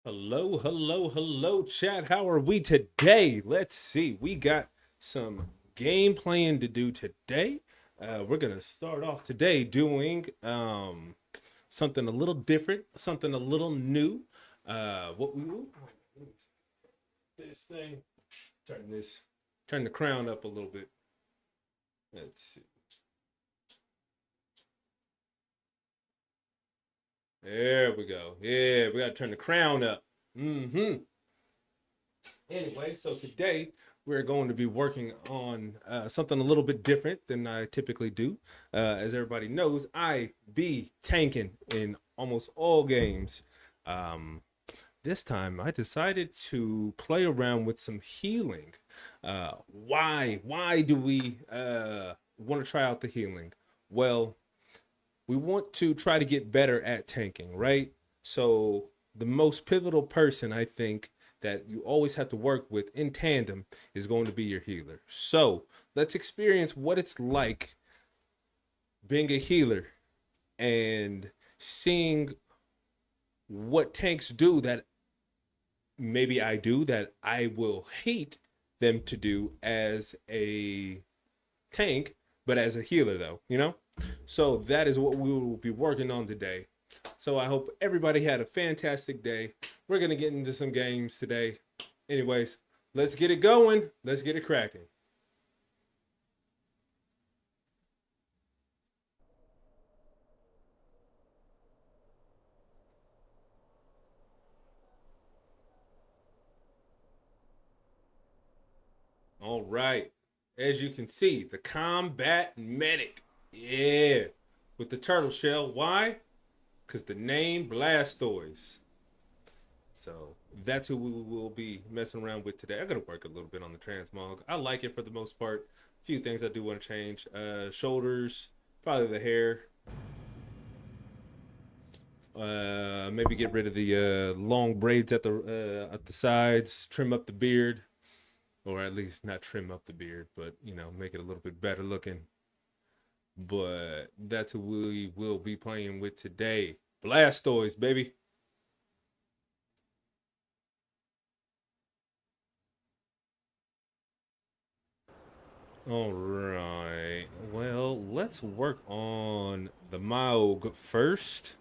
Hello, hello, hello, chat. How are we today? Let's see. We got some game playing to do today. We're gonna start off today doing something a little different, something a little new. What we will this thing turn this turn the crown up a little bit. Let's see. There we go. Yeah, we gotta turn the crown up. Mm-hmm. Anyway, so today we're going to be working on something a little bit different than I typically do. As everybody knows, I be tanking in almost all games. Um, this time I decided to play around with some healing. Why do we want to try out the healing? Well, we want to try to get better at tanking, right? So the most pivotal person I think that you always have to work with in tandem is going to be your healer. So let's experience what it's like being a healer and seeing what tanks do that maybe I do that I will hate them to do as a tank, but as a healer though, you know? So that is what we will be working on today. So I hope everybody had a fantastic day. We're going to get into some games today. Anyways, let's get it going. Let's get it cracking. All right. As you can see, the combat medic. Yeah. With the turtle shell. Why? Because the name Blastoise. So that's who we will be messing around with today. I got to work a little bit on the transmog. I like it for the most part. A few things I do want to change. Shoulders, probably the hair. Maybe get rid of the long braids at the sides. Trim up the beard, or at least not trim up the beard, but make it a little bit better looking. But that's who we will be playing with today. Blastoise, baby. All right. Well, let's work on the Maog first.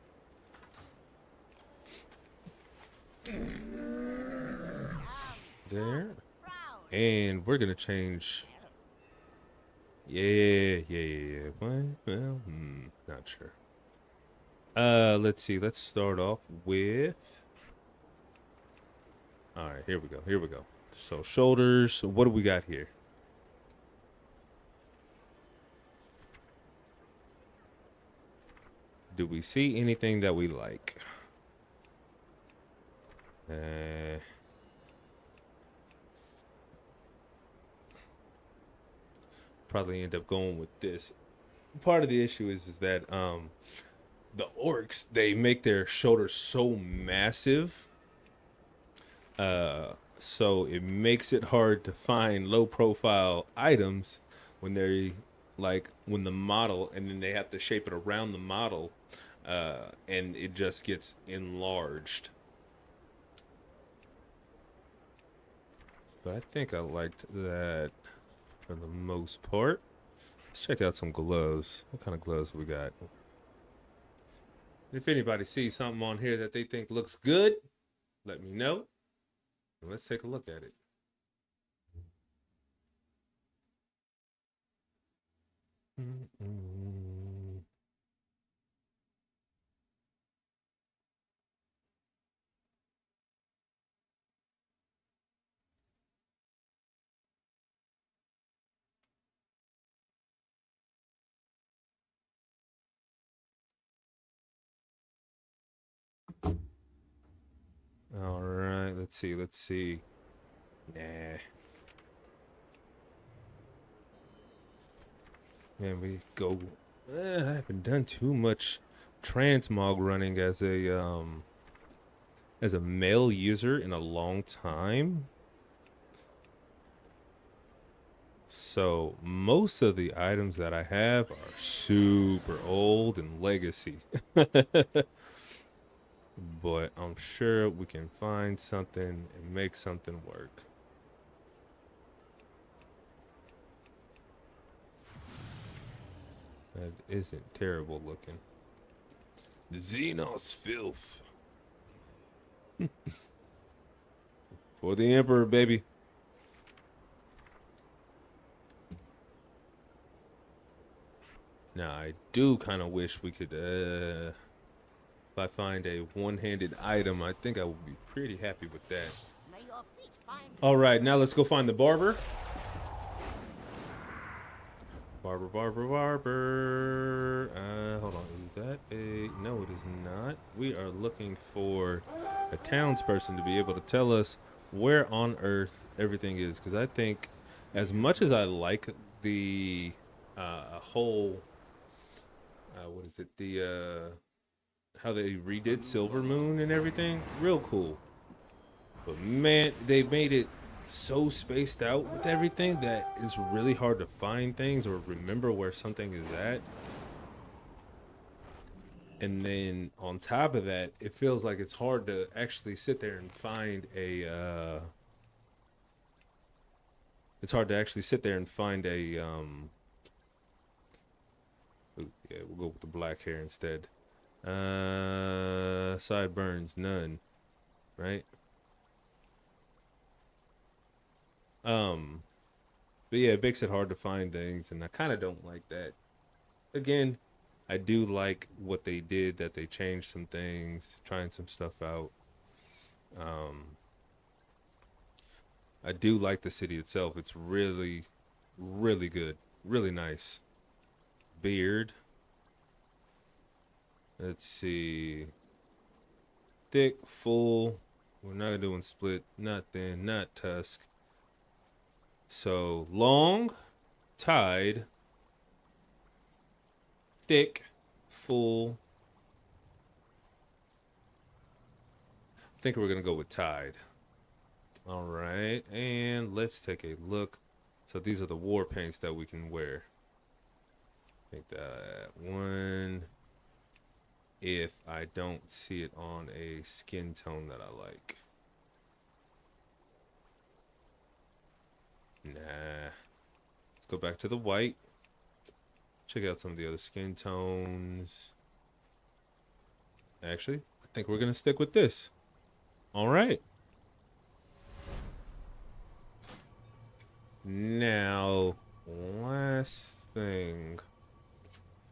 There. And we're going to change. Yeah. Well, not sure. Let's see. Let's start off with. All right, here we go. Here we go. So, shoulders. What do we got here? Do we see anything that we like? Probably end up going with this. Part of the issue is that the orcs, they make their shoulders so massive, so it makes it hard to find low profile items when they when the model, and then they have to shape it around the model, and it just gets enlarged. But I think I liked that for the most part. Let's check out some gloves. What kind of gloves we got? If anybody sees something on here that they think looks good, let me know. And let's take a look at it. Mm-mm. All right, let's see. Let's see. Nah. Man, we go. I haven't done too much transmog running as a male user in a long time. So most of the items that I have are super old and legacy. but I'm sure we can find something and make something work. That isn't terrible looking. Xenos filth. For the Emperor, baby. Now, I do kind of wish we could, if I find a one-handed item, I think I would be pretty happy with that. All right, now let's go find the barber. Barber. Hold on. Is that a... No, it is not. We are looking for a townsperson to be able to tell us where on earth everything is. Because I think as much as I like the whole... what is it? The... how they redid Silver Moon and everything. Real cool. But man, they made it so spaced out with everything that it's really hard to find things or remember where something is at. And then on top of that, it feels like it's hard to actually sit there and find a it's hard to actually sit there and find a ooh, yeah, we'll go with the black hair instead. Sideburns, none, right? But yeah, it makes it hard to find things, and I kind of don't like that. Again, I do like what they did, that they changed some things, trying some stuff out. I do like the city itself. It's really, really good, really nice. Beard. Let's see. Thick, full. We're not doing split, not thin, not tusk. So long, tied, thick, full. I think we're gonna go with tied. All right, and let's take a look. So these are the war paints that we can wear. I think that one, if I don't see it on a skin tone that I like. Nah. Let's go back to the white. Check out some of the other skin tones. Actually, I think we're going to stick with this. All right. Now, last thing.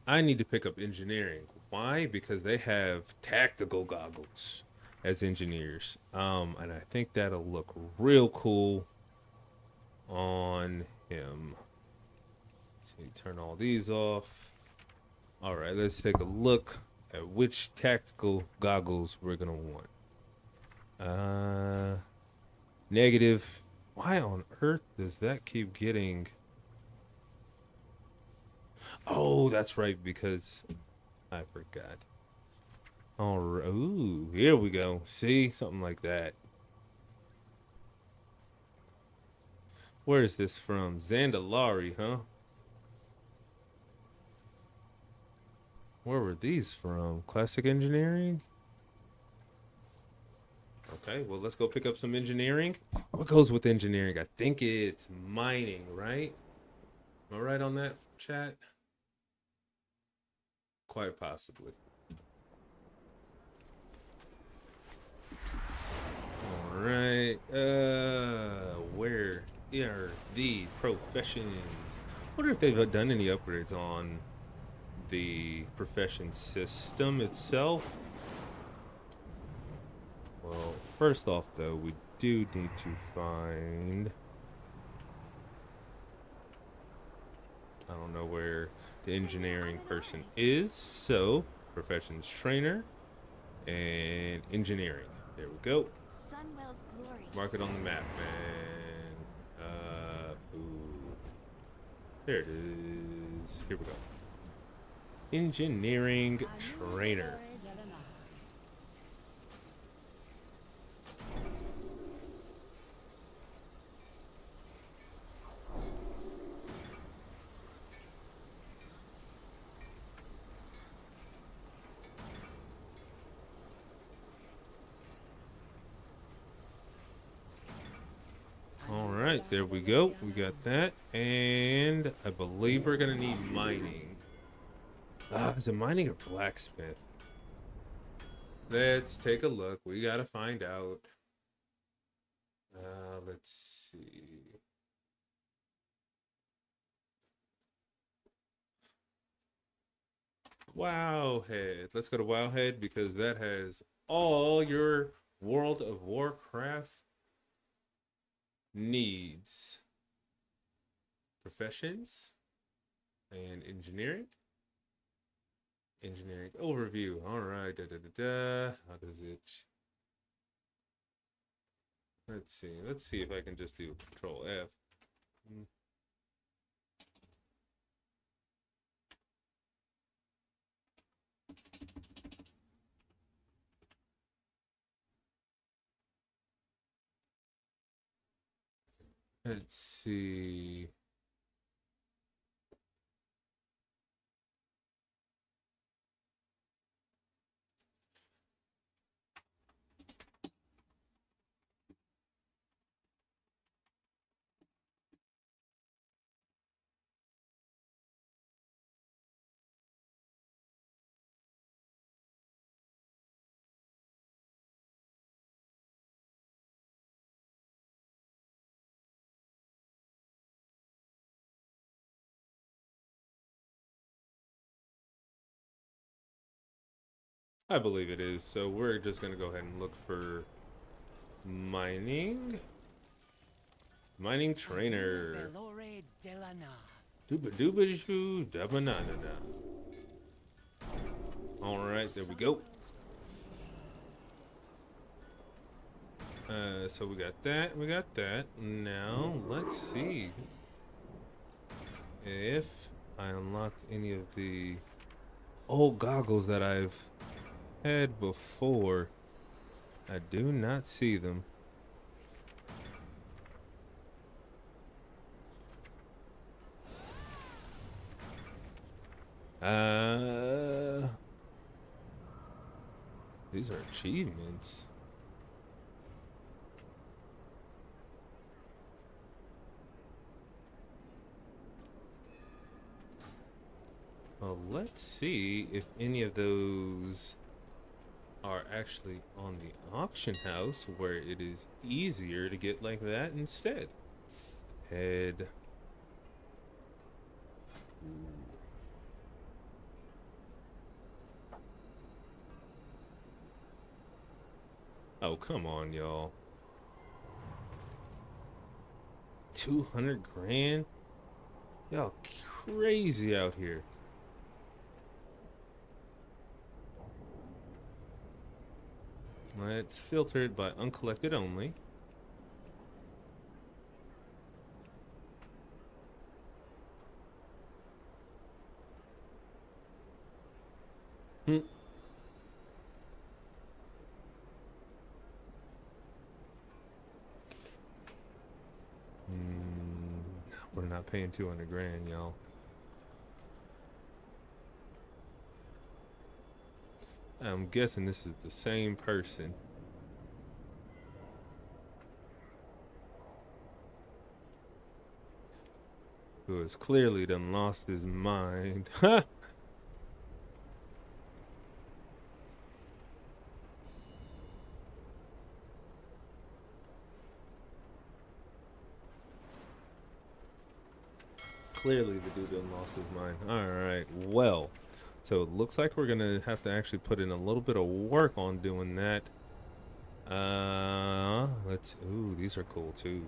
I need to pick up engineering. Why? Because they have tactical goggles as engineers. And I think that'll look real cool on him. So you turn all these off. All right, let's take a look at which tactical goggles we're gonna want. Negative. Why on earth does that keep getting? Oh, that's right, because I forgot. All right. Ooh, here we go. See, something like that. Where is this from? Zandalari, huh? Where were these from? Classic engineering? Okay, well, let's go pick up some engineering. What goes with engineering? I think it's mining, right? Am I right on that, chat? Quite possibly. All right. Where are the professions? Wonder if they've done any upgrades on the profession system itself. Well, first off, though, we do need to find... I don't know where the engineering person is, so professions trainer and engineering. There we go. Mark it on the map, man. Ooh. There it is. Here we go. Engineering trainer. right, there we go. We got that. And I believe we're going to need mining. Is it mining or blacksmith? Let's take a look. We got to find out. Let's see. Wowhead. Let's go to Wowhead because that has all your World of Warcraft needs. Professions and engineering. Engineering overview. All right. How does it? Let's see. Let's see if I can just do Control F. Let's see. I believe it is. So we're just going to go ahead and look for mining. Mining trainer. Dooba dooba shoo dabba na na na. All right, there we go. So we got that. We got that. Now let's see if I unlocked any of the old goggles that I've had before. I do not see them. These are achievements. Well, let's see if any of those are actually on the auction house where it is easier to get like that instead. Head. Ooh. Oh, come on, y'all. 200 grand? Y'all crazy out here. Let's filter it by uncollected only. Hmm. We're not paying 200 grand, y'all. I'm guessing this is the same person. Who has clearly done lost his mind. Clearly the dude done lost his mind. Alright, well. So it looks like we're gonna have to actually put in a little bit of work on doing that. Ooh, these are cool too.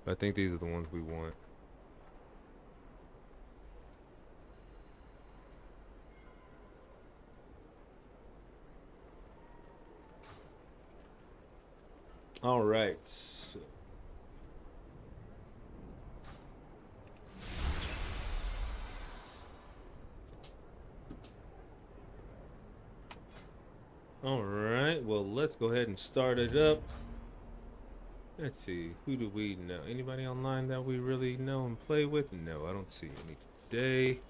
I think these are the ones we want. All right. So. All right. Well, let's go ahead and start it up. Let's see. Who do we know? Anybody online that we really know and play with? No, I don't see any today.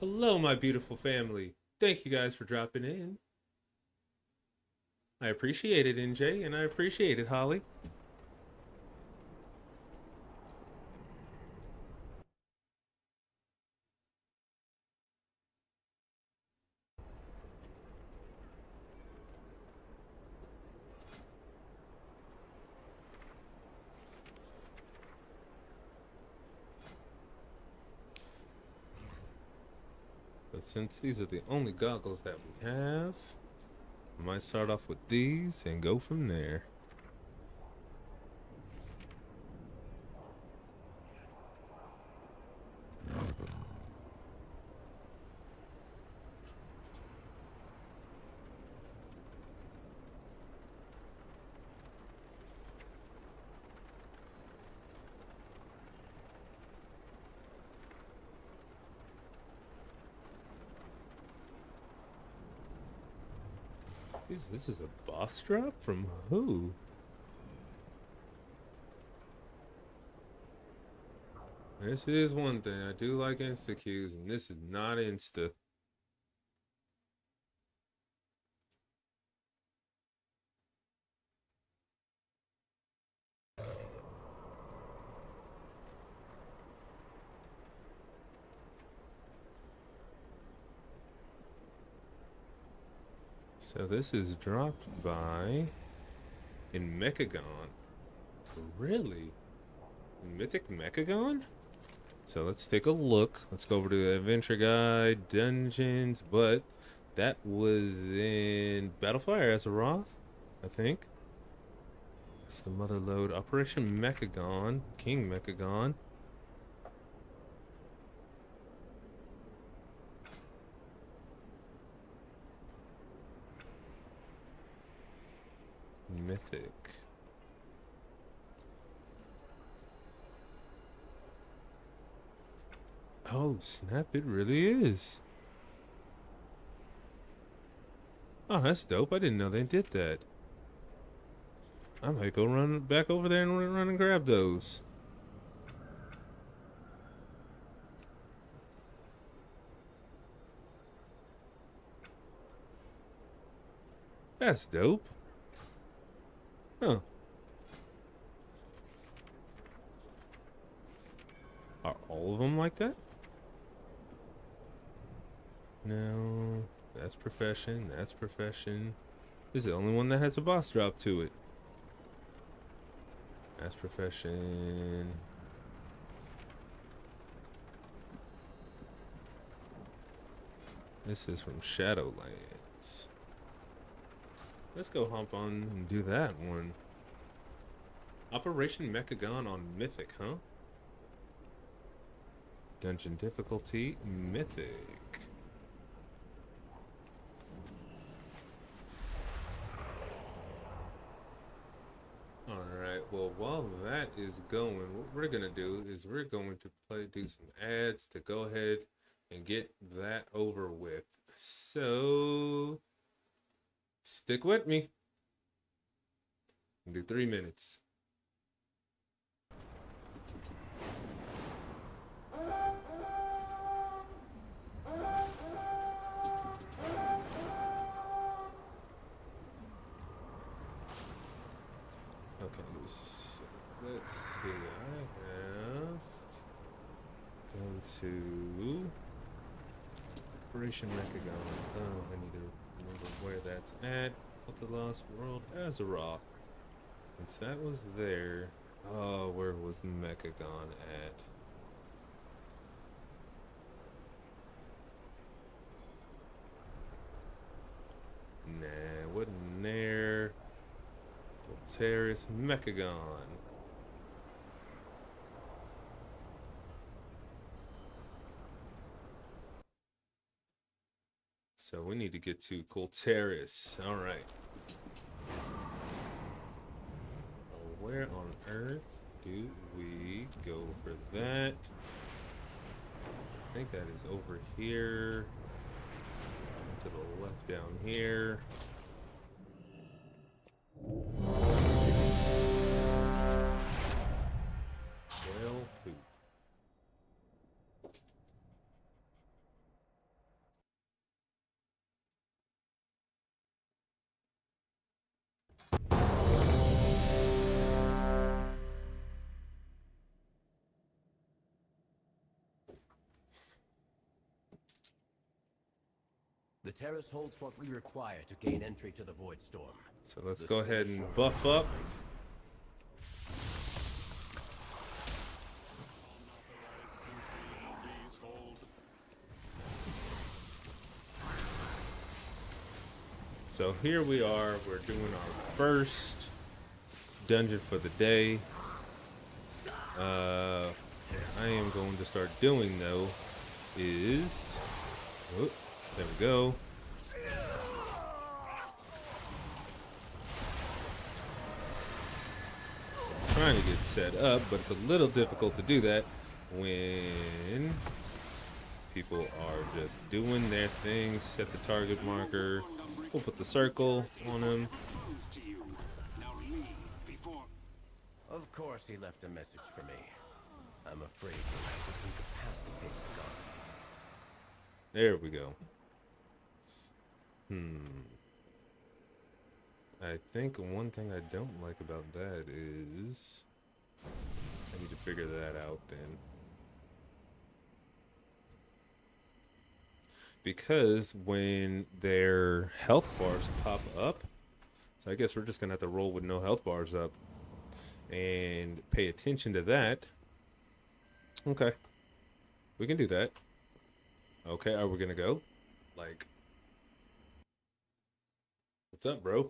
Hello, my beautiful family. Thank you guys for dropping in. I appreciate it, NJ, and I appreciate it, Holly. But since these are the only goggles that we have, I might start off with these and go from there. This is a boss drop from who? This is one thing. I do like insta queues, and this is not insta. So this is dropped by in Mechagon. Really? Mythic Mechagon? So let's take a look. Let's go over to the Adventure Guide, Dungeons, but that was in Battlefire Azeroth, I think. That's the mother load. Operation Mechagon, King Mechagon. Mythic. Oh, snap, it really is. Oh, that's dope. I didn't know they did that. I might go run back over there and run and grab those. That's dope. Huh. Are all of them like that? No. That's profession. That's profession. This is the only one that has a boss drop to it. That's profession. This is from Shadowlands. Let's go hop on and do that one. Operation Mechagon on Mythic, huh? Dungeon difficulty, Mythic. Alright, well, while that is going, what we're gonna do is we're going to do some ads to go ahead and get that over with. So, stick with me. Do 3 minutes. Okay, so let's see. I have to go to Operation Mechagon. Oh, I need to remember where that's at. Of the Lost World, Azeroth. Since that was there, oh, where was Mechagon at? Nah, wasn't there. Terrace Mechagon. So we need to get to Colteris. All right. Where on earth do we go for that? I think that is over here. To the left down here. Well, poop. The terrace holds what we require to gain entry to the Void Storm. So let's The go ahead finisher and buff up. So here we are. We're doing our first dungeon for the day. I am going to start doing though is, oh, there we go. Trying to get set up, but it's a little difficult to do that when people are just doing their thing. Set the target marker. We'll put the circle on them. Of course he left a message for me. I'm afraid we'll have to incapacitate the guards. There we go. I think one thing I don't like about that is I need to figure that out then. Because when their health bars pop up, so I guess we're just gonna have to roll with no health bars up and pay attention to that. Okay, we can do that. Okay, are we gonna go? Like, what's up, bro?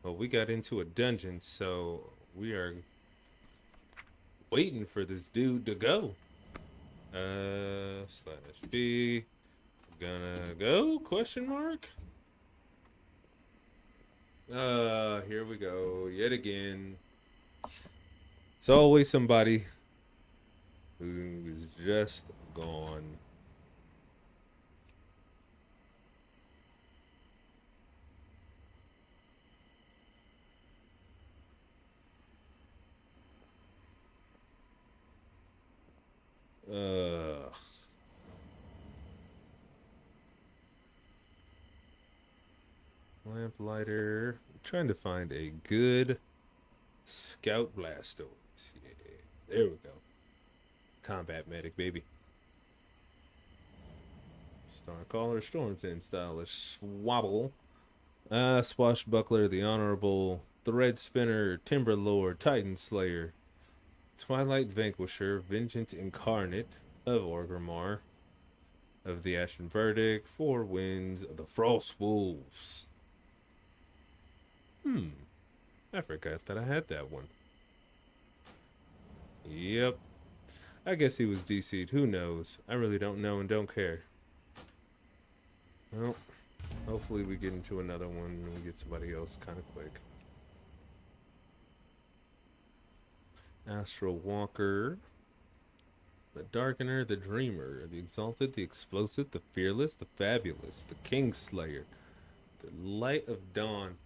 Well, we got into a dungeon, so we are waiting for this dude to go. Slash B. Gonna go? Question mark? Here we go. Yet again. It's always somebody who is just gone. Ugh. Lamplighter. I'm trying to find a good scout blastoise. Yeah, there we go. Combat medic, baby. Starcaller, Stormton, stylish swabble. Swashbuckler, the Honorable, Thread Spinner, Timberlord, Titan Slayer, Twilight Vanquisher, Vengeance Incarnate of Orgrimmar, of the Ashen Verdict, Four Winds of the Frost Wolves. I forgot that I had that one. Yep. I guess he was DC'd. Who knows? I really don't know and don't care. Well, hopefully we get into another one and we get somebody else kind of quick. Astral Walker. The Darkener, the Dreamer, the Exalted, the Explosive, the Fearless, the Fabulous, the Kingslayer, the Light of Dawn.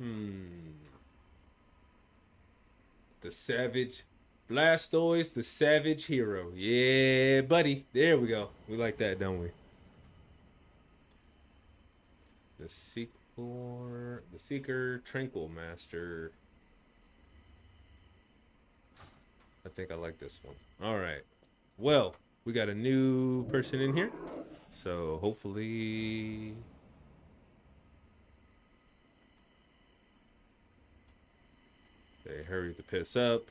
The Savage Blastoise, the Savage Hero. Yeah, buddy. There we go. We like that, don't we? The Seeker, Tranquil Master. I think I like this one. All right. Well, we got a new person in here. So hopefully they hurry the piss up.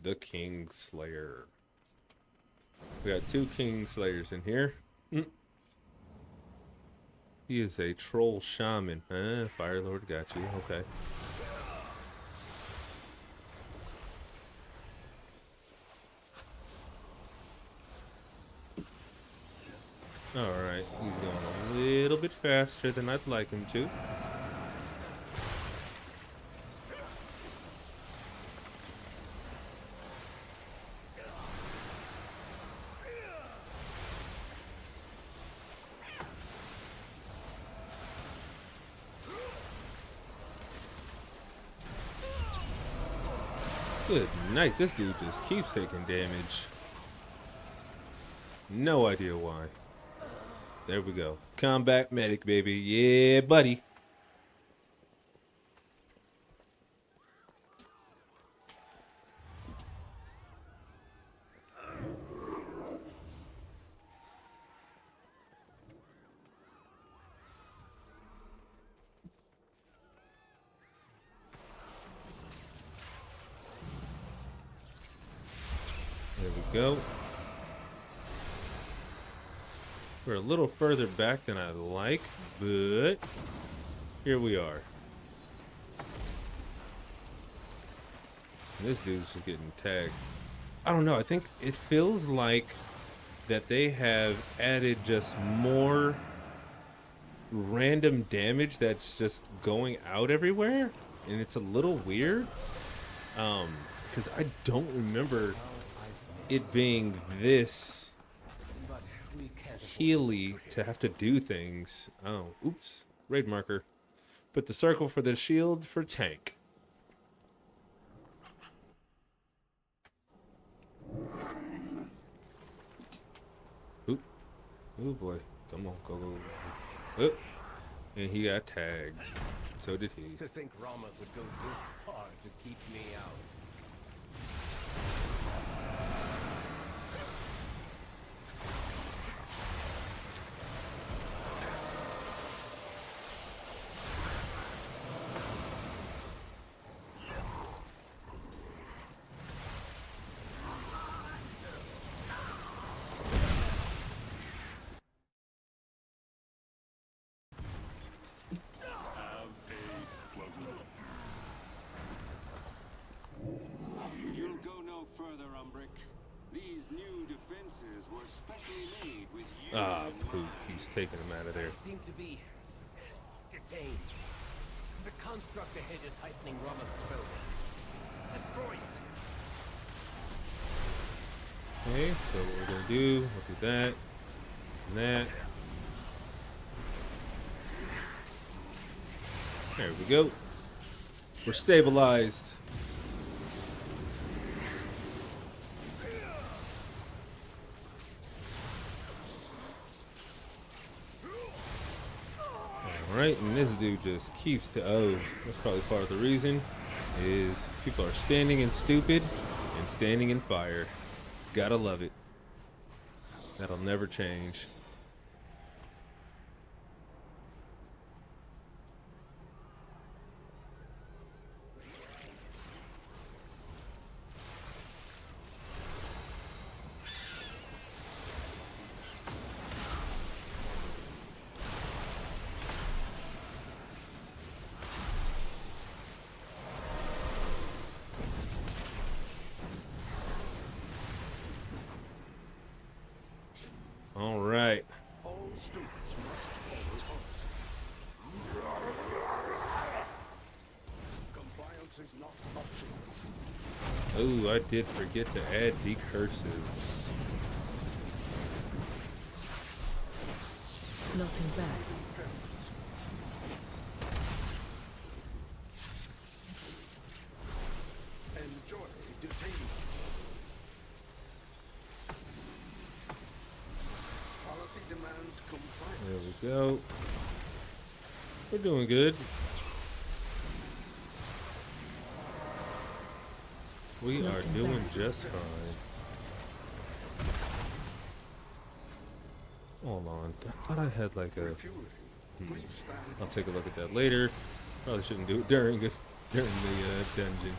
The Kingslayer. We got two Kingslayers in here. He is a troll shaman. Firelord got you. Okay. Alright, he's going a little bit faster than I'd like him to. Good night. This dude just keeps taking damage. No idea why. There we go. Combat medic, baby. Yeah, buddy. There we go. We're a little further back than I like, but here we are. And this dude's just getting tagged. I don't know. I think it feels like that they have added just more random damage that's just going out everywhere, and it's a little weird. Because I don't remember it being this healy to have to do things. Oh, oops. Raid marker. Put the circle for the shield for tank. Oop. Oh boy. Come on, go, go. Oop. And he got tagged. So did he. To think Rama would go this far to keep me out. You'll go no further, Umbrick. These new defenses were specially made with you Ah, in poop. mind. He's taking him out of there. I seem to be detained. The construct ahead is heightening Rama's spell. Destroy it. Okay, so what we're gonna do, we'll do that, and that. There we go. We're stabilized. Alright, and this dude just keeps to, oh, that's probably part of the reason, is people are standing in stupid and standing in fire. Gotta love it. That'll never change. All right. All students must follow us. Compliance is not optional. Oh, I did forget to add decursive. Nothing bad. Enjoy detaining. Policy demands compliance. There we go. We're doing good. We are Nothing doing bad. just fine. Hold on. I thought I had like a... Refueling. Please stand. I'll take a look at that later. Probably shouldn't do it during the dungeon.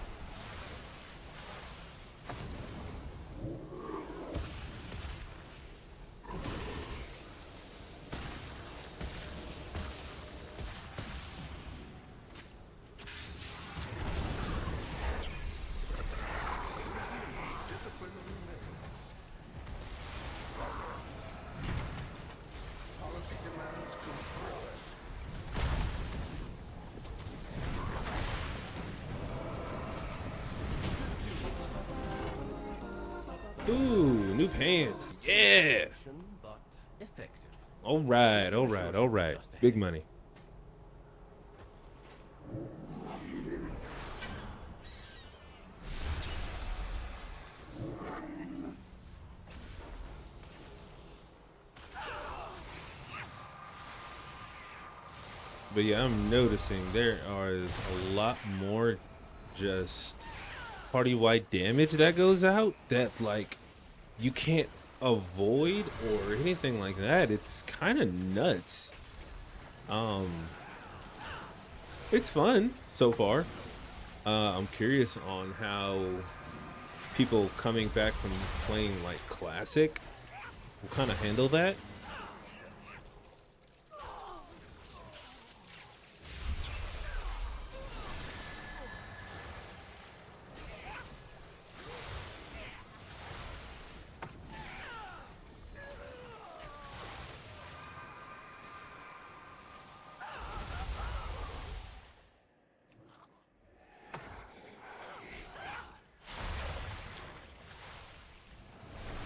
Disciplinary measures. Policy demands compliance. Ooh, new pants. Yeah. But effective. All right, all right, all right. Big money. But yeah, I'm noticing there is a lot more just party-wide damage that goes out that like you can't avoid or anything like that. It's kind of nuts. It's fun so far. I'm curious on how people coming back from playing like classic will kind of handle that.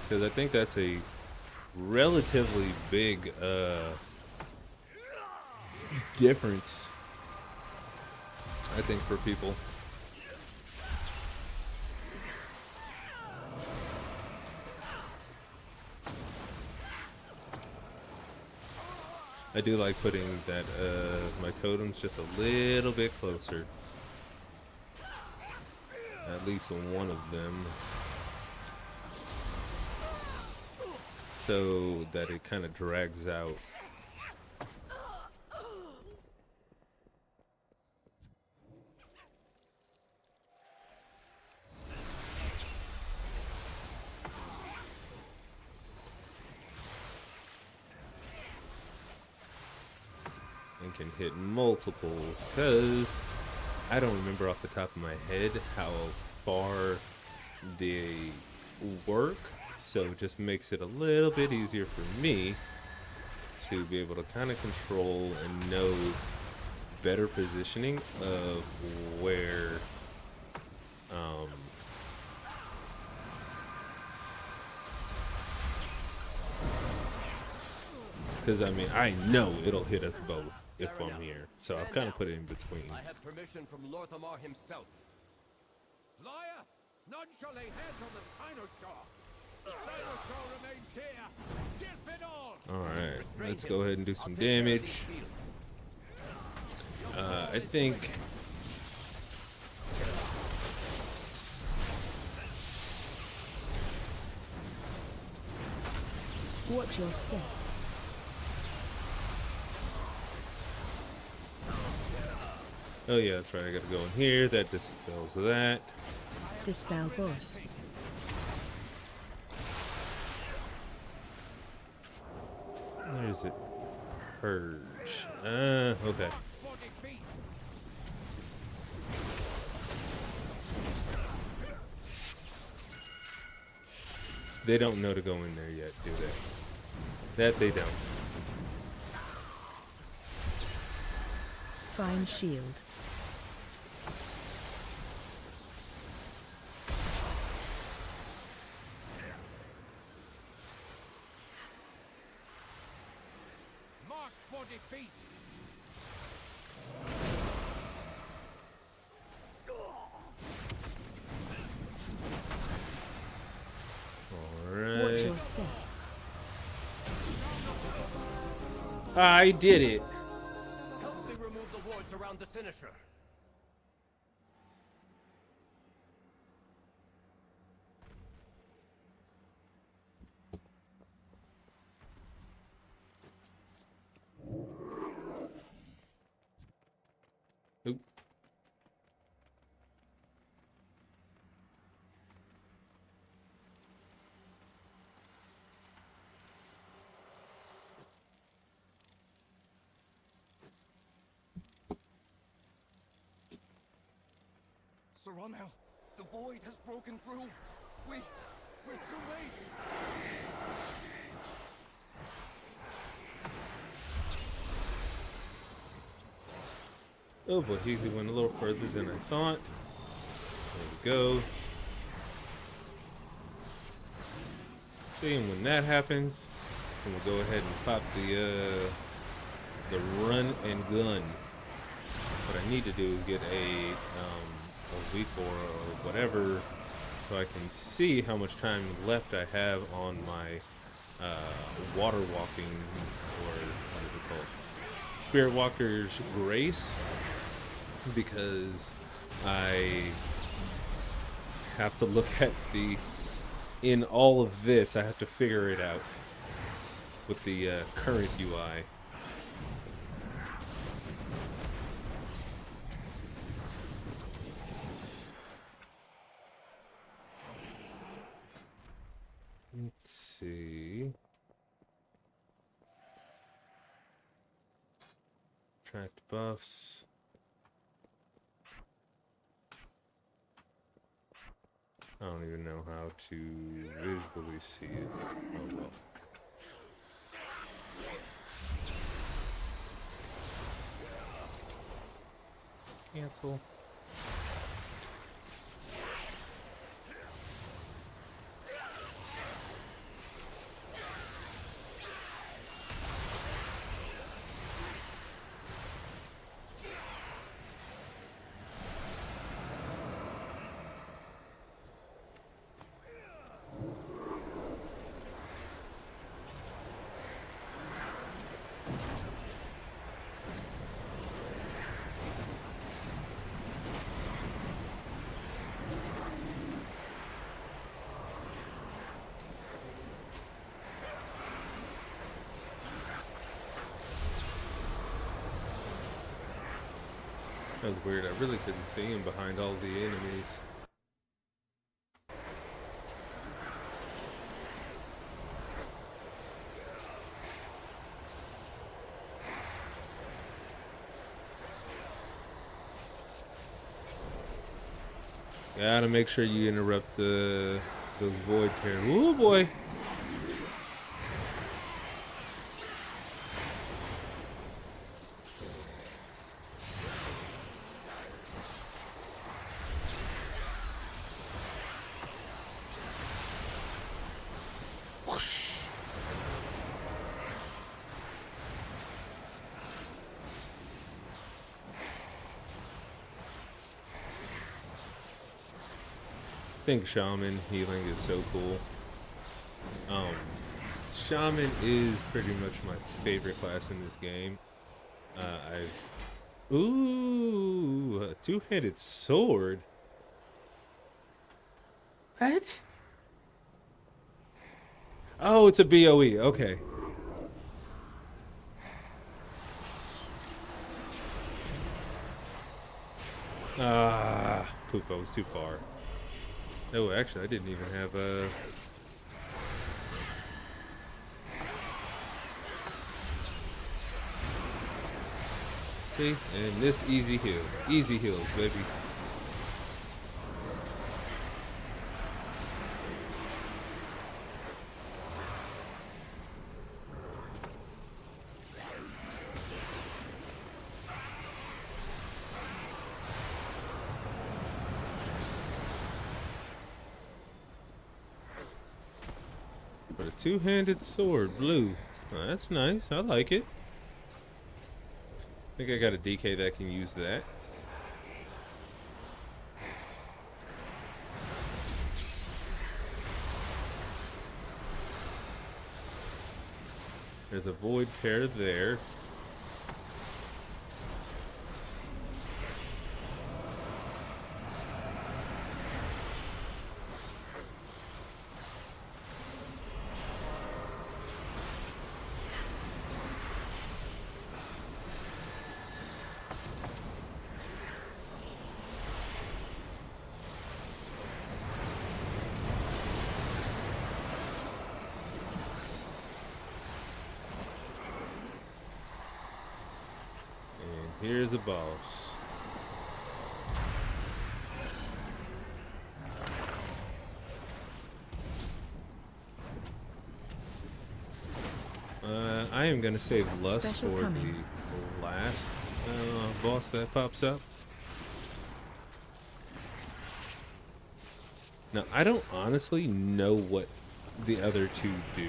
Because I think that's a relatively big difference, I think, for people. I do like putting that my totems just a little bit closer. At least one of them. So that it kind of drags out. And can hit multiples, because I don't remember off the top of my head how far they work. So it just makes it a little bit easier for me to be able to kind of control and know better positioning of where because I mean, I know it'll hit us both if I'm here, so I've kind of put it in between. I have permission from Lord Amar himself. Liar! None shall lay hands on the Sinoshaw. The Sinoshaw remains here. Death it all! Alright, let's go ahead and do some damage. I think Watch your step. oh yeah, that's right, I gotta go in here. That dispels that. Dispel boss. Where is it? Purge. Okay. 40 feet! They don't know to go in there yet, do they? That they don't. Find shield. Mark 40 feet! Watch Alright. your step. I did it. Help me remove the wards around the Sinisher. Oop. Sir Ronel, the void has broken through. We're too late. Oh boy, he went a little further than I thought. There we go. See, and when that happens, I'm gonna go ahead and pop the run and gun. What I need to do is get a week or whatever, so I can see how much time left I have on my water walking, or what is it called? Spirit Walker's Grace, because I have to look at in all of this, I have to figure it out with the current UI. Let's see. Tracked buffs. I don't even know how to visually see it. Oh well. Cancel. That was weird. I really couldn't see him behind all the enemies. Gotta make sure you interrupt those void pairs. Oh boy. I think Shaman healing is so cool. Shaman is pretty much my favorite class in this game. Ooh, a two-handed sword. What? Oh, it's a BOE. Okay. Ah, poop, I was too far. Oh, actually, I didn't even have a... See? And this easy heal. Easy heals, baby. But a two-handed sword, blue. Oh, that's nice. I like it. I think I got a DK that can use that. There's a void pair there. Here's a boss. I am gonna save Lust Special for coming. the last boss that pops up. Now, I don't honestly know what the other two do.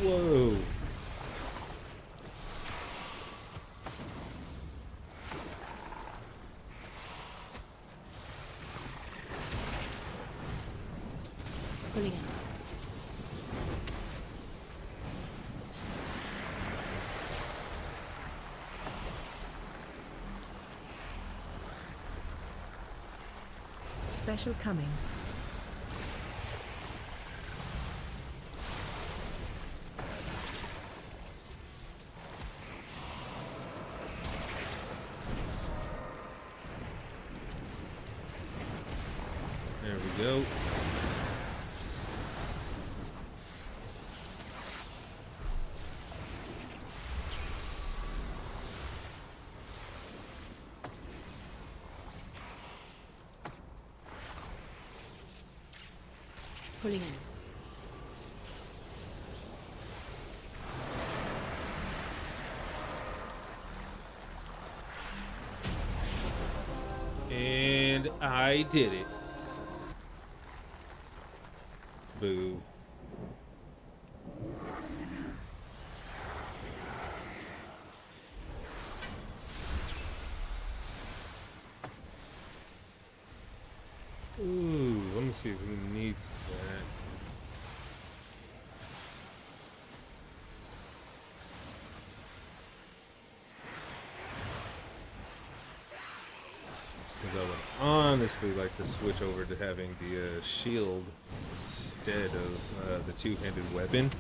Whoa. Pulling out. Special coming. There we go. Pulling in. And I did it. Boo. Ooh, let me see who needs that. Because I would honestly like to switch over to having the shield instead of the two-handed weapon.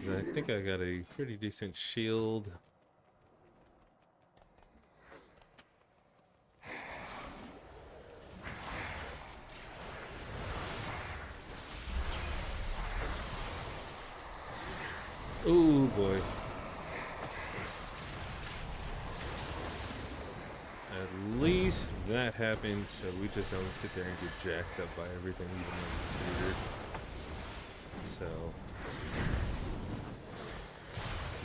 'Cause I think I got a pretty decent shield. Ooh, boy. At least that happens so we just don't sit there and get jacked up by everything even though we're here. So,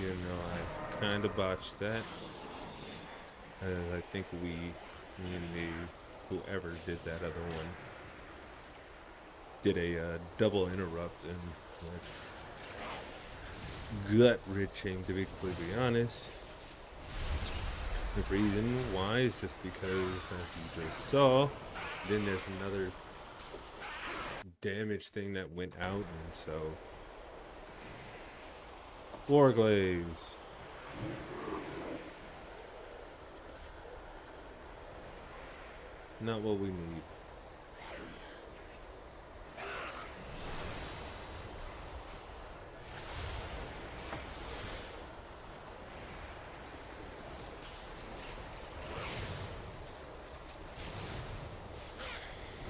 you know, I kind of botched that. I think me and whoever did that other one did a double interrupt, and that's gut-wrenching, to be completely honest. The reason why is just because, as you just saw, then there's another damage thing that went out, and so War Glaze. Not what we need.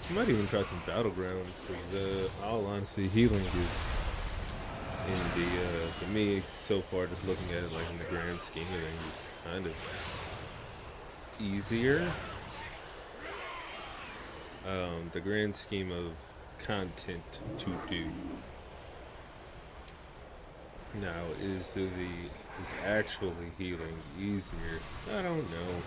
I might even try some battlegrounds, because all honesty, healing is in the for me so far, just looking at it like in the grand scheme of things, it's kind of easier. The grand scheme of content to do. Now, is actually healing easier? I don't know.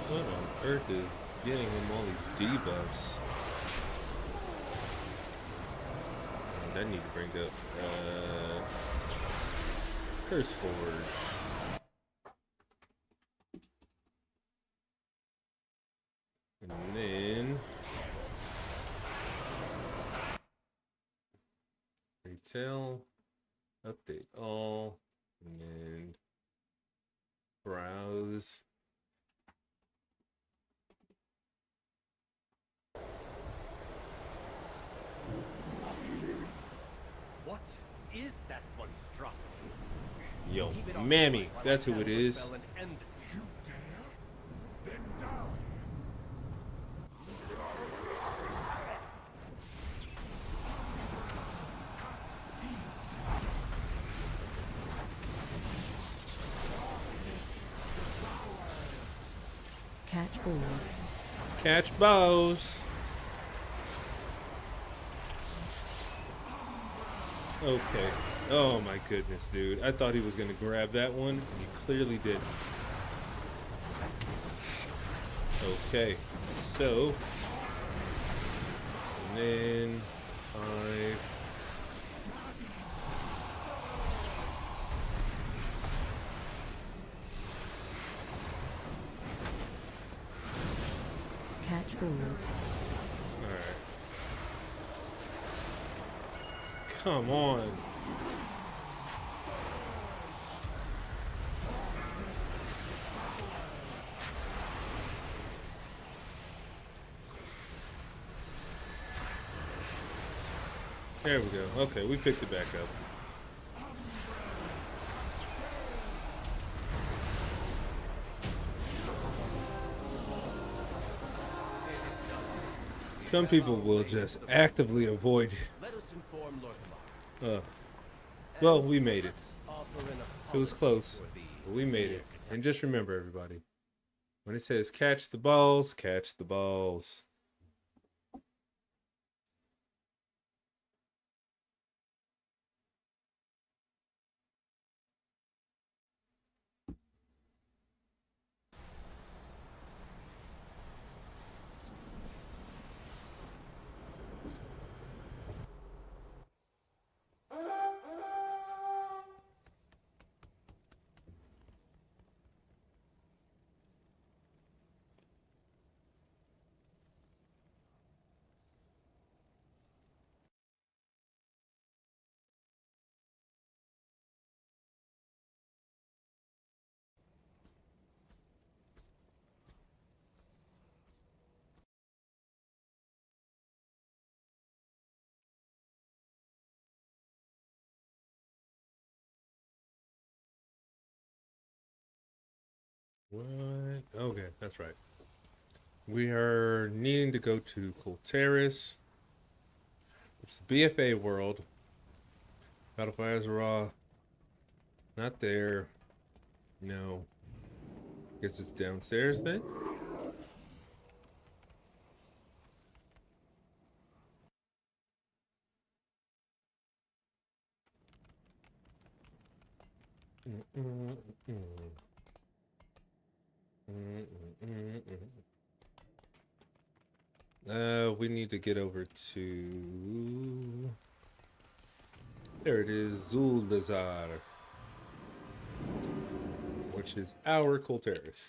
What on earth is getting him all these debuffs? I need to bring up Curse Forge. And then retail, update all, and then browse. What is that monstrosity? Yo, Keep it off Mammy, while I that's who channel it the is. spell and end it. Catch balls. Catch bows. Okay. Oh my goodness, dude. I thought he was gonna grab that one, and he clearly didn't. Okay, so and then 5. Catch balls. All right. Come on. There we go. Okay, we picked it back up. Some people will just actively avoid. Let us inform Lord Kamar. Well, we made it. Offer an It was close, for the but we made it. And just remember, everybody, when it says catch the balls, catch the balls. What? Okay, that's right. We are needing to go to Colteris. It's the BFA world. Battlefire Azeroth. Not there. No. Guess it's downstairs then? We need to get over to... There it is, Zul'Dazar. Which is our Colteris.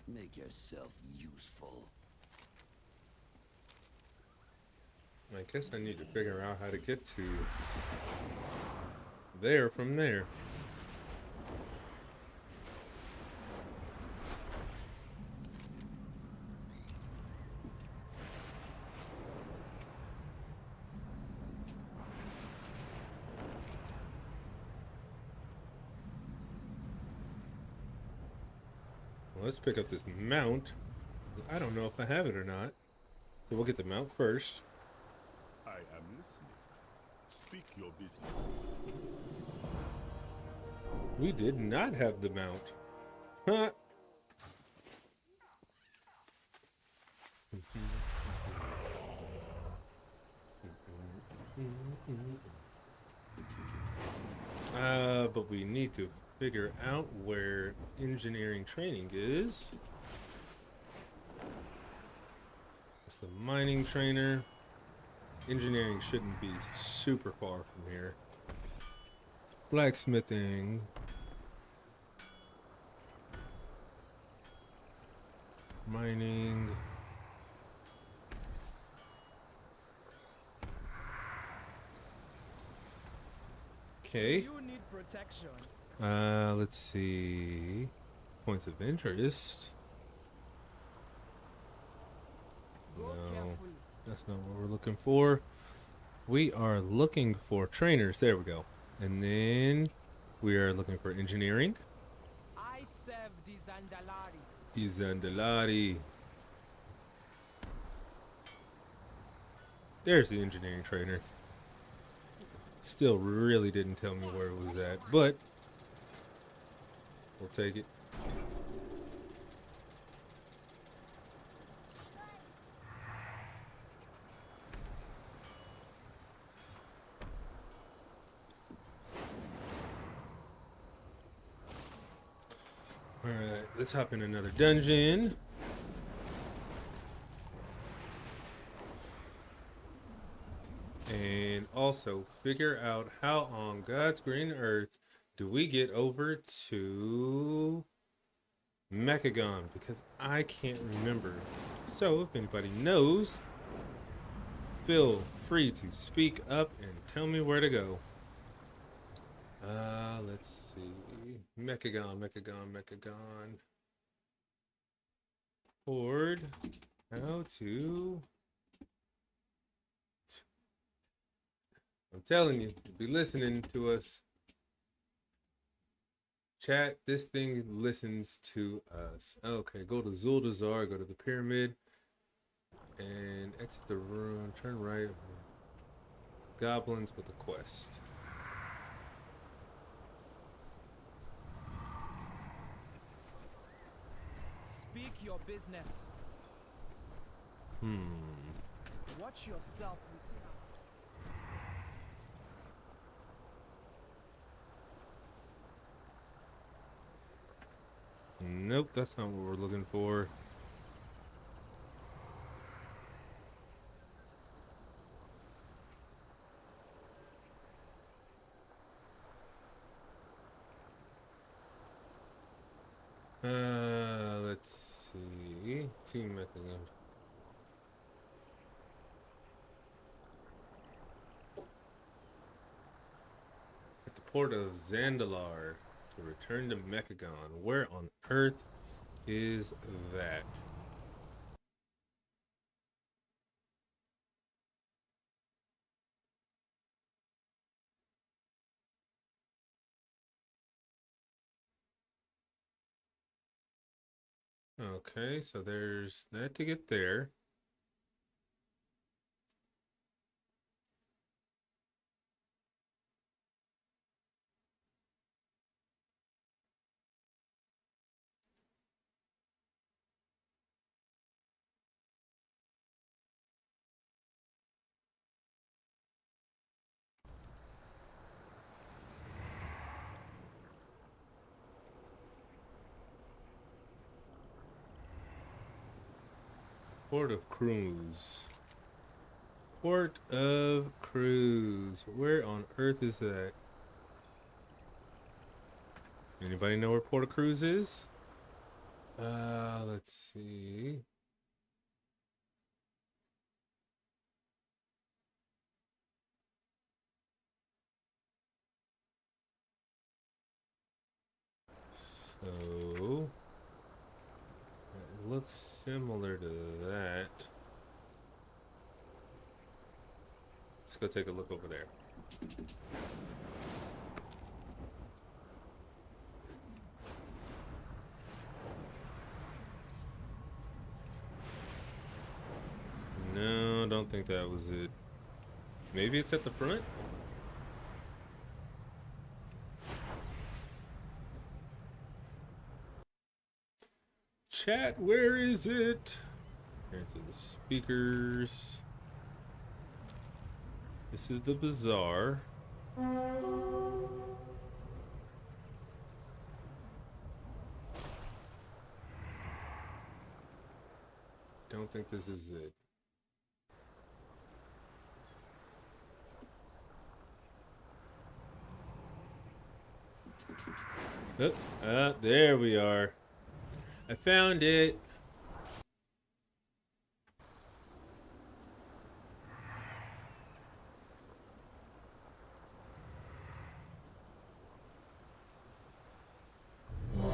Make yourself useful. I guess I need to figure out how to get to there from there. Well, let's pick up this mount. I don't know if I have it or not. So we'll get the mount first. I am listening. Speak your business. We did not have the mount. Huh. But we need to figure out where engineering training is. It's the mining trainer. Engineering shouldn't be super far from here. Blacksmithing. Mining. Okay. You need protection. Let's see. Points of interest. Go No, carefully. that's not what we're looking for. We are looking for trainers. There we go. And then we are looking for engineering. I serve the Zandalari. Izandalari. There's the engineering trainer. Still really didn't tell me where it was at, but we'll take it. All right. Let's hop in another dungeon. And also figure out how on God's green earth do we get over to Mechagon, because I can't remember. So if anybody knows, feel free to speak up and tell me where to go. Let's see. Mechagon. Horde. How to... I'm telling you, be listening to us. Chat, this thing listens to us. Okay, go to Zuldazar, go to the pyramid, and exit the room, turn right. Goblins with a quest. Speak your business. Watch yourself with Nope, that's not what we're looking for. Let's see. Team Mechagon. At the port of Zandalar to return to Mechagon. Where on earth is that? Okay, so there's that to get there. Port of Cruz. Port of Cruz. Where on earth is that? Anybody know where Port of Cruz is? Let's see. So it looks similar to that. Let's go take a look over there. No, don't think that was it. Maybe it's at the front? Chat, where is it? Here's the speakers. This is the bazaar. Don't think this is it. Oh, there we are. I found it. Well,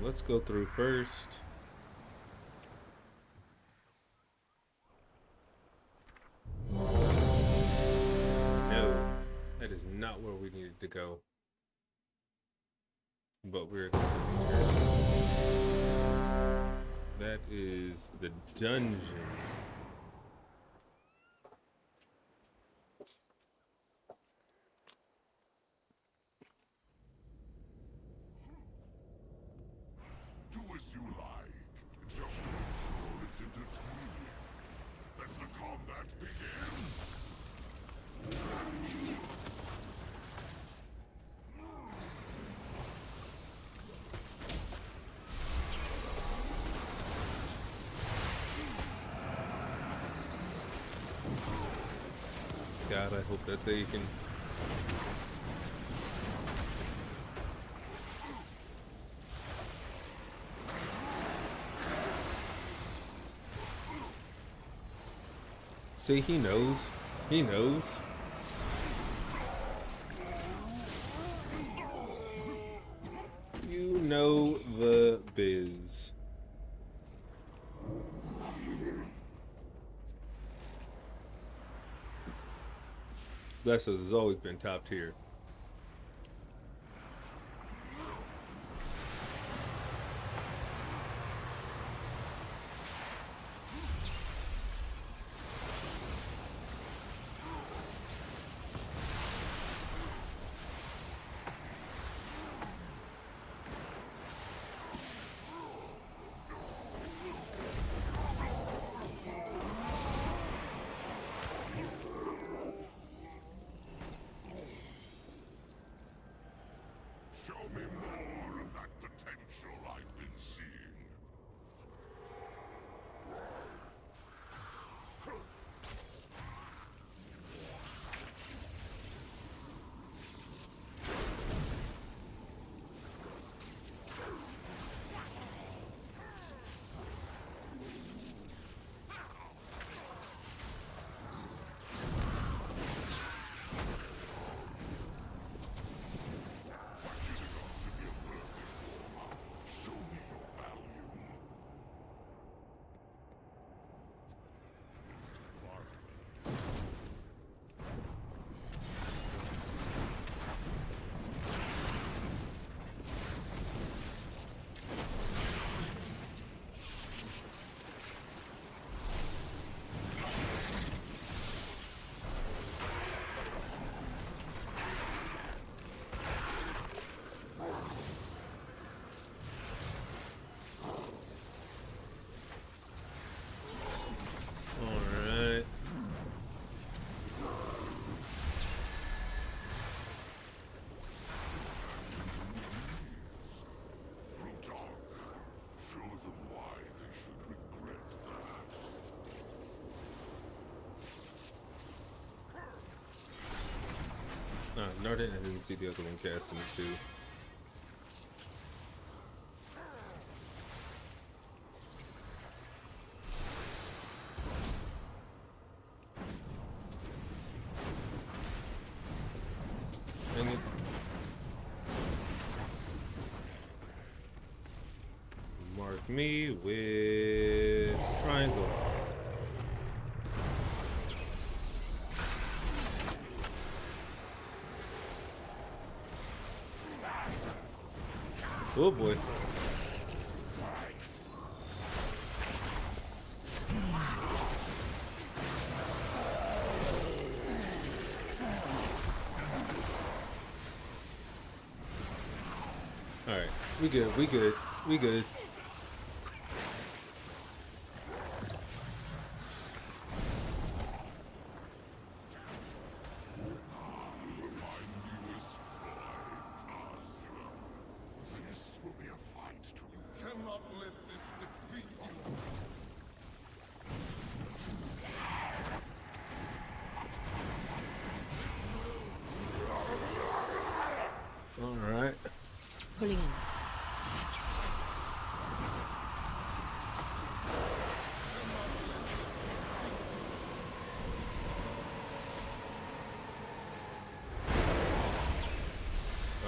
let's go through first. No, that is not where we needed to go. But we're going here. That is the dungeon. Do as you like. Just make sure it's entertaining. Let the combat begin. God, I hope that they can. See, he knows. He knows. You know the biz. Blessos has always been top tier. Show me more of that potential I've been seeing. Show me your value. Alright. Frutark, show them why they should regret that. Narden, I didn't see the other one casting too. Dang it. Mark me with triangle. Oh boy. Alright, we good, we good, we good. This will be a fight to you cannot let this defeat you. Alright. Pulling in.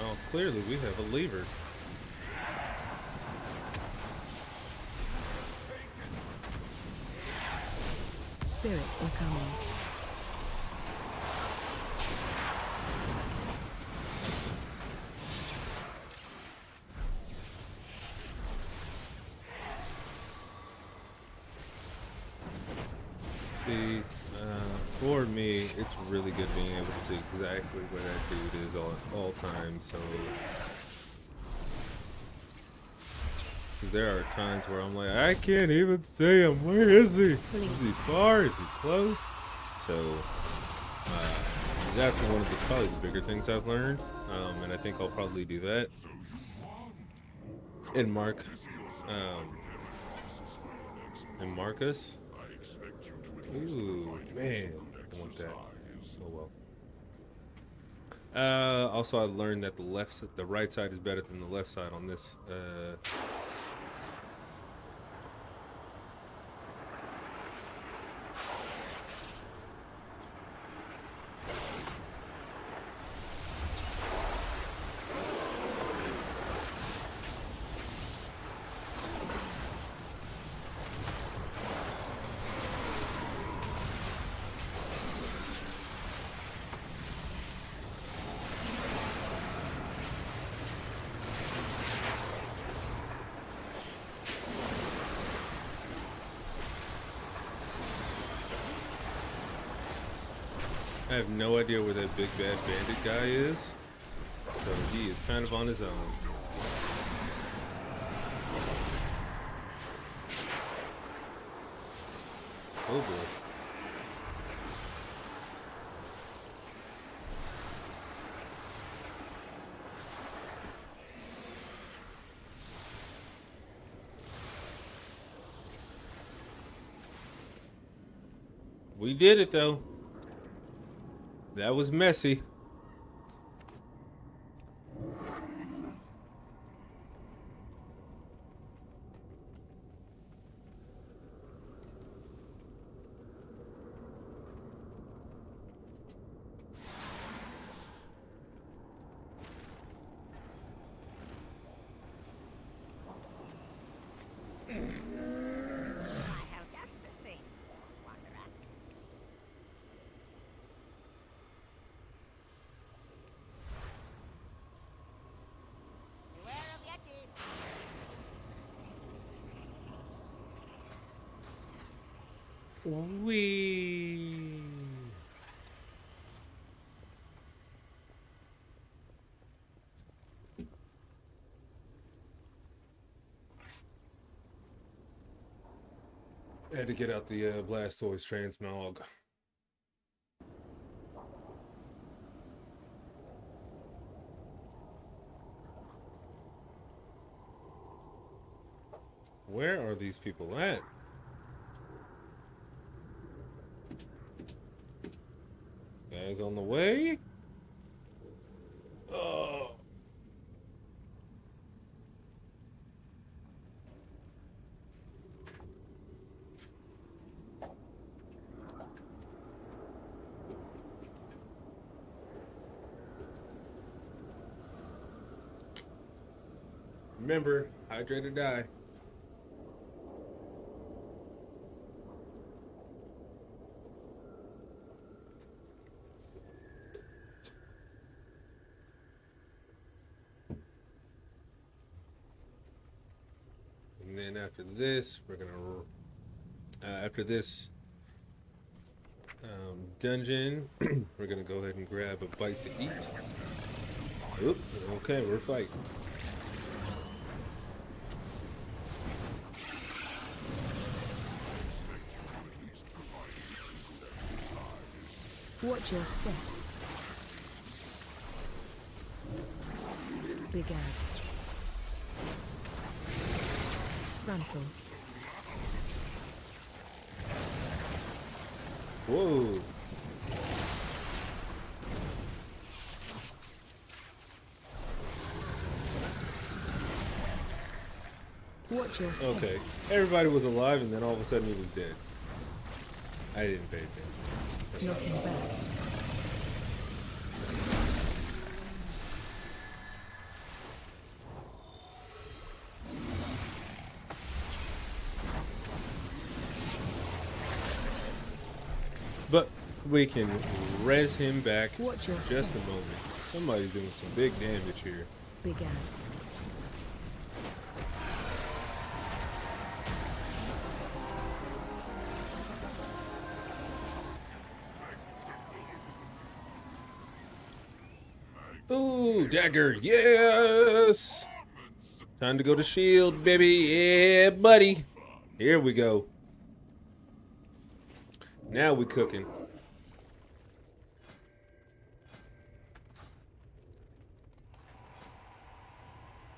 Oh, clearly we have a lever. Spirit incoming. See, for me, it's really good being able to see exactly where that dude is all times. So there are times where I'm like, I can't even see him. Where is he? Is he far? Is he close? So that's one of the probably the bigger things I've learned, and I think I'll probably do that. And Mark, and Marcus. I expect you to at least Ooh, provide man, some I want that. exercise. Oh well. Also, I learned that the right side is better than the left side on this. I have no idea where that big bad bandit guy is, so he is kind of on his own. Oh boy. We did it though. That was messy. I have just the thing, Wanderer. Beware of Yeti. Wee. Had to get out the Blastoise transmog. Where are these people at? Guys on the way? Oh. Remember, hydrate or die. And then after this, we're gonna after this dungeon, we're gonna go ahead and grab a bite to eat. Oops, okay, we're fighting. Watch your step. Big ad. Frontal. Whoa. Watch your step. Okay, everybody was alive and then all of a sudden he was dead. I didn't pay attention. That's not Knocking back. But we can res him back Watch your just a step. moment. Somebody's doing some big damage here. Big ad. Ooh, dagger, yes! Time to go to shield, baby. Yeah, buddy. Here we go. Now we cooking.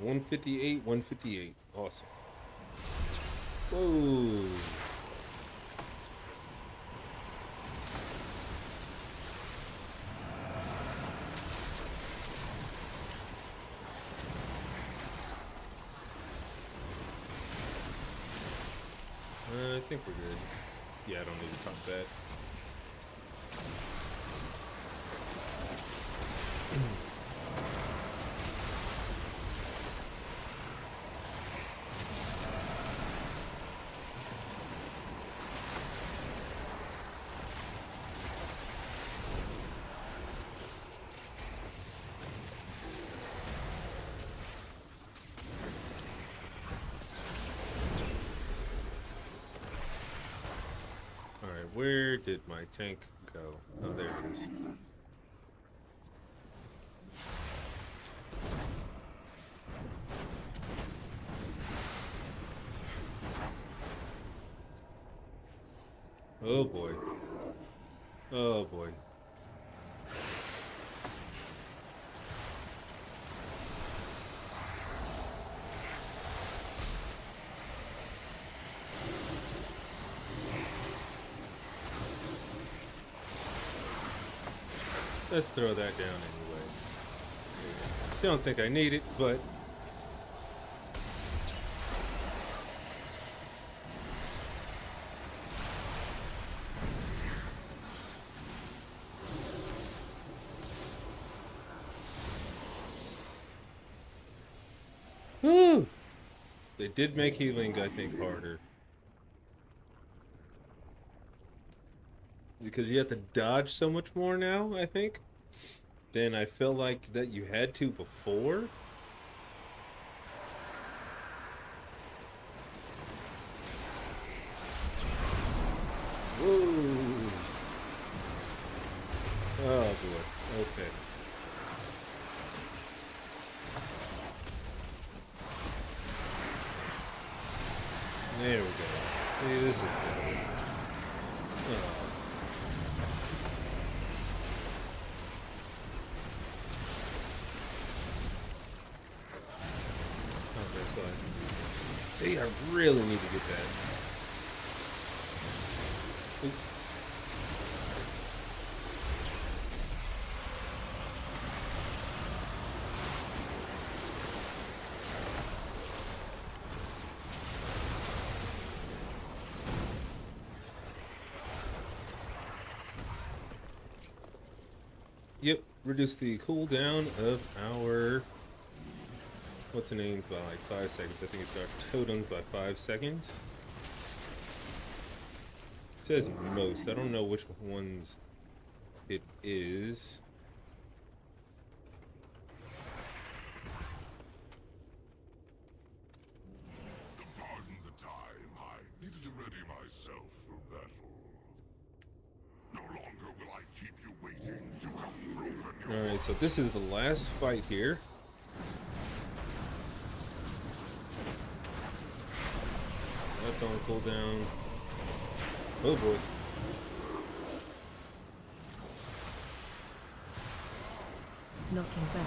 $158, $158. Awesome. Whoa. I think we're good. Yeah, I don't need to pop that. Alright, where did my tank go? Oh, there it is. Oh boy. Oh boy. Let's throw that down anyway. Don't think I need it, but whew. They did make healing, I think, harder. Because you have to dodge so much more now, I think, than I felt like that you had to before. Whoa. Oh boy. Okay. There we go. See, this is good. Oh. Okay, fine. See, I really need to get that. Oop. Yep, reduce the cooldown of our what's the name by like 5 seconds. I think it's our totems by 5 seconds. It says most. I don't know which ones it is. Pardon the time. I needed to ready myself for battle. No longer will I keep you waiting. You have proven your Alright, so this is the last fight here. That's on cooldown. Oh boy. Knocking back.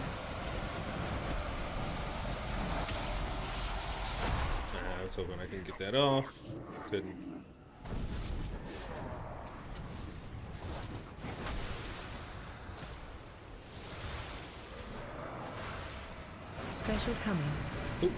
I was hoping I can get that off. Couldn't. Special coming. Oop.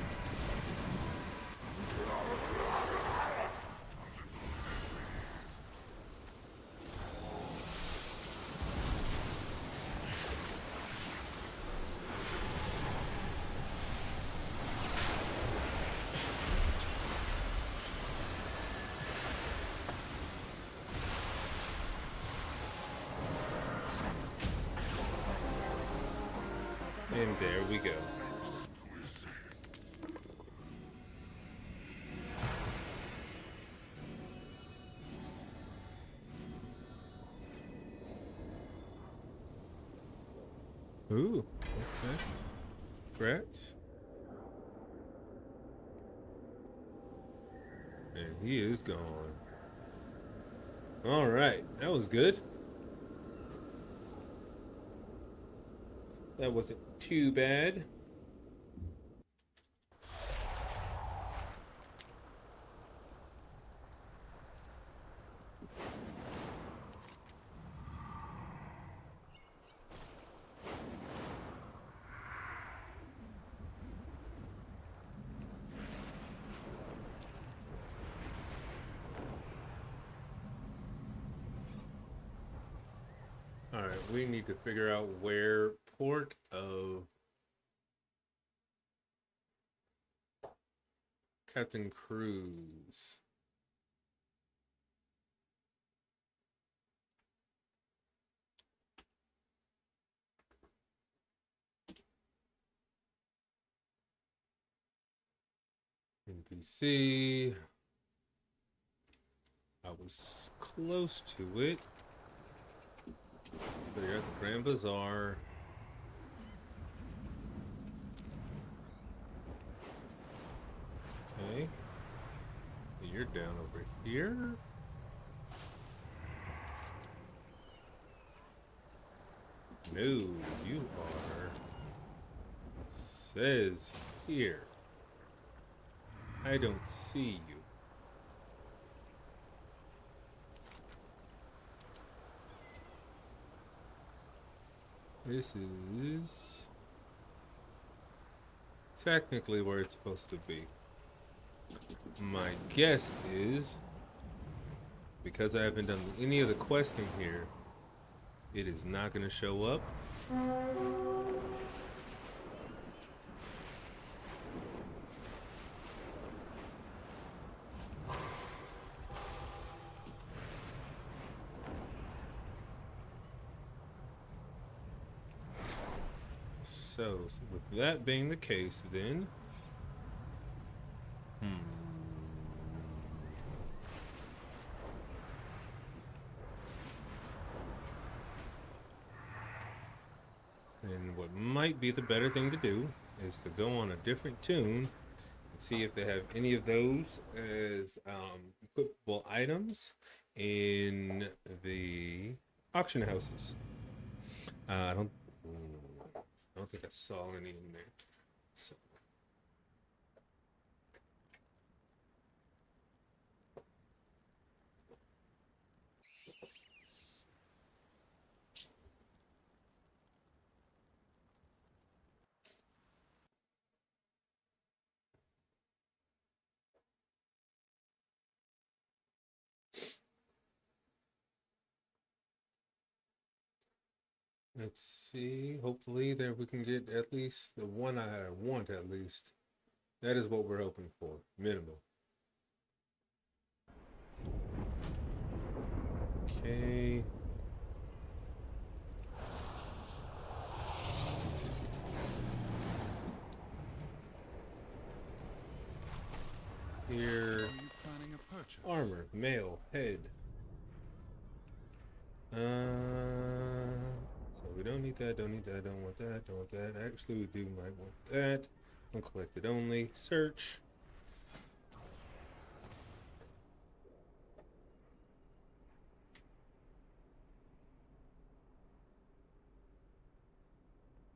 And there we go. Ooh, okay. Congrats. And he is gone. All right, that was good. That wasn't too bad. Alright, we need to figure out where port of Captain Cruz. NPC. I was close to it. But you're at the Grand Bazaar. Okay. You're down over here. No, you are. It says here. I don't see you. This is technically where it's supposed to be. My guess is, because I haven't done any of the questing here, it is not going to show up. So, with that being the case, then, and what might be the better thing to do is to go on a different tune and see if they have any of those as equipable items in the auction houses. I don't think I saw any in there. So. Let's see. Hopefully there we can get at least the one I want at least. That is what we're hoping for. Minimal. Okay. Here. Are you planning a purchase? Armor, mail, head. So we don't need that, don't need that, don't want that, don't want that. Actually, we do might want that. Uncollected only. Search.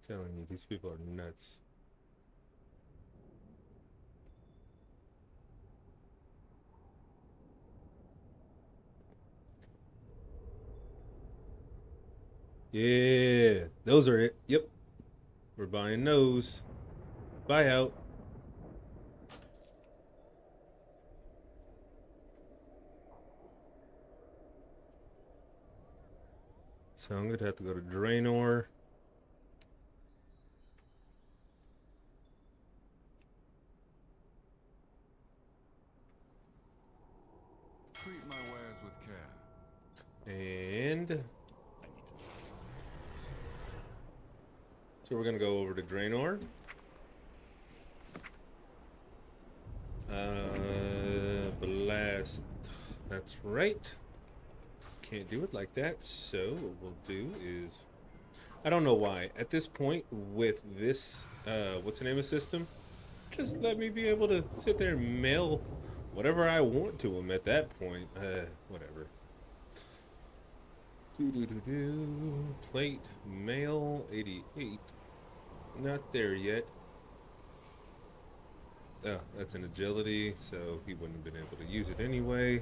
Telling you, these people are nuts. Yeah, those are it. Yep. We're buying those. Buy out. So I'm gonna have to go to Draenor. Treat my wares with care. And so we're gonna go over to Draenor. Blast. That's right. Can't do it like that. So what we'll do is, I don't know why. At this point with this, what's the name of the system? Just let me be able to sit there and mail whatever I want to him at that point. Whatever. Plate, mail, 88. Not there yet. Oh, that's an agility, so he wouldn't have been able to use it anyway.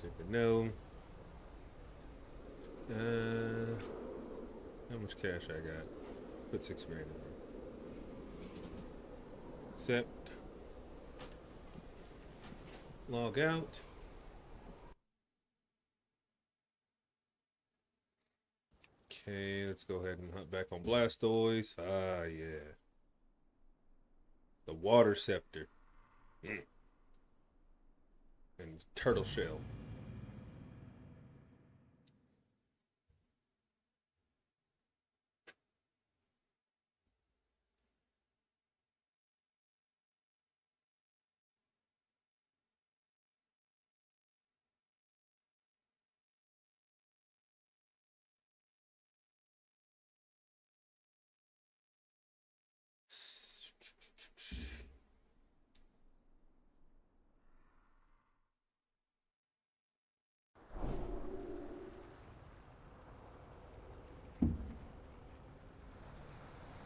Good to know. How much cash I got? Put 6 grand in there. Accept. Log out. Okay, let's go ahead and hunt back on Blastoise. Ah, yeah. The Water Scepter. And Turtle Shell.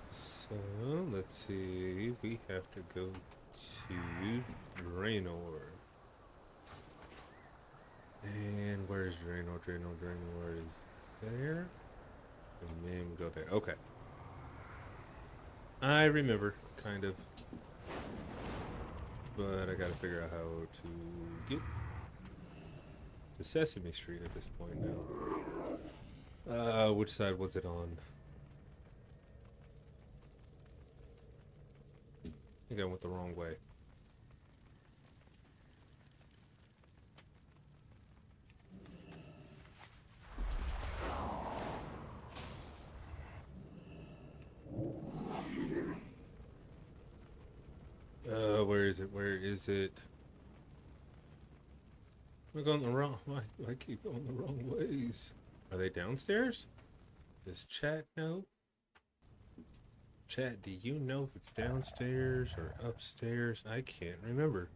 So, let's see. We have to go to Draenor. And where's Draenor? Draenor is there. And then we go there. Okay. I remember, kind of. But I gotta figure out how to get to Sesame Street at this point now. Which side was it on? I think I went the wrong way. Where is it? Where is it? Am I going the wrong? I keep going the wrong ways. Are they downstairs? Does chat know? Chat, do you know if it's downstairs or upstairs? I can't remember.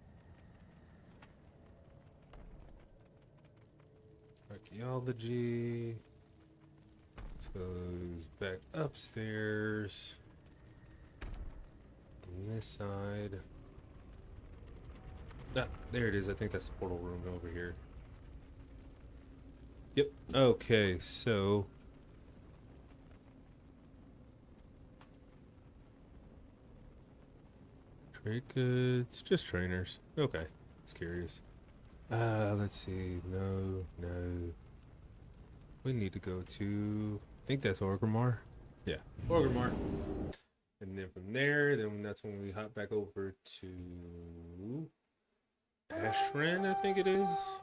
Archaeology. Let's go back upstairs. On this side. Ah, there it is. I think that's the portal room over here. Yep. Okay, so trade goods, just trainers. Okay, it's curious. Let's see. No. We need to go to. I think that's Orgrimmar. Yeah, Orgrimmar. And then from there, then that's when we hop back over to Ashran, I think it is.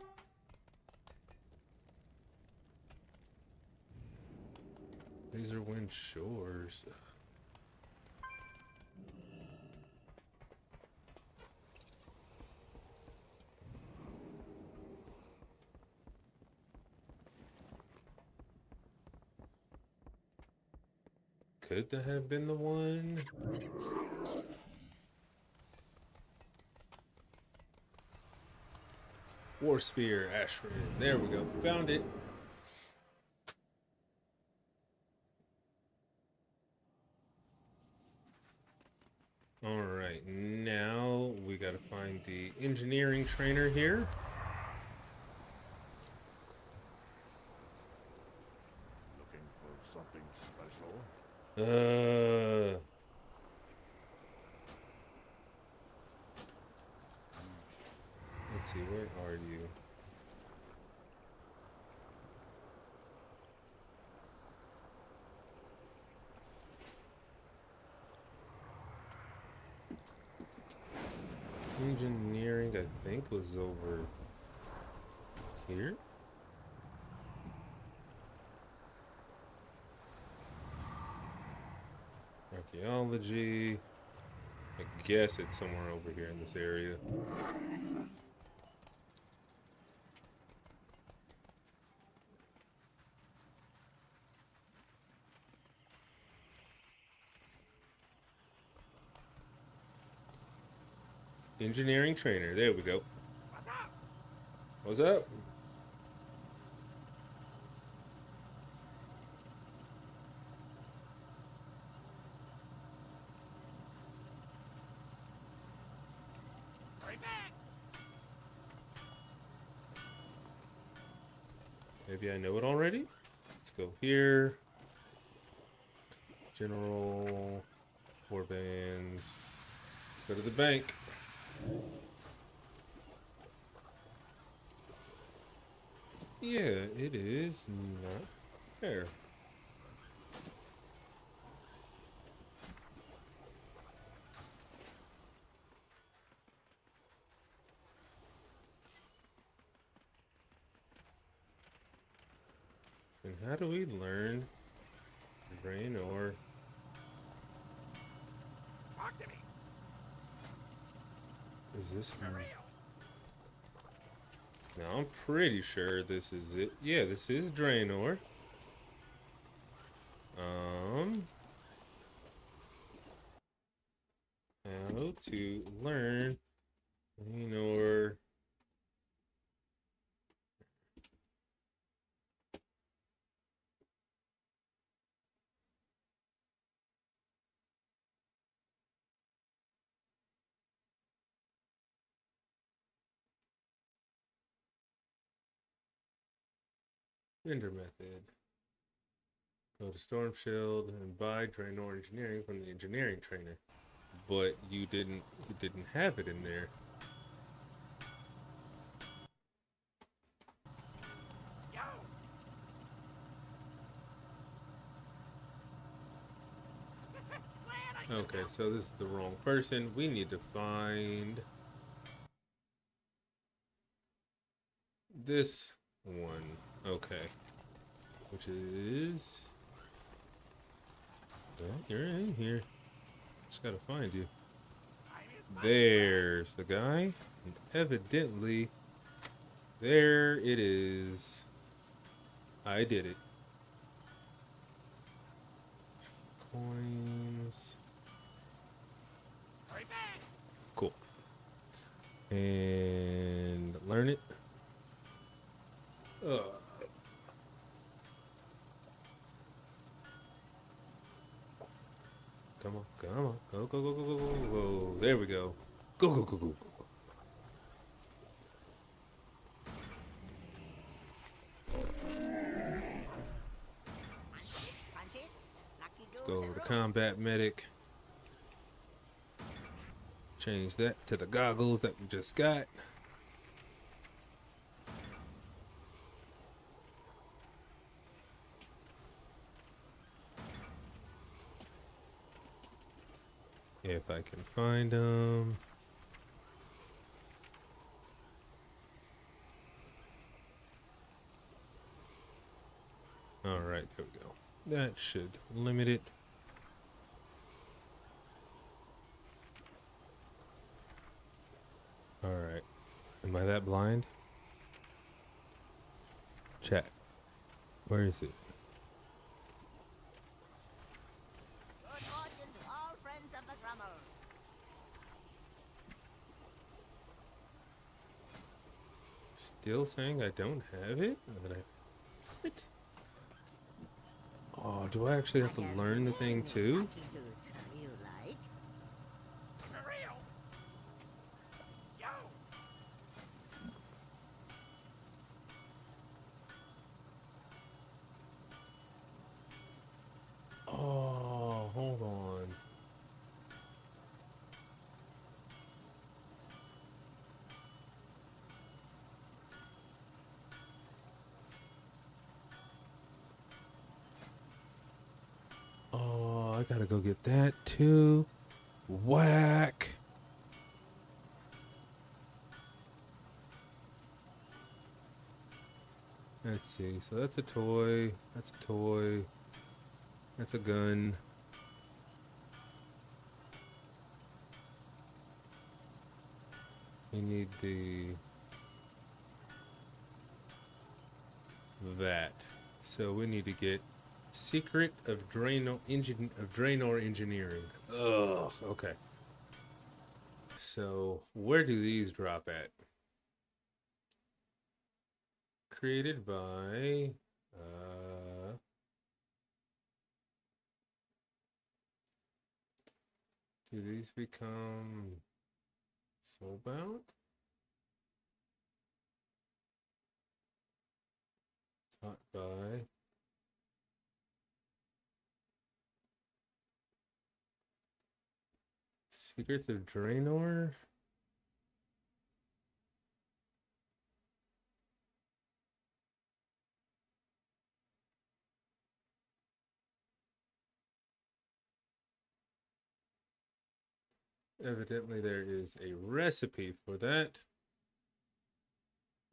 Razorwind Shores. Could that have been the one? War Spear, Ashran. There we go. Found it. Alright, now we gotta find the engineering trainer here. Looking for something special? Let's see, where are you? Engineering, I think, was over here. Archaeology. I guess it's somewhere over here in this area. Engineering trainer. There we go. What's up? Maybe I know it already. Let's go here. General. Warbands. Let's go to the bank. Yeah, it is not there. And how do we learn Draenor? Talk to me. Is this For real. now? I'm pretty sure this is it. Yeah, this is Draenor. How to learn Draenor? Render method. Go to Storm Shield and buy Draenor Engineering from the engineering trainer. But you didn't have it in there. Yo. Okay, so this is the wrong person. We need to find this one. Okay. Which is... Well, you're in here. Just gotta find you. There's the guy. And evidently, there it is. I did it. Coins. Hurry back. Cool. And learn it. Come on, come on. Go, go, go, go, go, go, go. There we go. Go, go, go, go, go. Punches. Lucky Let's go to combat medic. Change that to the goggles that we just got. If I can find them. All right, there we go. That should limit it. All right. Am I that blind? Chat. Where is it? Good fortune to all friends of the Grummel. Still saying I don't have it? What? Oh, do I actually have to learn the thing too? Lucky Goose, you like? For real. Yo. Oh, hold on. Oh, I gotta go get that too. Whack. Let's see. So that's a toy. That's a toy. That's a gun. You need that. So we need to get Secret of Draenor Engineering. Ugh. Okay. So where do these drop at? Created by do these become soulbound? Taught by Secrets of Draenor? Evidently there is a recipe for that.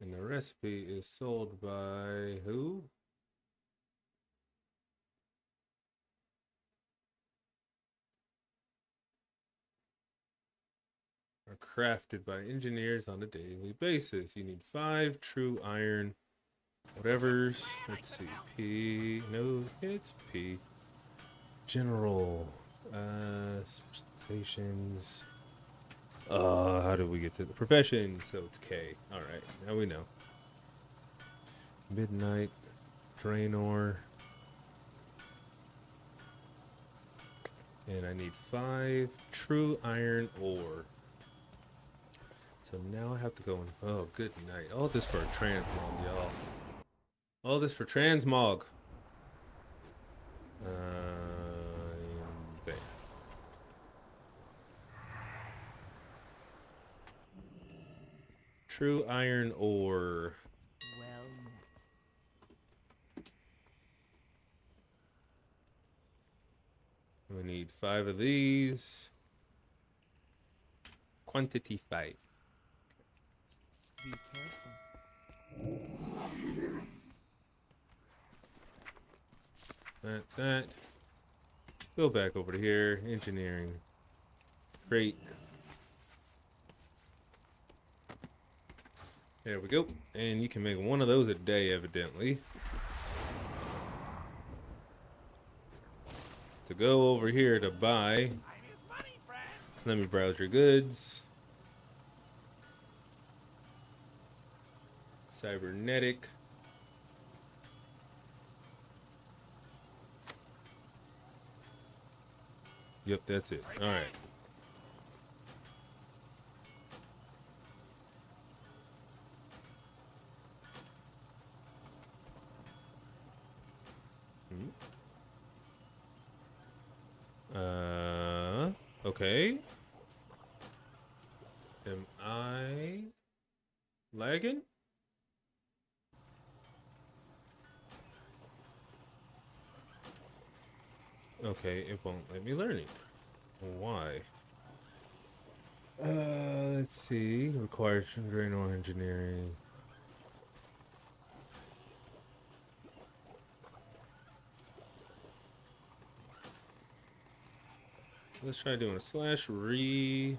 And the recipe is sold by who? crafted by engineers on a daily basis. You need 5 true iron. Whatever's. Let's see. P. No, it's P. General. Specializations. How do we get to the profession? So it's K. Alright, now we know. Midnight. Draenor. And I need 5 true iron ore. So now I have to go and... Oh, good night. All this for a transmog, y'all. All this for transmog. There. True iron ore. Well met. We need 5 of these. Quantity 5. Be careful. That. Go back over to here. Engineering. Great. There we go. And you can make one of those a day, evidently. To go over here to buy. Let me browse your goods. Cybernetic. Yep, that's it. All right. Okay. Am I lagging? Okay, it won't let me learn it. Why? Let's see. Requires Draenor engineering. Let's try doing a slash reload.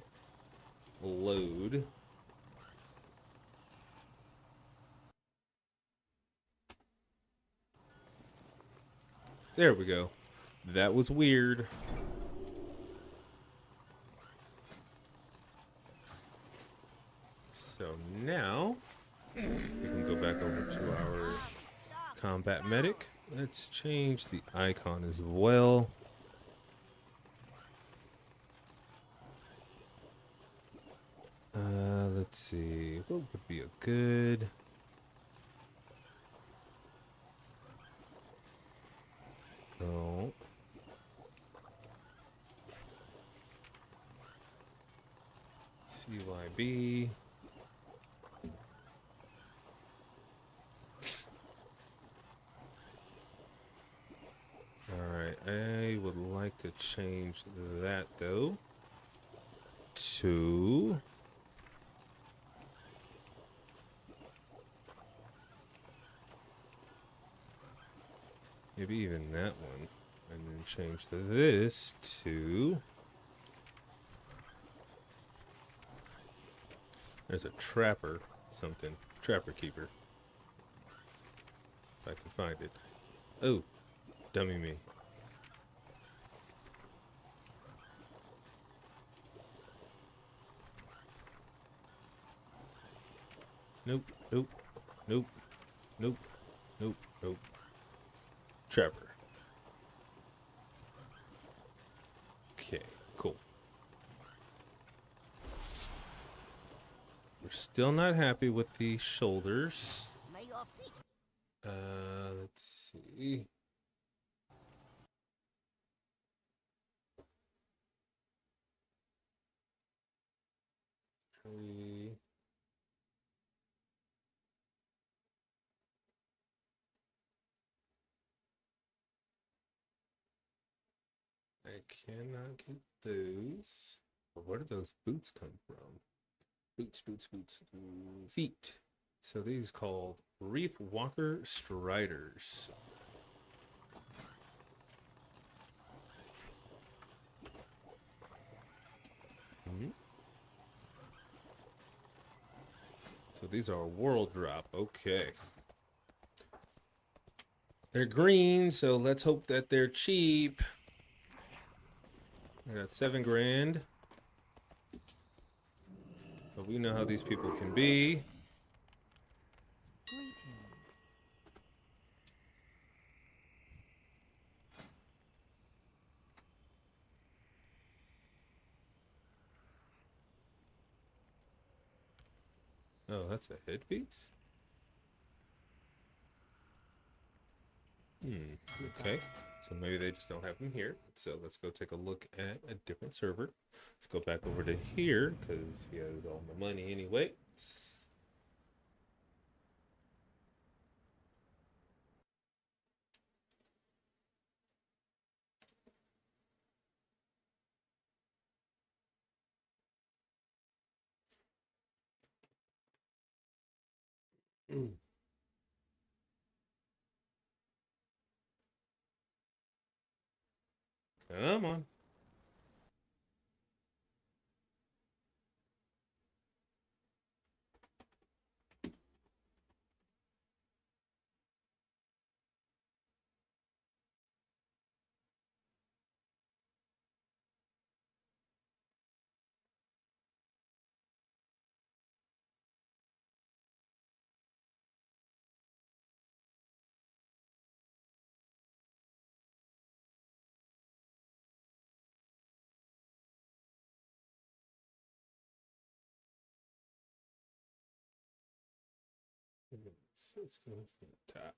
There we go. That was weird. So now we can go back over to our combat medic. Let's change the icon as well. Let's see. What would be a good... No. CYB. Alright, I would like to change that though to maybe even that one, and then change this to... There's a trapper something. Trapper keeper. If I can find it. Oh, dummy me. Nope, nope, nope, nope, nope, nope. Trapper. Okay, cool. We're still not happy with the shoulders. May your feet Let's see. Three. I cannot get those. Where do those boots come from? Boots, boots, boots. Feet. So these called Reef Walker Striders. So these are a world drop. Okay. They're green, so let's hope that they're cheap. I got 7 grand. But we know how these people can be. Greetings. Oh, that's a headpiece? Okay. So maybe they just don't have them here. So let's go take a look at a different server. Let's go back over to here because he has all the money anyway. Mm. Come on. Let's go from the top.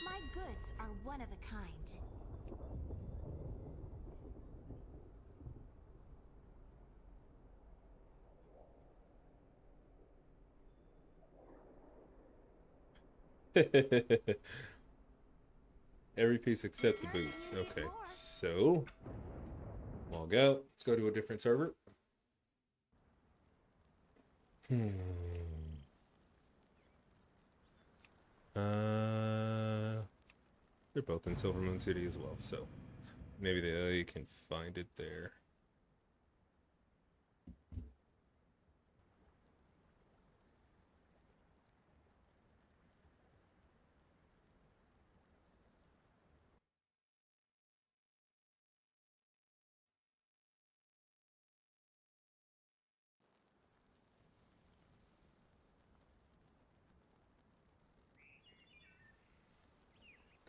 My goods are one of a kind. Every piece except the boots. Okay, so log out. Let's go to a different server. Hmm. They're both in Silver Moon City as well, so maybe they can find it there.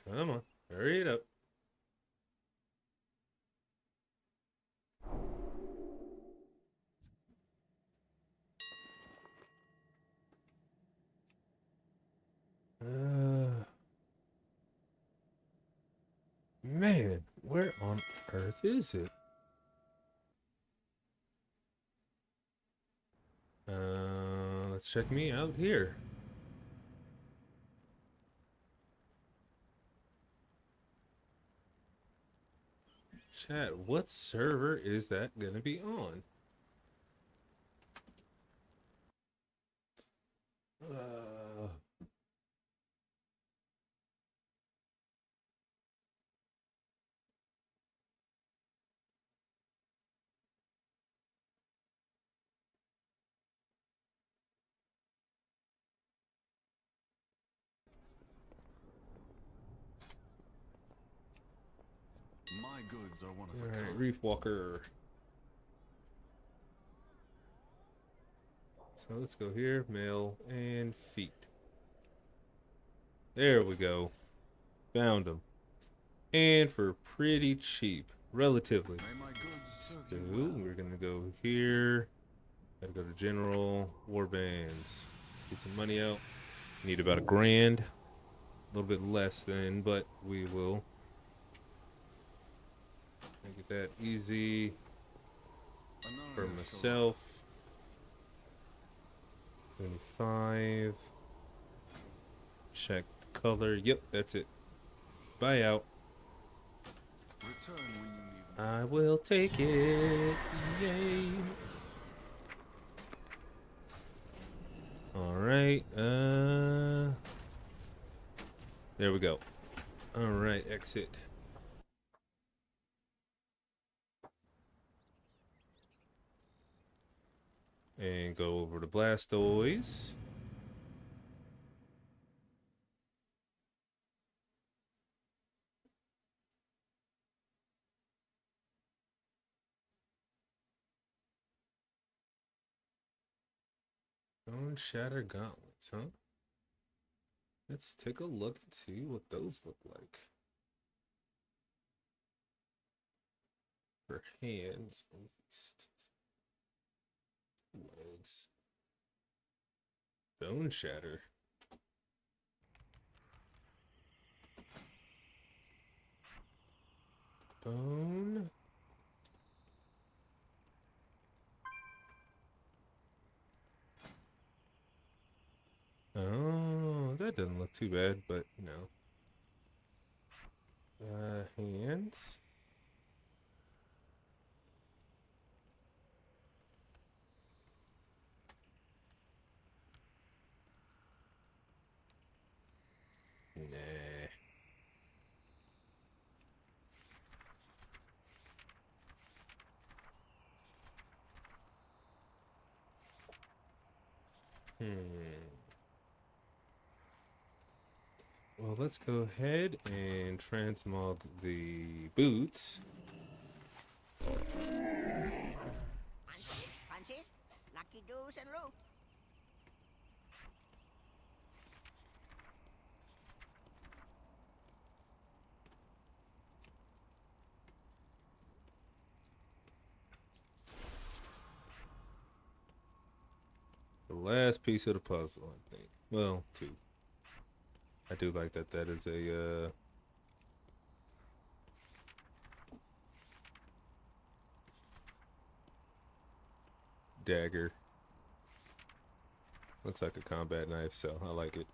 Come on, hurry it up. Man, where on earth is it? Let's check me out here. Chat, what server is that gonna be on? Uh, My goods are one of a all right, kind. Reef Walker. So let's go here, male and feet. There we go. Found them. And for pretty cheap, relatively. May my goods So serve you well. we're gonna go here. Gotta go to general war bands. Let's get some money out. Need about $1 grand. A little bit less than, but we will make it that easy for Anaria shall myself. 25. Check the color. Yep, that's it. Buy out. Return when you need me. I will take it. Yay. All right. There we go. All right, exit. And go over to Blastoise. Bone Shatter Gauntlets, huh? Let's take a look and see what those look like. For hands, at least. Legs. Bone Shatter. Bone. Oh, that doesn't look too bad, but no. Hands. Nah. Well, let's go ahead and transmog the boots. Punches, lucky doos and root. The last piece of the puzzle, I think. Well, two. I do like that that is a dagger. Looks like a combat knife, so I like it.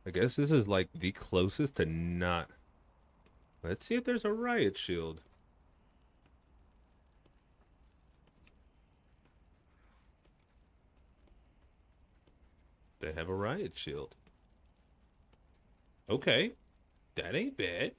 I guess this is like the closest to not. Let's see if there's a riot shield. They have a riot shield. Okay, that ain't bad.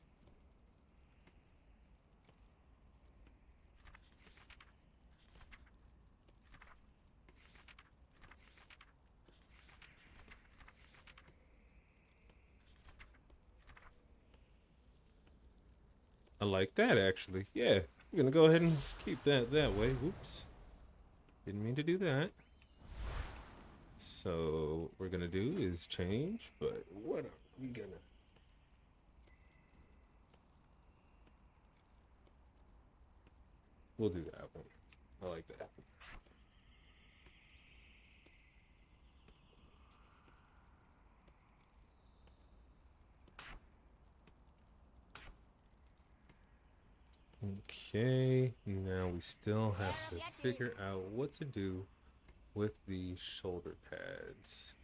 I like that actually. Yeah, I'm gonna go ahead and keep that that way. Whoops. Didn't mean to do that. So what we're gonna do is change, but what are we gonna? We'll do that one. I like that. Okay, now we still have to figure out what to do with the shoulder pads.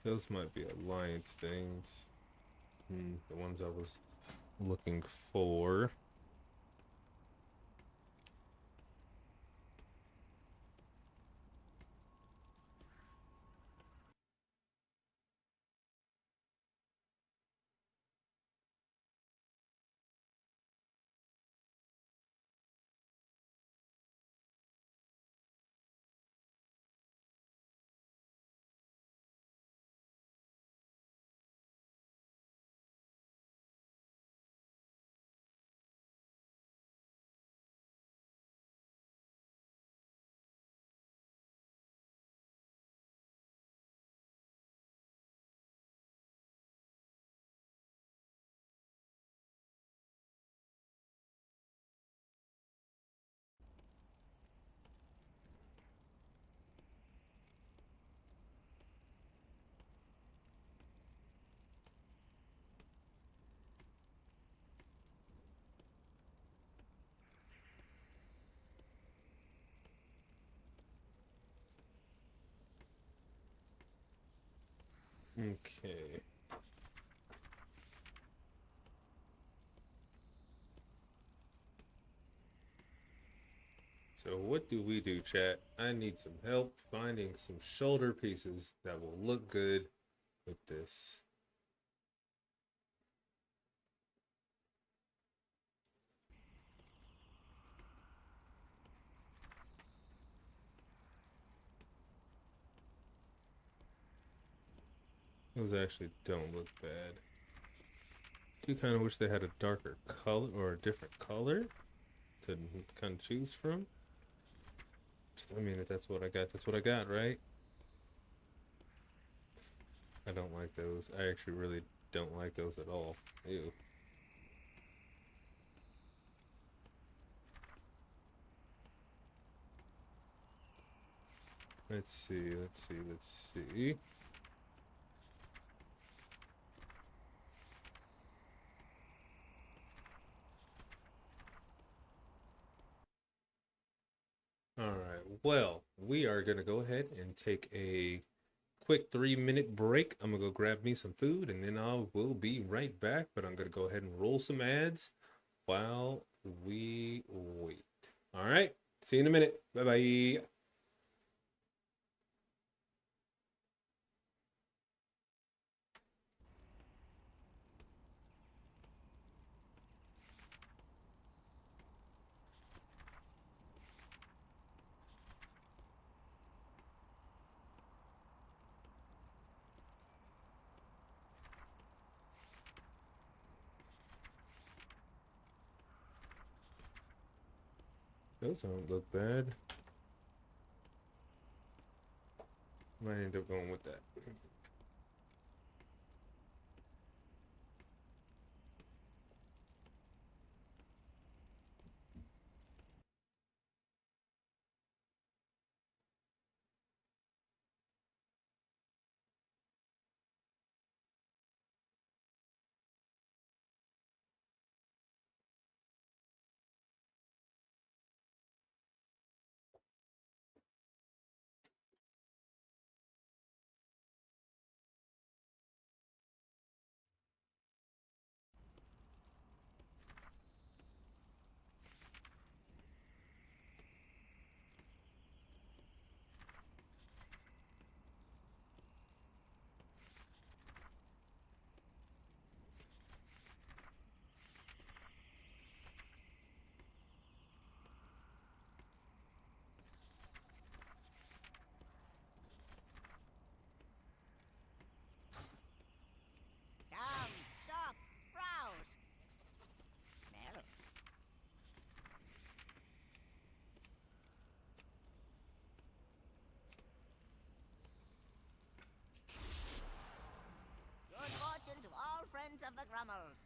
Those might be alliance things. The ones I was looking for. Okay. So what do we do, chat? I need some help finding some shoulder pieces that will look good with this. Those actually don't look bad. Do kind of wish they had a darker color or a different color to kind of choose from. I mean, if that's what I got, that's what I got, right? I don't like those. I actually really don't like those at all. Ew. Let's see, let's see, let's see. All right, well, we are going to go ahead and take a quick 3-minute break. I'm going to go grab me some food and then I will be right back. But I'm going to go ahead and roll some ads while we wait. All right, see you in a minute. Bye bye. Those don't look bad. Might end up going with that. Come, shop, browse. Smell. Good fortune to all friends of the Grummels.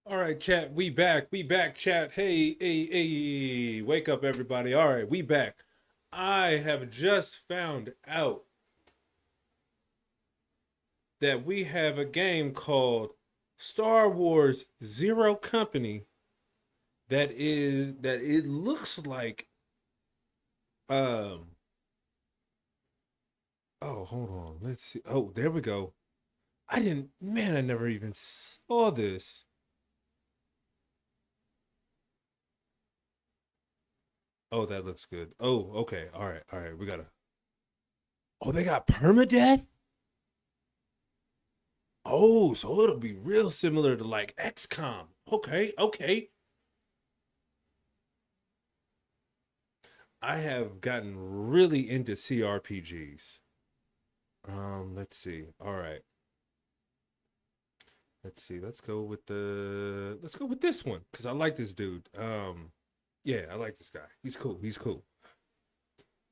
All right, chat. We back. We back, chat. Hey, hey, hey. Wake up, everybody. All right, we back. I have just found out that we have a game called Star Wars Zero Company that it looks like um oh, hold on. Let's see. Oh, there we go. I never even saw this. Oh, that looks good. Oh, okay. All right. All right. We gotta. Oh, they got permadeath? Oh, so it'll be real similar to like XCOM. Okay. Okay. I have gotten really into CRPGs. Let's see. All right. Let's see. Let's go with this one because I like this dude. Yeah, I like this guy. He's cool. He's cool.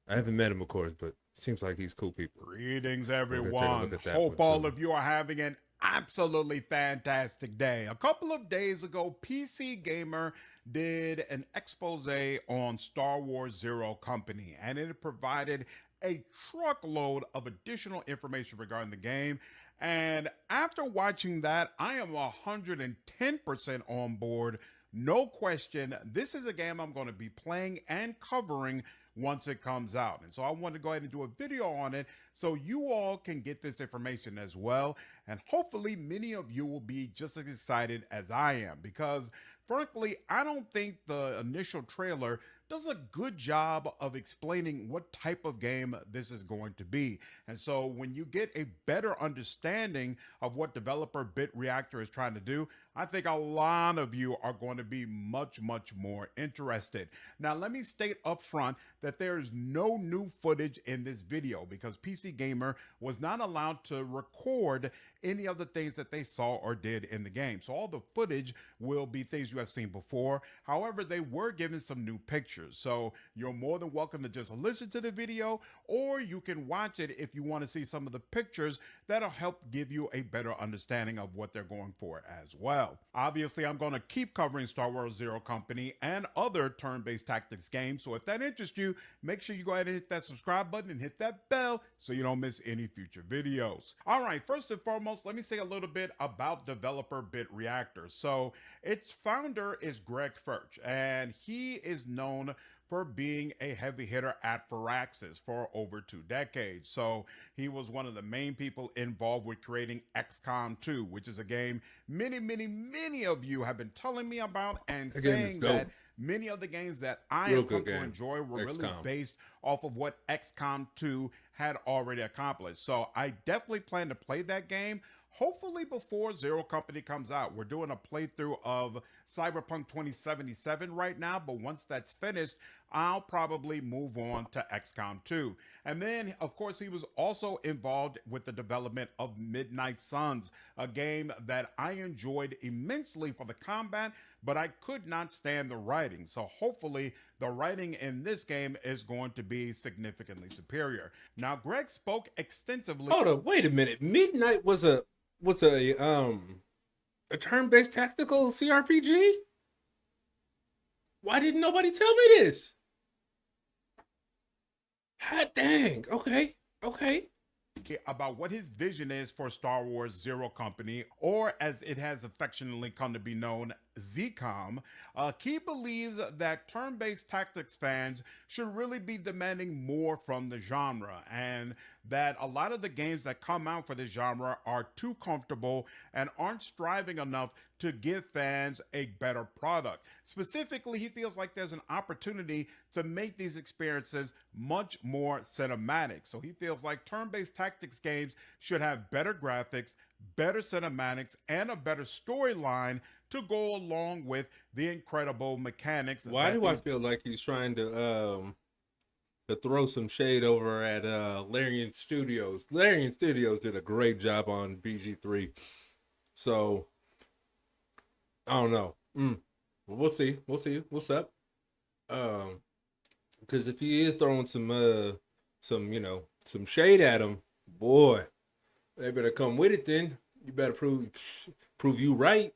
I haven't met him, of course, but seems like he's cool people. Greetings, We're gonna take a everyone. look at that Hope one, all too. of you are having an absolutely fantastic day. A couple of days ago, PC Gamer did an expose on Star Wars Zero Company, and it provided a truckload of additional information regarding the game. And after watching that, I am 110% on board. No question, this is a game I'm going to be playing and covering once it comes out. And so I want to go ahead and do a video on it so you all can get this information as well. And hopefully many of you will be just as excited as I am, because frankly, I don't think the initial trailer does a good job of explaining what type of game this is going to be. And so when you get a better understanding of what developer Bit Reactor is trying to do, I think a lot of you are going to be much more interested. Now, let me state up front that there is no new footage in this video because PC Gamer was not allowed to record any of the things that they saw or did in the game. So all the footage will be things you have seen before. However, they were given some new pictures. So you're more than welcome to just listen to the video, or you can watch it if you want to see some of the pictures that'll help give you a better understanding of what they're going for as well. Obviously, I'm going to keep covering Star Wars Zero Company and other turn-based tactics games. So if that interests you, make sure you go ahead and hit that subscribe button and hit that bell so you don't miss any future videos. All right, first and foremost, let me say a little bit about developer Bit Reactor. So its founder is Greg Furch, and he is known for being a heavy hitter at Firaxis for over 2 decades. So he was one of the main people involved with creating XCOM 2, which is a game many of you have been telling me about and That game is saying dope. that many of the games that I Real have come good to game. enjoy were really XCOM. based off of what XCOM 2 had already accomplished. So I definitely plan to play that game. Hopefully before Zero Company comes out. We're doing a playthrough of Cyberpunk 2077 right now, but once that's finished, I'll probably move on to XCOM 2. And then, of course, he was also involved with the development of Midnight Suns, a game that I enjoyed immensely for the combat, but I could not stand the writing. So hopefully the writing in this game is going to be significantly superior. Now, Greg spoke extensively. Hold up, wait a minute. Midnight was a turn-based tactical CRPG? Why didn't nobody tell me this? Hot dang. Okay. Okay. About what his vision is for Star Wars Zero Company, or as it has affectionately come to be known, ZCOM. He believes that turn-based tactics fans should really be demanding more from the genre, and that a lot of the games that come out for the genre are too comfortable and aren't striving enough to give fans a better product. Specifically, he feels like there's an opportunity to make these experiences much more cinematic. So he feels like turn-based tactics games should have better graphics, better cinematics, and a better storyline to go along with the incredible mechanics. Why do I feel like he's trying to throw some shade over at Larian Studios? Larian Studios did a great job on BG3. So I don't know. Well, we'll see. We'll see what's up. Because if he is throwing some shade at him, boy, they better come with it. Then you better prove you right.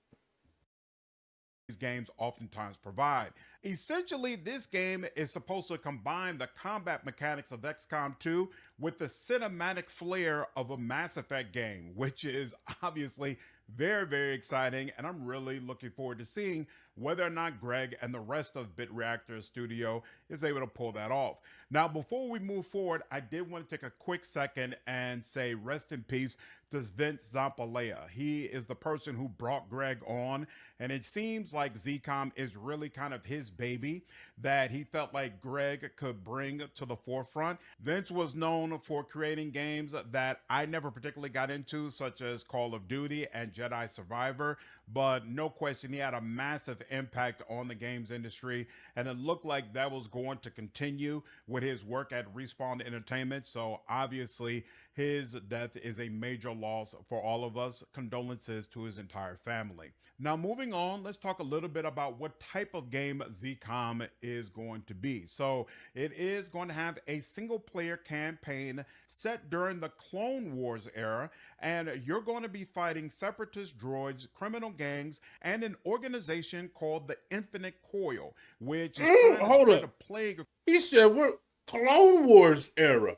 games oftentimes provide. Essentially, this game is supposed to combine the combat mechanics of XCOM 2 with the cinematic flair of a Mass Effect game, which is obviously very, very exciting. And I'm really looking forward to seeing whether or not Greg and the rest of Bit Reactor Studio is able to pull that off. Now, before we move forward, I did want to take a quick second and say rest in peace to Vince Zampalea. He is the person who brought Greg on, and it seems like ZCOM is really kind of his baby that he felt like Greg could bring to the forefront. Vince was known for creating games that I never particularly got into, such as Call of Duty and Jedi Survivor, but no question he had a massive impact on the games industry, and it looked like that was going to continue with his work at Respawn Entertainment. So obviously his death is a major loss for all of us. Condolences to his entire family. Now, moving on, let's talk a little bit about what type of game ZCOM is going to be. So it is going to have a single player campaign set during the Clone Wars era, and you're going to be fighting separatist droids, criminal gangs, and an organization called the Infinite Coil, which is trying to spread a plague. He said we're Clone Wars era.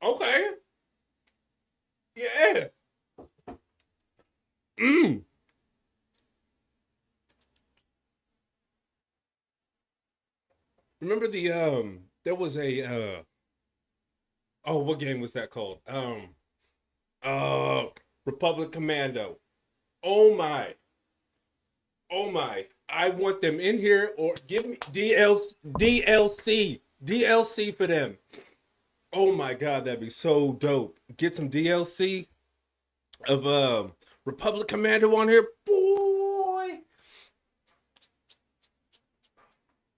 Okay. Yeah. Remember there was a oh, what game was that called? Republic Commando. Oh my. Oh my. I want them in here, or give me DLC for them. Oh my god, that'd be so dope. Get some DLC of Republic Commando on here, boy.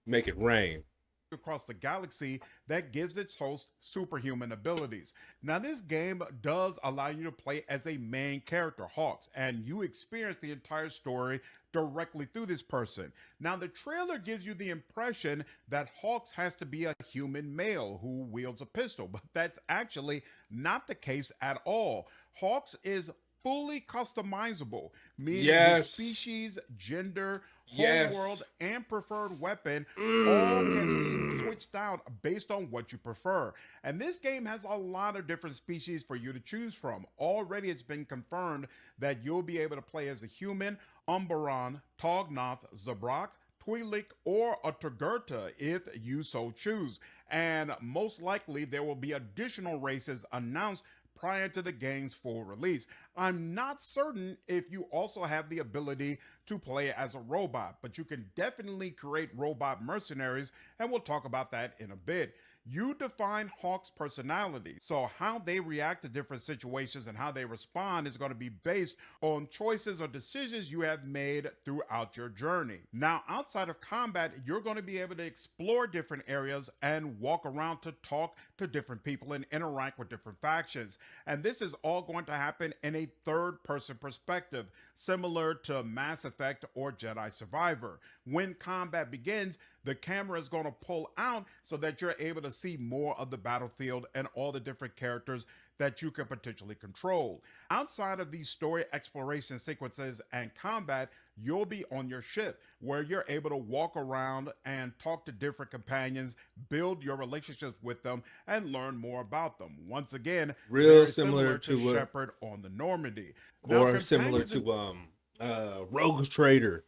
Make it rain. Across the galaxy that gives its host superhuman abilities. Now, this game does allow you to play as a main character, Hawks, and you experience the entire story directly through this person. Now, the trailer gives you the impression that Hawks has to be a human male who wields a pistol, but that's actually not the case at all. Hawks is fully customizable, meaning his species, gender, home world, and preferred weapon all can be switched out based on what you prefer. And this game has a lot of different species for you to choose from. Already it's been confirmed that you'll be able to play as a human, Umbaran, Tognoth, Zabrak, Twi'lek, or a Togurta if you so choose. And most likely there will be additional races announced prior to the game's full release. I'm not certain if you also have the ability to play as a robot, but you can definitely create robot mercenaries, and we'll talk about that in a bit. You define Hawk's personality, so how they react to different situations and how they respond is going to be based on choices or decisions you have made throughout your journey. Now, outside of combat, you're going to be able to explore different areas and walk around to talk to different people and interact with different factions. And this is all going to happen in a third-person perspective, similar to Mass Effect or Jedi Survivor. When combat begins, the camera is going to pull out so that you're able to see more of the battlefield and all the different characters that you can potentially control. Outside of these story exploration sequences and combat, you'll be on your ship where you're able to walk around and talk to different companions, build your relationships with them, and learn more about them. Once again, real similar to Shepard on the Normandy. Or similar to Rogue Trader.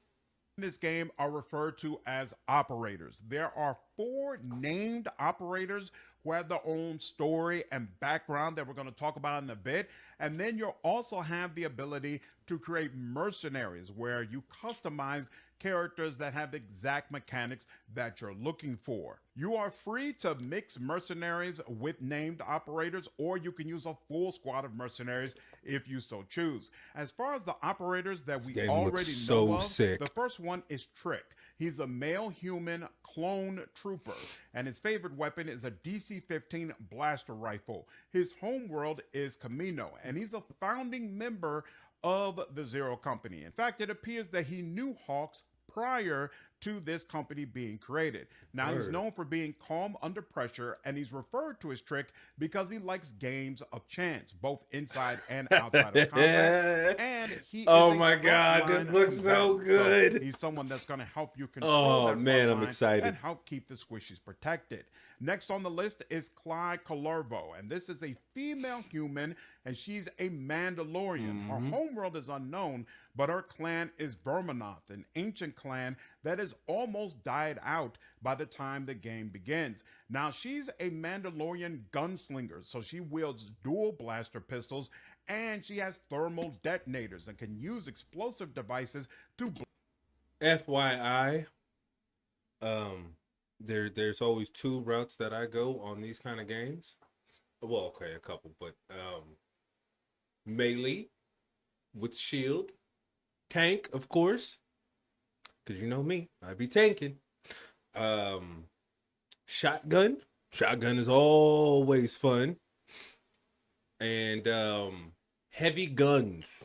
This game are referred to as operators. There are 4 named operators who have their own story and background that we're going to talk about in a bit. And then you'll also have the ability to create mercenaries where you customize characters that have the exact mechanics that you're looking for. You are free to mix mercenaries with named operators, or you can use a full squad of mercenaries if you so choose. As far as the operators that we already know of, the first one is Trick. He's a male human clone trooper, and his favorite weapon is a DC-15 blaster rifle. His homeworld is Camino, and he's a founding member of the Zero Company. In fact, it appears that he knew Hawks prior to this company being created. Now, he's Word. known for being calm under pressure, and he's referred to his trick because he likes games of chance, both inside and outside of combat. And he Oh is a my God, this frontline looks so combatant. good. He's someone that's going to help you control Oh that man, front I'm line excited. and help keep the squishies protected. Next on the list is Clyde Calervo, and this is a female human, and she's a Mandalorian. Her homeworld is unknown, but her clan is Verminoth, an ancient clan that has almost died out by the time the game begins. Now, she's a Mandalorian gunslinger, so she wields dual blaster pistols, and she has thermal detonators and can use explosive devices to FYI, there's always two routes that I go on these kind of games. Well, okay, a couple, but melee with shield, tank, of course, because you know me, I be tanking. Shotgun is always fun, and heavy guns.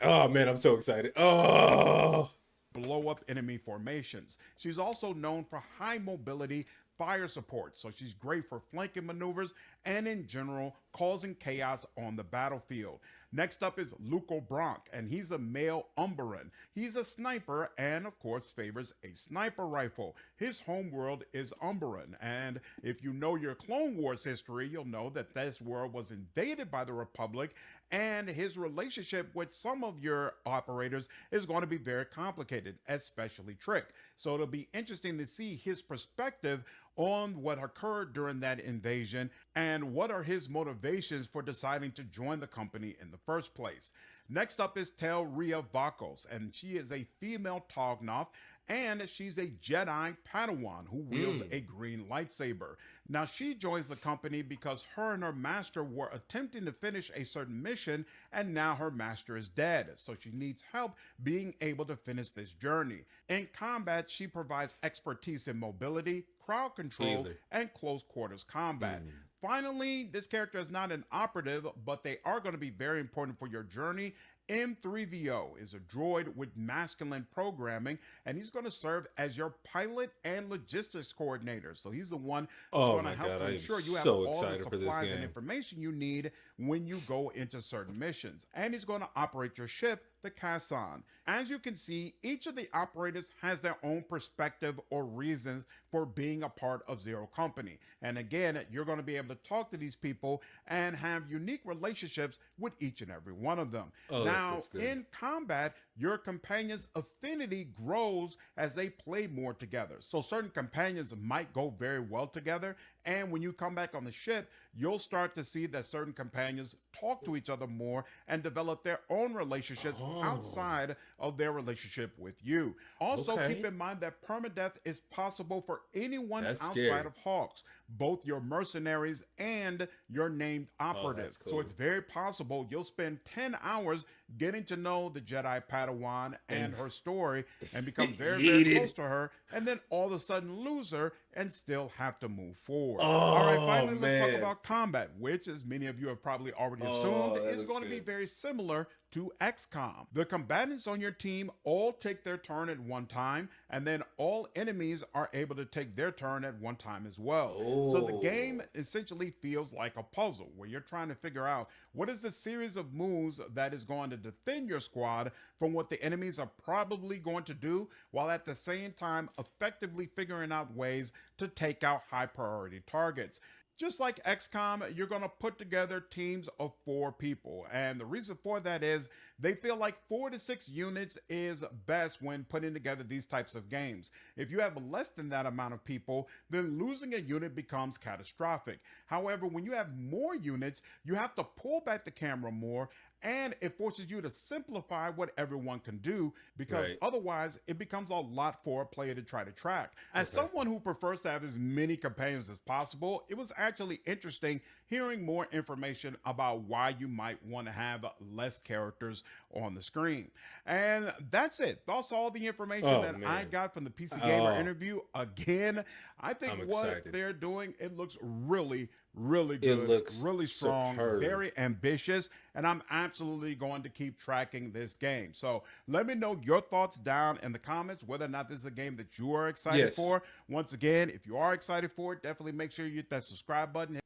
Oh man, I'm so excited. Oh, blow up enemy formations. She's also known for high mobility fire support, so she's great for flanking maneuvers and in general causing chaos on the battlefield. Next up is Luco Bronk, and he's a male Umbaran. He's a sniper and of course favors a sniper rifle. His homeworld is Umbaran, and if you know your Clone Wars history, you'll know that this world was invaded by the Republic, and his relationship with some of your operators is going to be very complicated, especially Trick. So it'll be interesting to see his perspective on what occurred during that invasion and what are his motivations for deciding to join the company in the first place. Next up is Telria Vakos, and she is a female Tognoth, and she's a Jedi Padawan who wields a green lightsaber. Now, she joins the company because her and her master were attempting to finish a certain mission, and now her master is dead, so she needs help being able to finish this journey. In combat, she provides expertise in mobility, crowd control, and close quarters combat. Finally, this character is not an operative, but they are going to be very important for your journey. M3VO is a droid with masculine programming, and he's going to serve as your pilot and logistics coordinator. So he's the one who's going to help to ensure you have all the supplies and information you need when you go into certain missions. And he's going to operate your ship, the Kassan. As you can see, each of the operators has their own perspective or reasons for being a part of Zero Company. And again, you're going to be able to talk to these people and have unique relationships with each and every one of them. Now, in combat, your companion's affinity grows as they play more together. So certain companions might go very well together, and when you come back on the ship, you'll start to see that certain companions talk to each other more and develop their own relationships outside of their relationship with you. Also, keep in mind that permadeath is possible for anyone outside of Hawks, both your mercenaries and your named operatives. So it's very possible you'll spend 10 hours getting to know the Jedi Padawan and her story and become very, very close to her, and then all of a sudden lose her and still have to move forward. All right, finally, let's talk about combat, which, as many of you have probably already assumed, is going to be very similar to XCOM. The combatants on your team all take their turn at one time, and then all enemies are able to take their turn at one time as well. So the game essentially feels like a puzzle where you're trying to figure out what is the series of moves that is going to defend your squad from what the enemies are probably going to do, while at the same time effectively figuring out ways to take out high priority targets. Just like XCOM, you're going to put together teams of 4 people. And the reason for that is they feel like 4 to 6 units is best when putting together these types of games. If you have less than that amount of people, then losing a unit becomes catastrophic. However, when you have more units, you have to pull back the camera more, and it forces you to simplify what everyone can do, because otherwise it becomes a lot for a player to try to track. As someone who prefers to have as many companions as possible, it was actually interesting hearing more information about why you might want to have less characters on the screen. And that's it. That's all the information that I got from the PC Gamer interview. Again, I think what they're doing, it looks really, really It good, looks really strong, superb. very ambitious, and I'm absolutely going to keep tracking this game. So let me know your thoughts down in the comments, whether or not this is a game that you are excited Yes. for. Once again, if you are excited for it, definitely make sure you hit that subscribe button.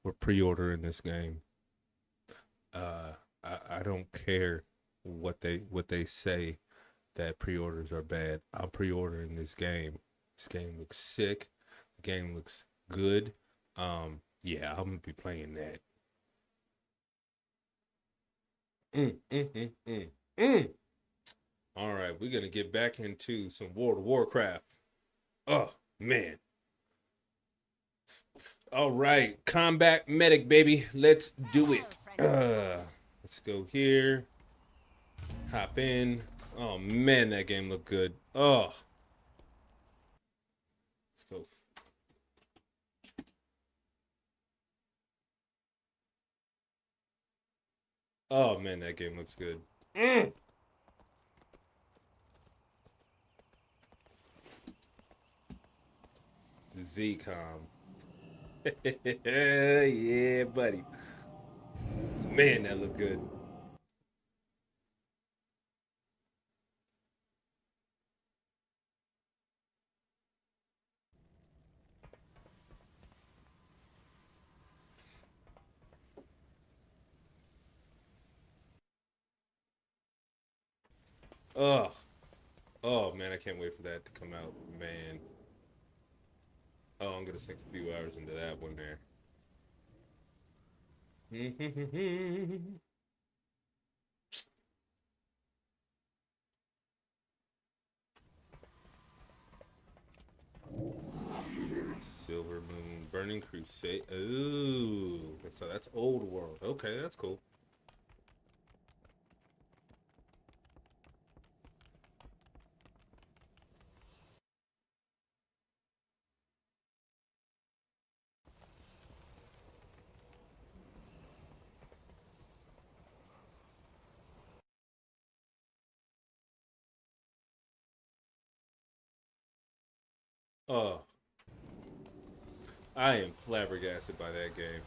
We're pre-ordering this game. I don't care what they say that pre-orders are bad. I'm pre-ordering this game. This game looks sick. The game looks good. Yeah, I'm gonna be playing that. All right, we're gonna get back into some World of Warcraft. Oh man. All right, combat medic, baby. Let's do it. Let's go here. Hop in. Oh man, that game looked good. Oh. Let's go. Oh man, that game looks good. ZCOM. Yeah, buddy. Man, that looked good. Ugh. Oh man, I can't wait for that to come out, man. Oh, I'm gonna sink a few hours into that one there. Silver Moon, Burning Crusade. Ooh, so that's old world. Okay, that's cool. Oh, I am flabbergasted by that game.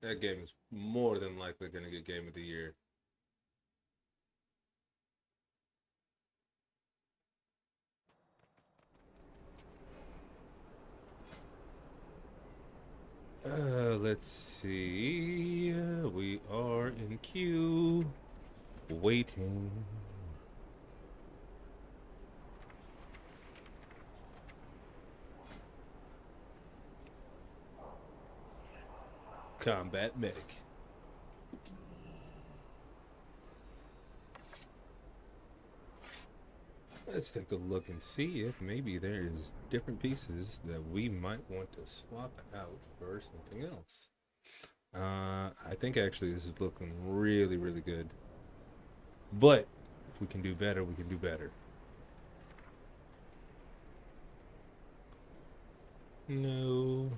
That game is more than likely gonna get Game of the Year. Let's see. We are in queue, waiting. Combat medic. Let's take a look and see if maybe there's different pieces that we might want to swap out for something else. I think actually this is looking really, really good. But if we can do better, we can do better. No.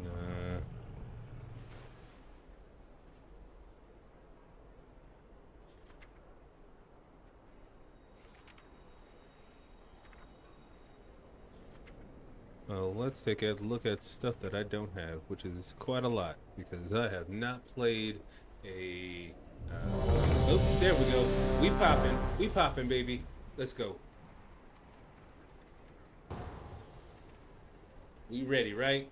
Nah. Well, let's take a look at stuff that I don't have, which is quite a lot, because I have not played a... oh, there we go. We popping, baby. Let's go. We ready, right?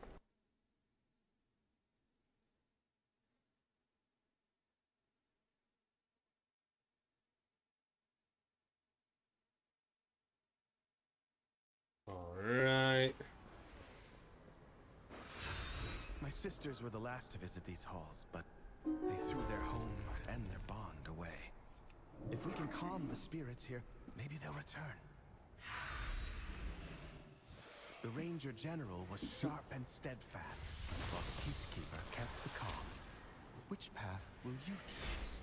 All right. My sisters were the last to visit these halls, but they threw their home and their bond away. If we can calm the spirits here, maybe they'll return. The Ranger General was sharp and steadfast, while the Peacekeeper kept the calm. Which path will you choose?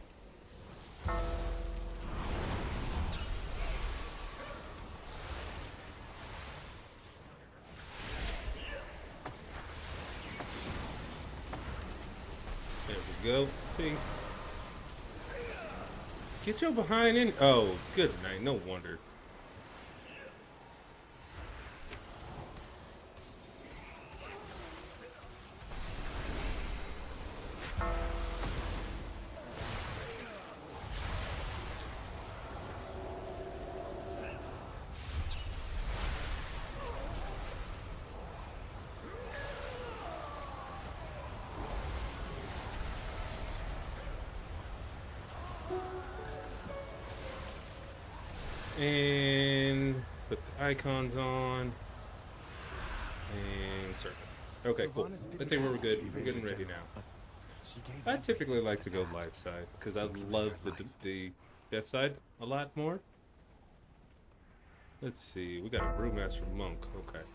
There we we go. See? Get your behind in. Oh, good night. No wonder. And put the icons on. And circle. Okay, cool. I think we're good. We're good and ready now. I typically like to go light side because I love the death side a lot more. Let's see. We got a brewmaster monk. Okay.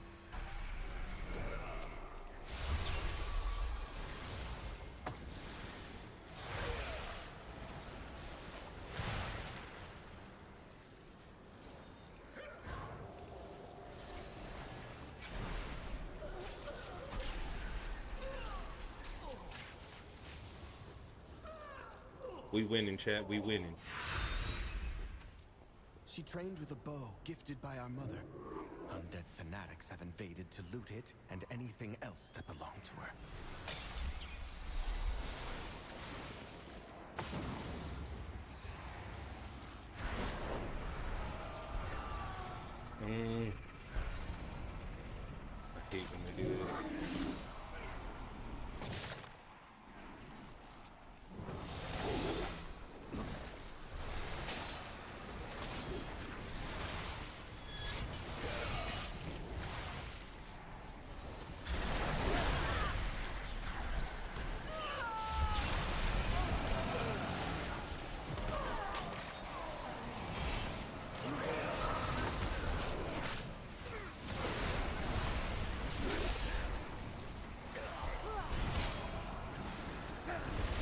We winning, chat. We winning. She trained with a bow gifted by our mother. Undead fanatics have invaded to loot it and anything else that belonged to her. I hate when they do this.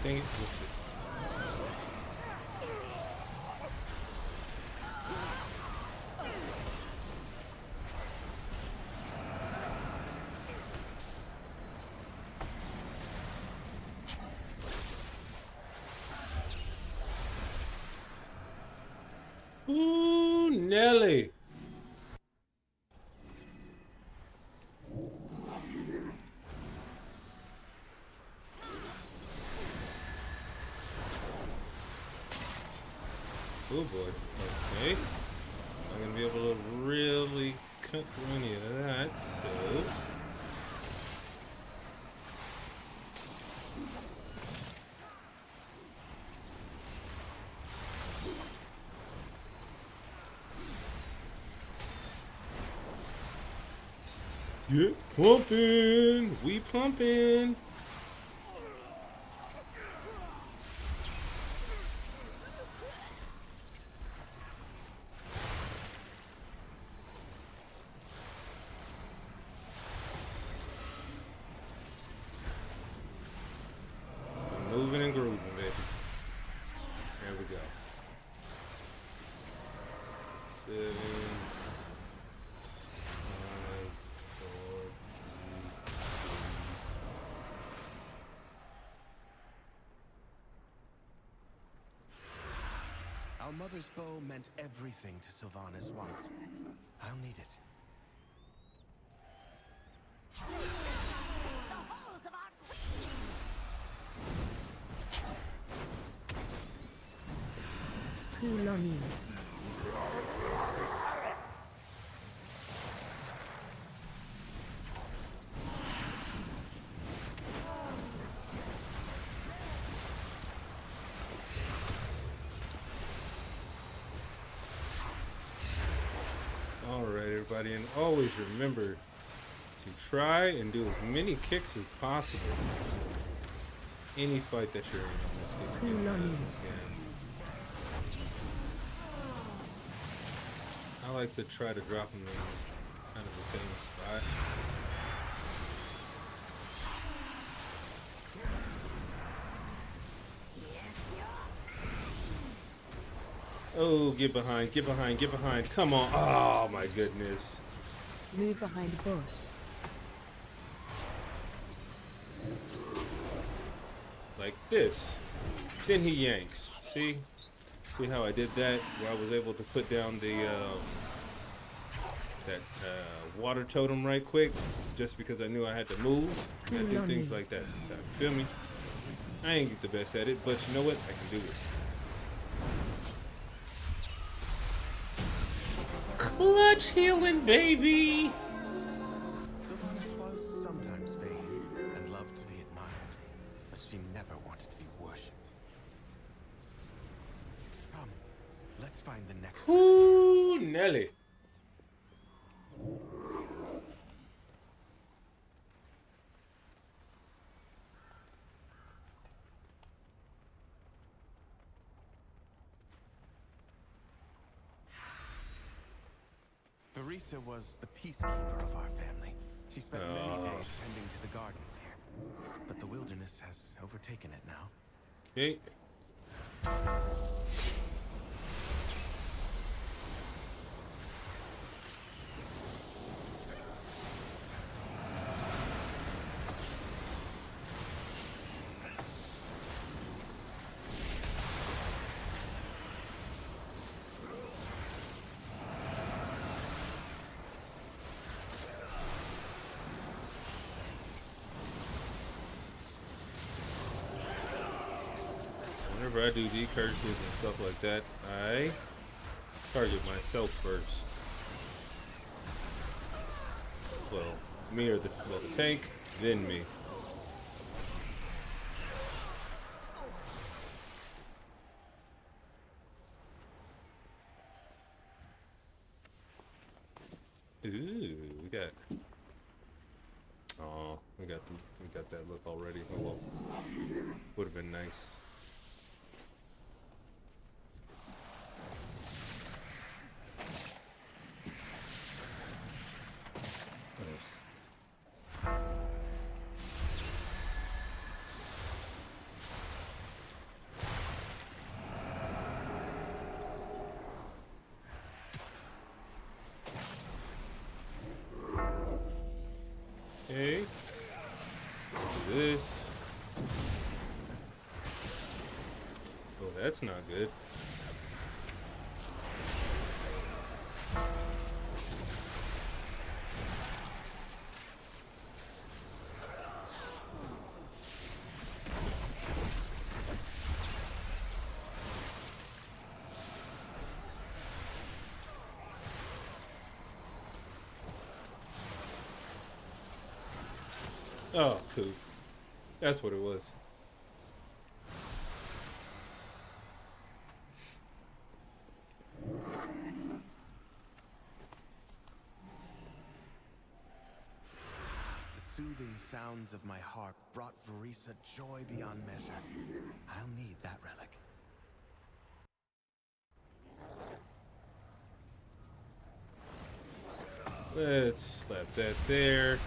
Dang it, missed it. Ooh, Nelly. Oh boy. Okay. I'm gonna be able to really cut through any of that, so. Get pumping! We pumping! Moving and grooving, baby. There we go. 7, 5, 4, 3, 2. Our mother's bow meant everything to Sylvanas once. I'll need it. The halls of our queen! Kuloni. All right, everybody, and always remember to try and do as many kicks as possible. Any fight that you're in this game. I like to try to drop them in kind of the same spot. Oh, get behind, get behind, get behind. Come on. Oh, my goodness. Move behind the boss. like this. Then he yanks. See? See how I did that? Where I was able to put down the water totem right quick, just because I knew I had to move. I do things like that sometimes. Feel me? I ain't get the best at it, but you know what? I can do it. Clutch healing, baby. Sylvanas was sometimes vain and loved to be admired, but she never wanted to be worshipped. Come, let's find the next. Ooh, Nelly. Verisa was the peacekeeper of our family. She spent many days tending to the gardens here, but the wilderness has overtaken it now. Okay. Whenever I do the curses and stuff like that, I target myself first. Well, me or the tank, then me. Ooh, we got that look already. Oh well, would have been nice. Okay. Do this. Oh, that's not good. Oh, cool. That's what it was. The soothing sounds of my harp brought Verisa joy beyond measure. I'll need that relic. Let's slap that there.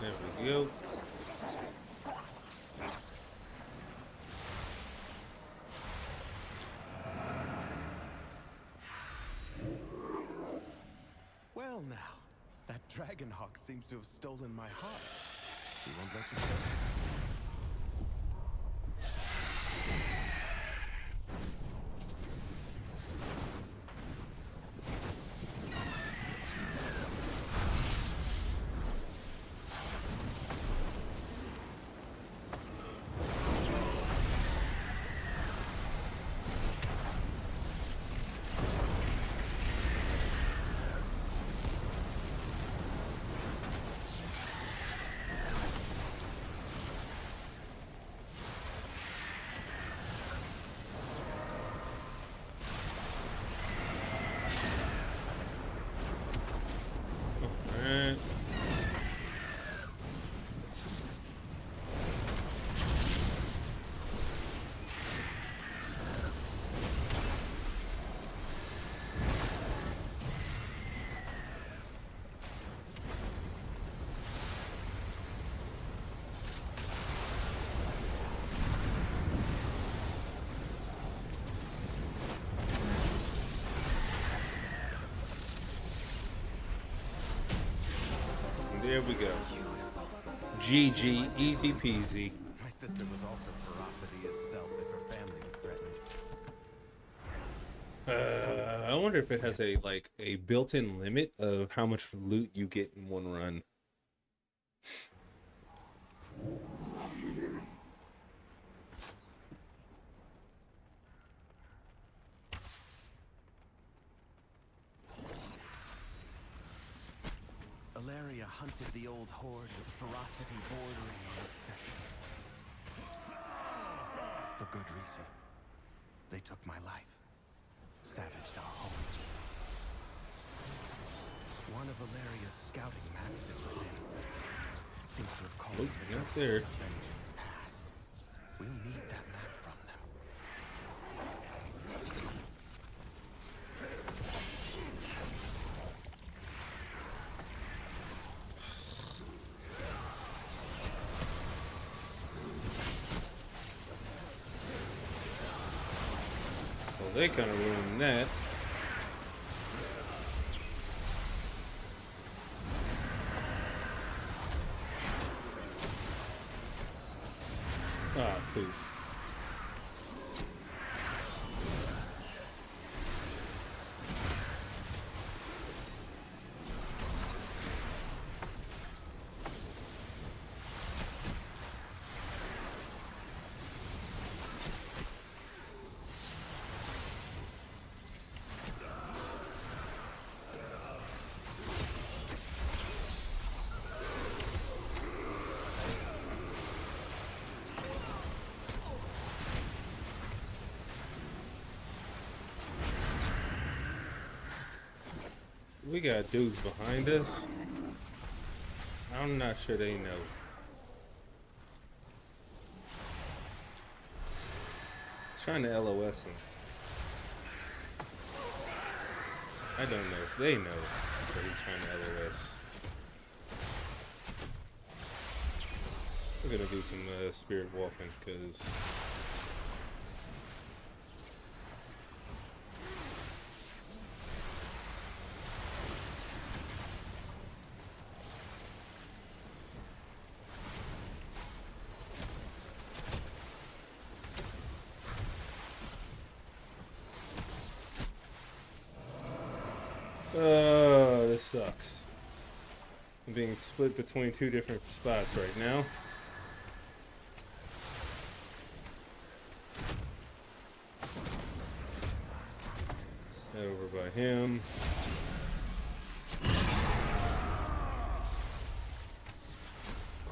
There we go. Well now, that dragon hawk seems to have stolen my heart. She won't let you go. There we go. GG, easy peasy. My sister was also ferocity itself if her family was threatened. I wonder if it has a built-in limit of how much loot you get in one run. Alaria hunted the old horde with ferocity bordering on obsession. For good reason. They took my life. Savaged our home. One of Alaria's scouting maps is within. It seems to have called Wait, the not ghosts there. of vengeance past. We'll need that map from them. Well, they kind of ruined that. Ah, poop. We got dudes behind us. I'm not sure they know. Trying to LOS him. I don't know if they know that he's trying to LOS. We're gonna do some spirit walking because this sucks. I'm being split between two different spots right now. Head over by him.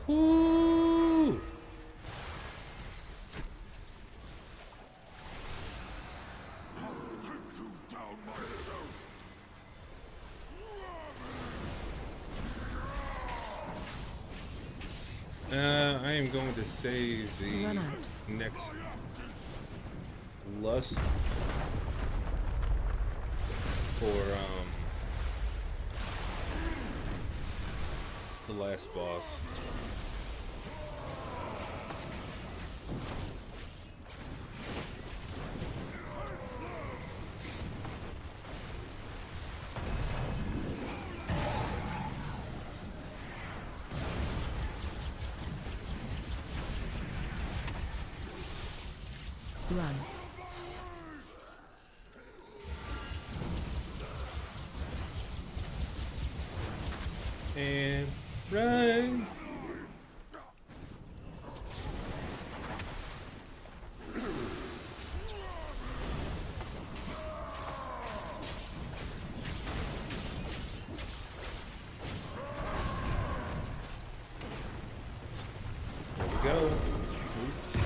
Whoo! I am going to save the Run out. next lust for the last boss. Run. And run. There we go. Oops.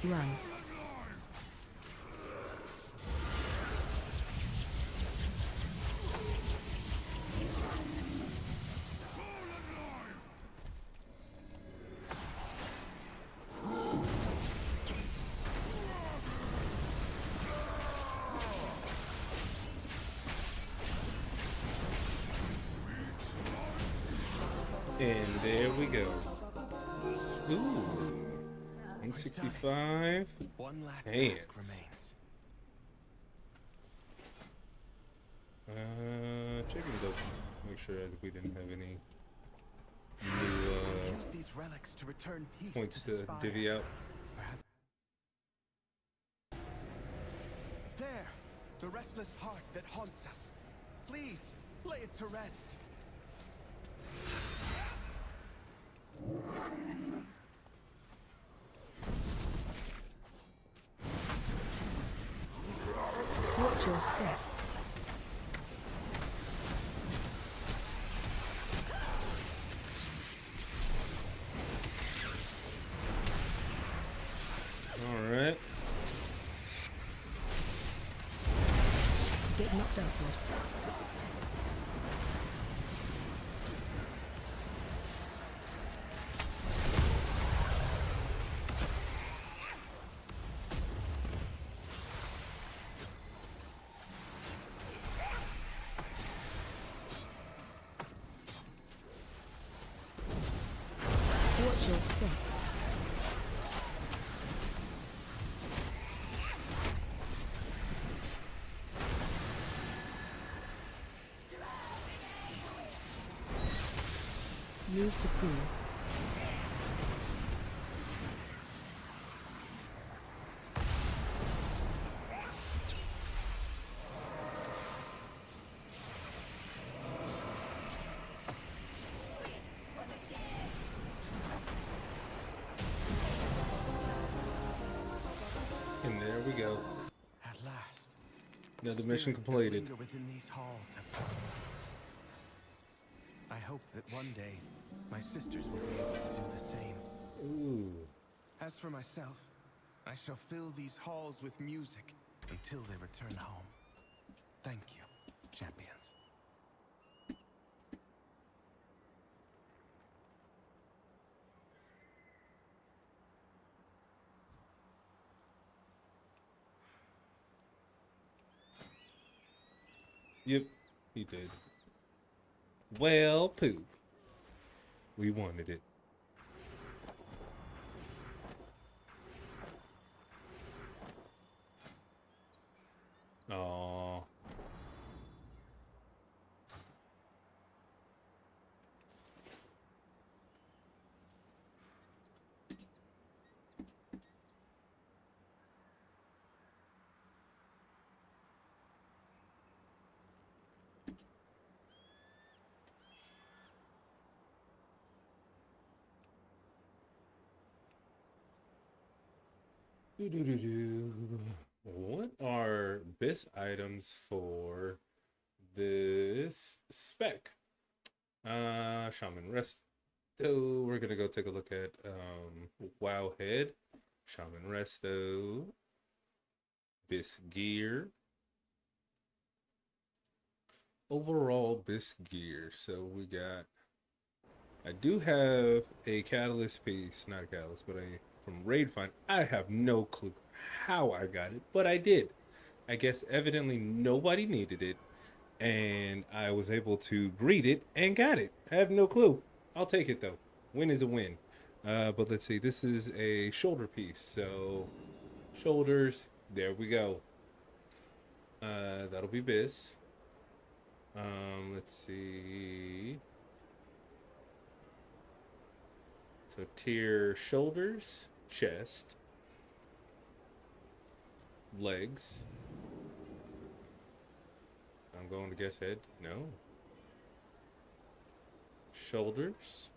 Run. And there we go. Ooh. 165. One last Hands. task remains. Checking the make sure that we didn't have any new Use these relics to return peace points to to the spire. divvy out. There, the restless heart that haunts us. Please, lay it to rest. Watch your step. All right. Get knocked upward. Watch your step. Move to pool. And there we go. At last. Another mission Spirits that completed. linger within these halls have found peace. I hope that one day my sisters will be able to do the same. Ooh. As for myself, I shall fill these halls with music until they return home. Thank you, champions. Yep, he did. Well, poop. We wanted it. Aww. What are best items for this spec? Shaman Resto. We're gonna go take a look at WoW Head, Shaman Resto, Bis Gear. Overall Bis Gear. So we got. I do have a catalyst piece, not a catalyst, but a from Raid Find. I have no clue how I got it, but I did. I guess evidently nobody needed it, and I was able to greet it and got it. I have no clue. I'll take it though. Win is a win. But let's see. This is a shoulder piece, so shoulders. There we go. That'll be Bis. Let's see. So tier shoulders, chest, legs. I'm going to guess head. No. Shoulders,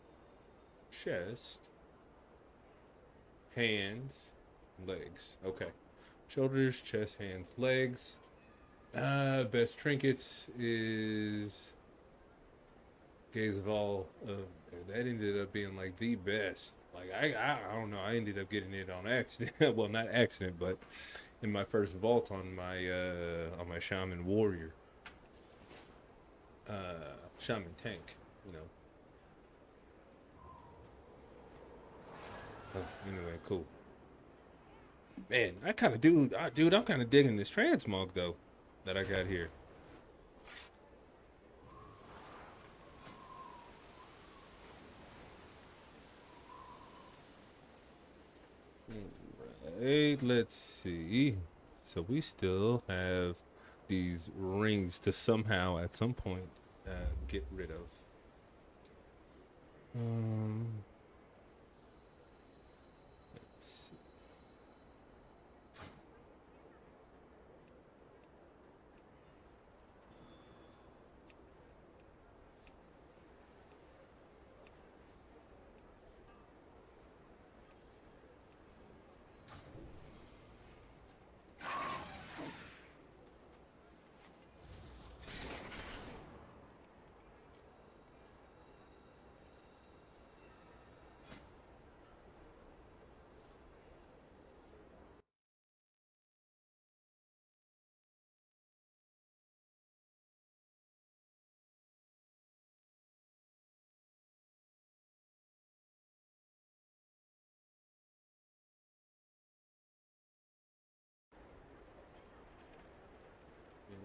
chest, hands, legs. Okay. Shoulders, chest, hands, legs. Best trinkets is Gaze of all. That ended up being like the best. Like I don't know. I ended up getting it on accident. Well, not accident, but in my first vault on my Shaman Warrior, Shaman Tank. You know. Anyway, cool. Man, I kind of dude. I'm kind of digging this transmog though that I got here. Right, let's see. So we still have these rings to somehow at some point get rid of. Let's see.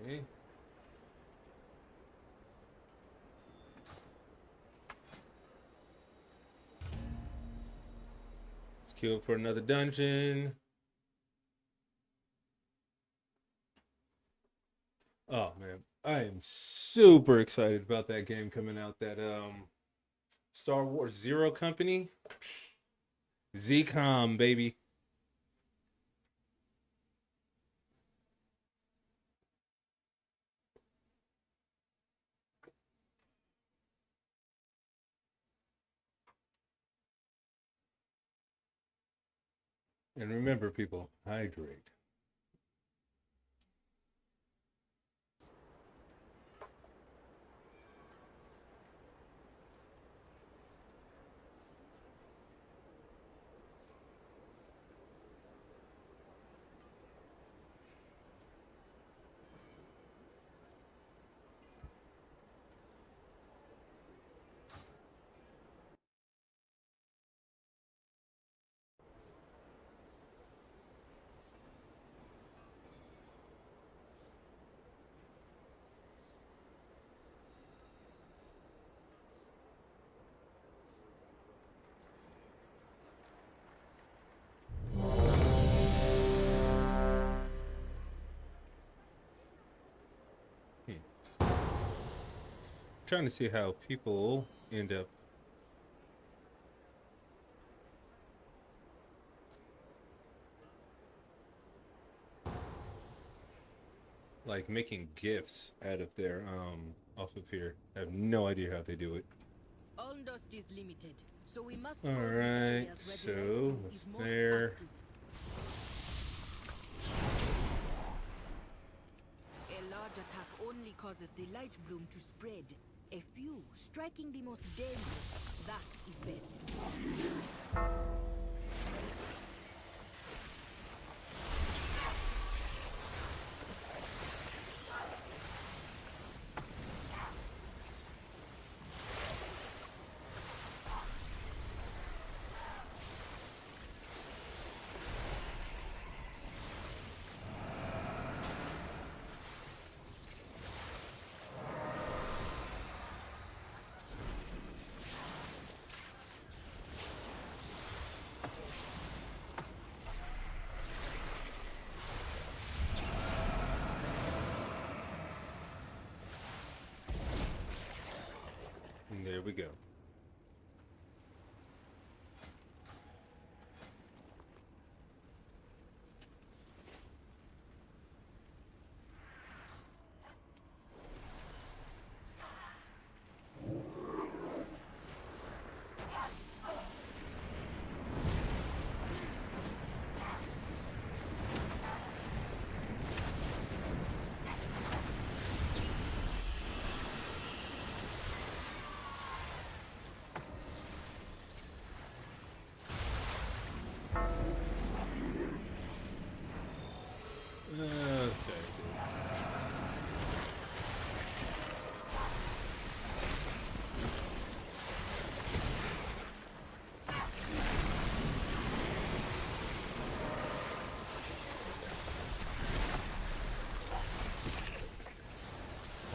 Okay. Let's queue up for another dungeon. Oh man, I am super excited about that game coming out. That Star Wars Zero Company, ZCOM baby. And remember, people, hydrate. Trying to see how people end up like making gifts out of their off of here. I have no idea how they do it. Dust is limited, so we must All right, so what's there? A large attack only causes the light bloom to spread. A few striking the most dangerous. That is best. And there we go.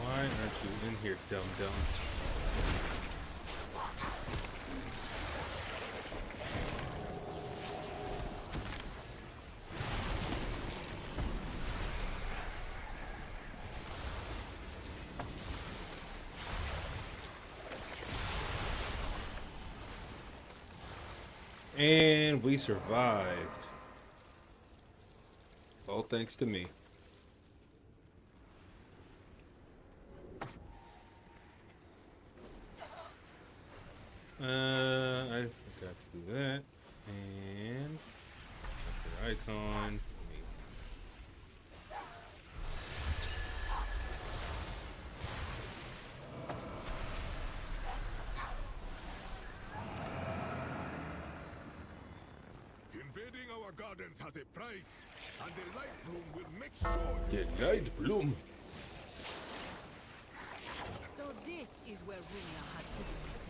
Why aren't you in here, dum dum? And we survived. All thanks to me. I forgot to do that. And the icon. Invading our gardens has a price, and the light bloom will make sure The light bloom. So this is where Runa has hidden himself.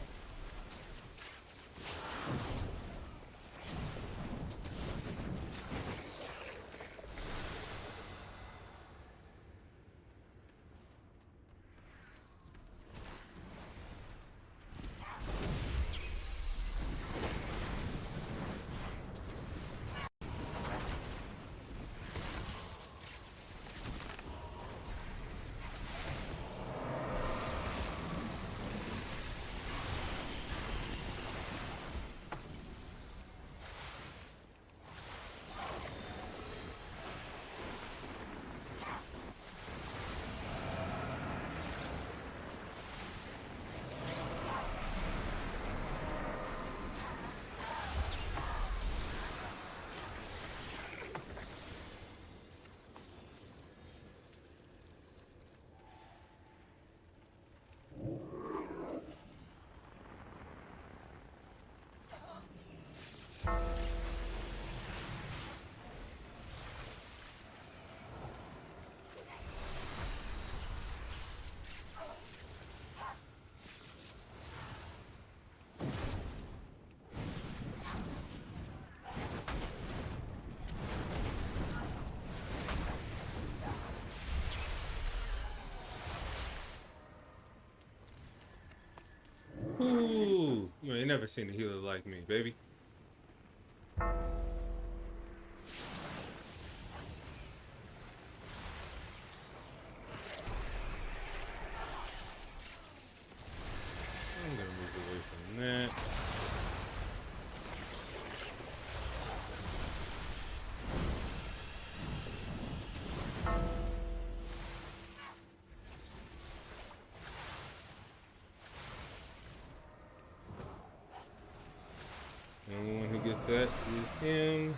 Ooh, you ain't never seen a healer like me, baby. I'm gonna move away from that. The only one who gets that is him.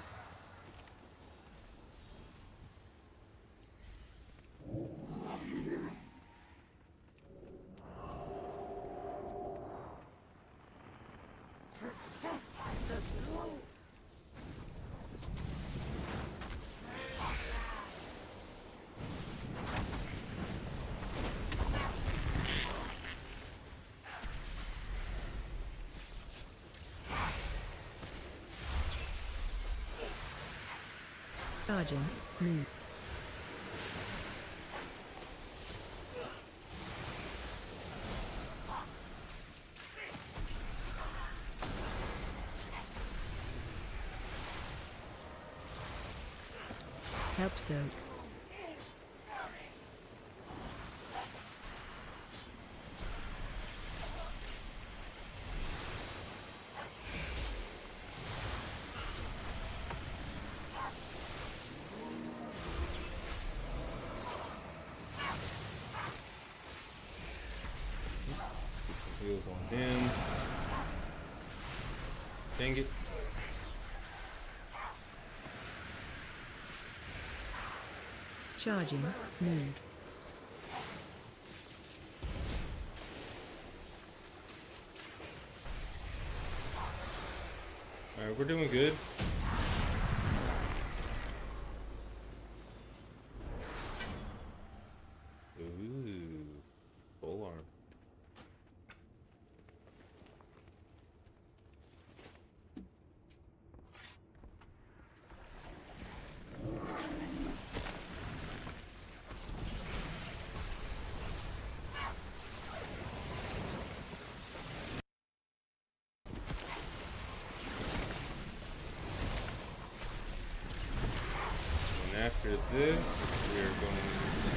Charging. Move. Help soak. Heals on him. Dang it. Charging. Move. Alright, we're doing good. Ooh, full arm. And after this, we are going to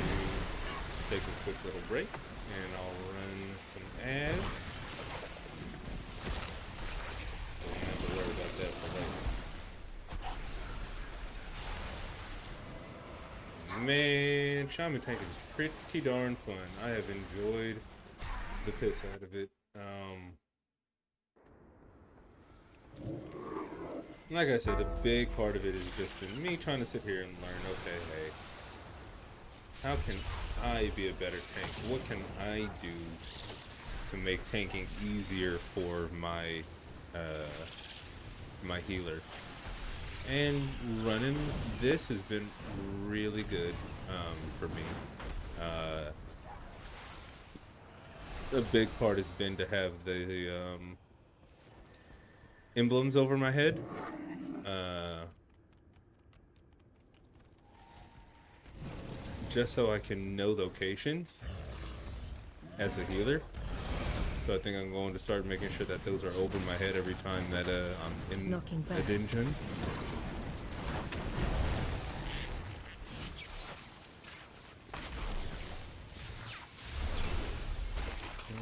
take a quick little break, and I'll run some ads. Don't have to worry about that for Shaman tanking is pretty darn fun. I have enjoyed the piss out of it. Like I said, a big part of it has just been me trying to sit here and learn, okay, hey, how can I be a better tank? What can I do to make tanking easier for my my healer? And running this has been really good for me. A big part has been to have the emblems over my head. Just so I can know locations as a healer. So I think I'm going to start making sure that those are over my head every time that I'm in a dungeon.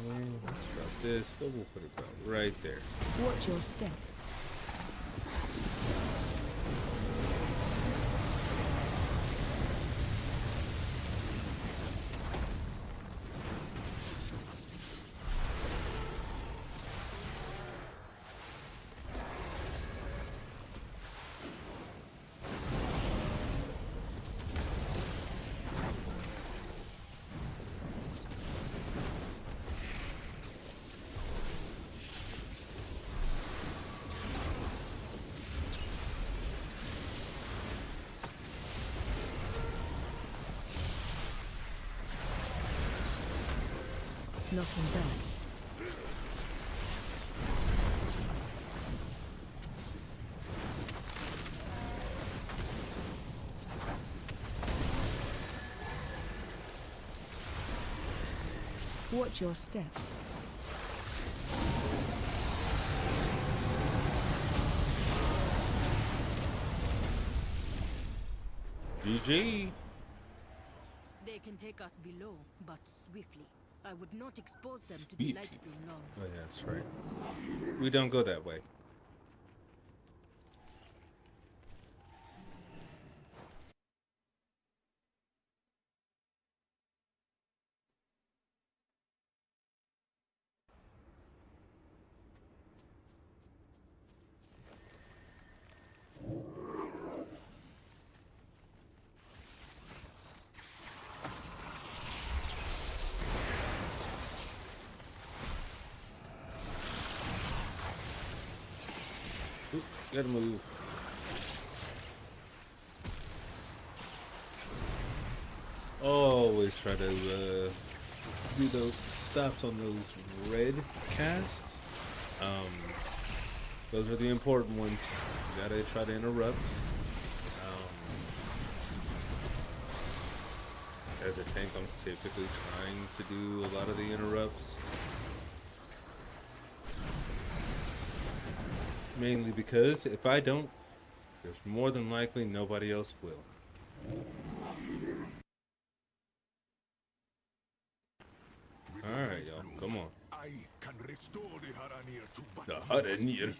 Okay, let's drop this, but we'll put it about right there. Watch your step. Knocking back. Watch your step. GG. They can take us below, but swiftly. I would not expose them to the light bloom long. Oh yeah, that's right. We don't go that way. Oop, gotta move. Always try to do those stops on those red casts. Those are the important ones. You gotta try to interrupt. As a tank, I'm typically trying to do a lot of the interrupts. Mainly because if I don't, there's more than likely nobody else will. Alright, y'all, come on. I can restore the Haranir to The battle, Haranir.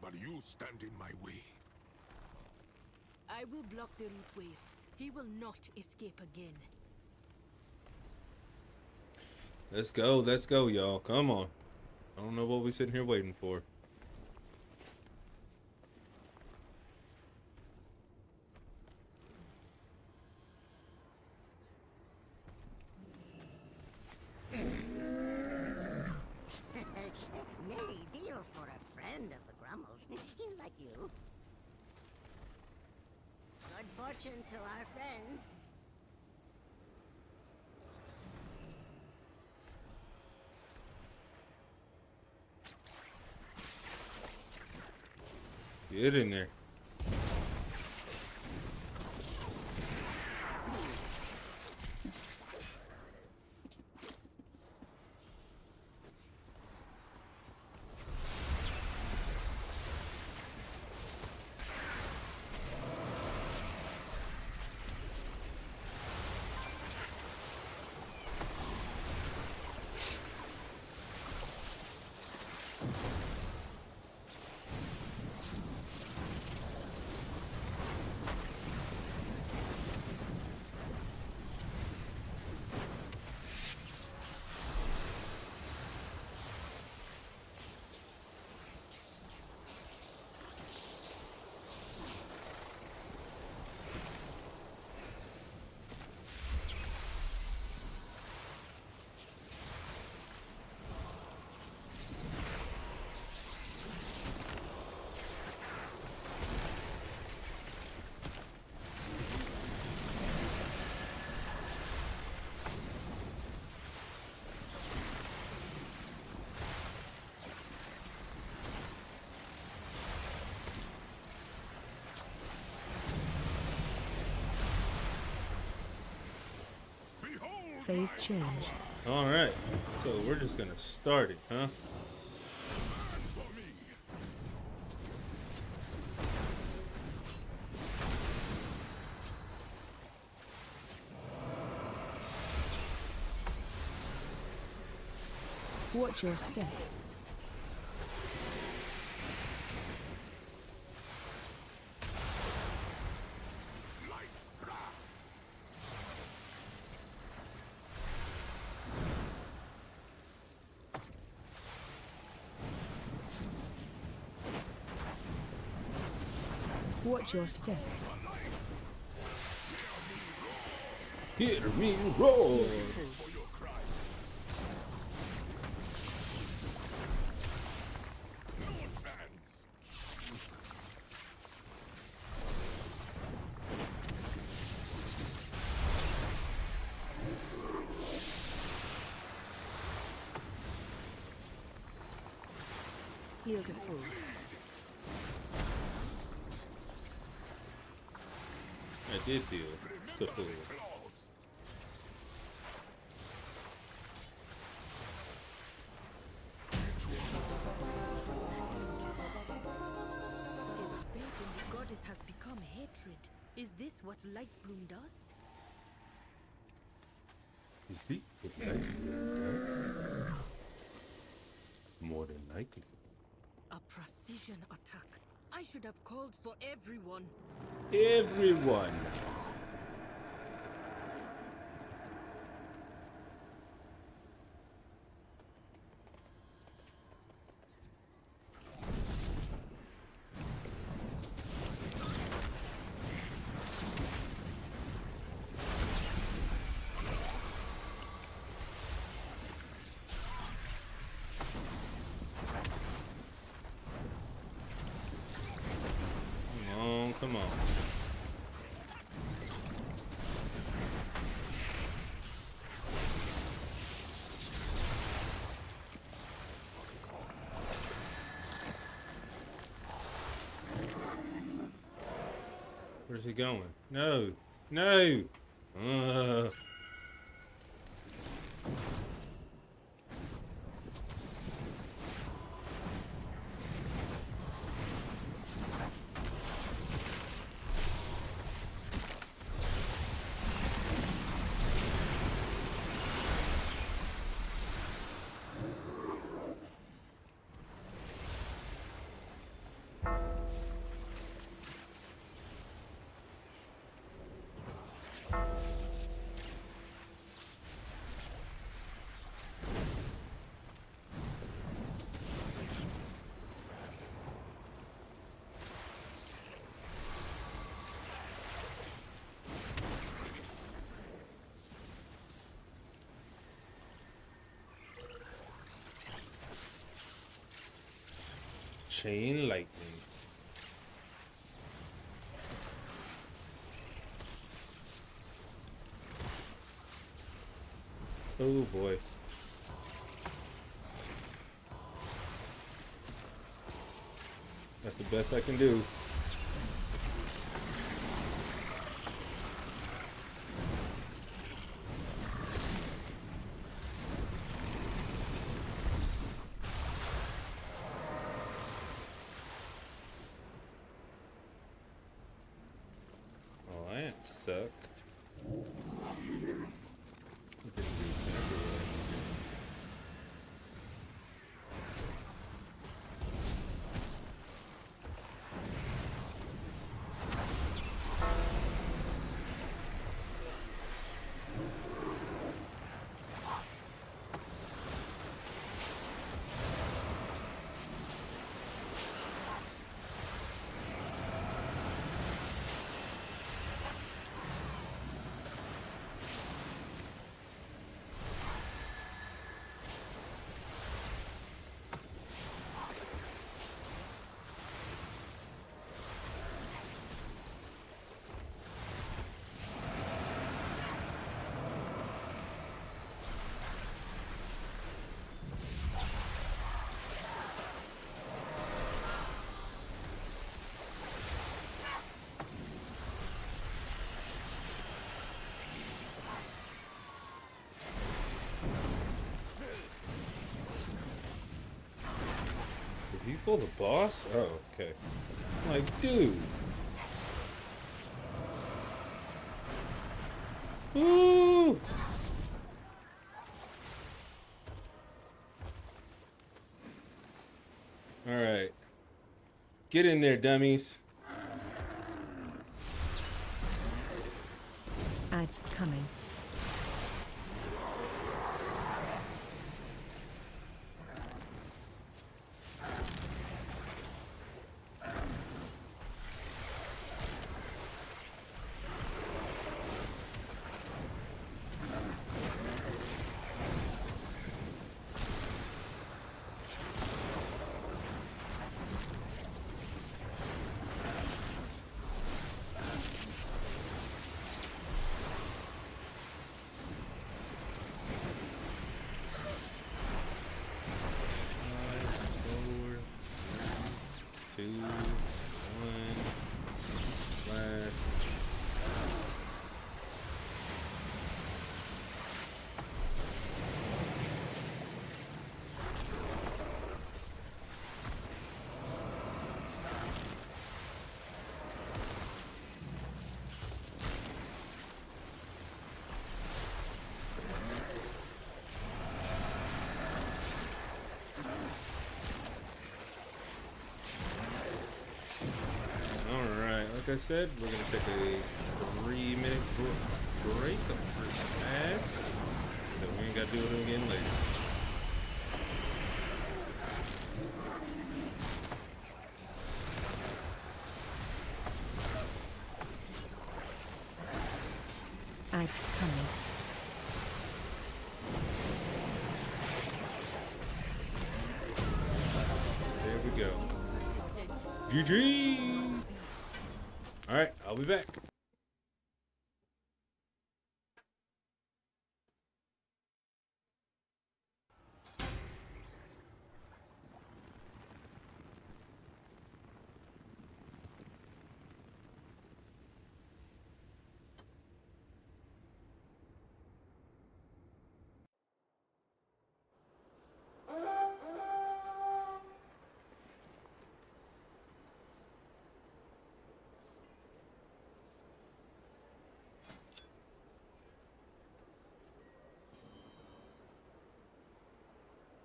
but you stand in my way. I will block the root ways. He will not escape again. Let's go, y'all. Come on. I don't know what we're sitting here waiting for. Many deals for a friend of the Grummels. Like you. Good fortune to our friends. Get in there. phase change. All right, so we're just gonna start it, huh? Watch your step. Watch your step. Hear me roar. Heal to full. I did feel to full. His faith in the goddess has become hatred. Is this what Lightbloom does? Is this what Lightbloom does? More than likely. A precision attack. I should have called for everyone. Everyone. Come on. Where's he going? No. No. Chain lightning. Oh boy. That's the best I can do. Oh, that sucked. Didn't do exactly what I needed. Did he pull the boss? Oh, okay. Like, dude. Ooh! Alright. Get in there, dummies. Ads coming. Two, one, last. Alright, like I said, we're gonna take a 3-minute break of ads. So we ain't gotta do it again later. Ads coming. There we go. GG! Alright, I'll be back.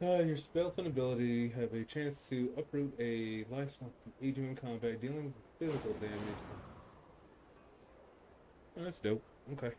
Your spells and ability have a chance to uproot a lifeline from agent in combat, dealing with physical damage. Oh, that's dope. Okay.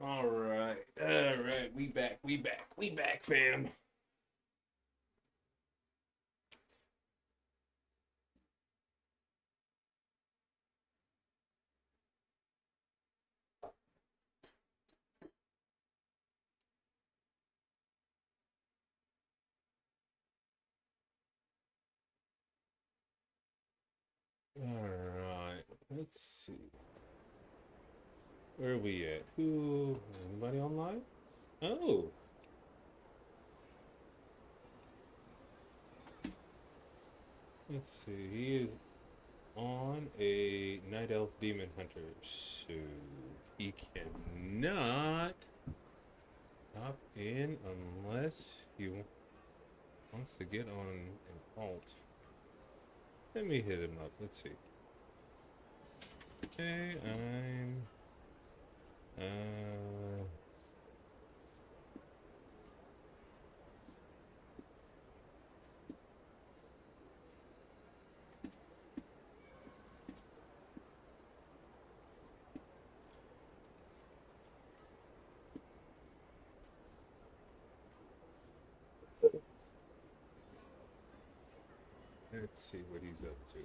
All right. All right. We back. We back. We back, fam. All right. Let's see. Where are we at? Who? Anybody online? Oh. Let's see. He is on a Night Elf Demon Hunter. So he cannot hop in unless he wants to get on an alt. Let me hit him up. Let's see. Okay, I'm let's see what he's up to.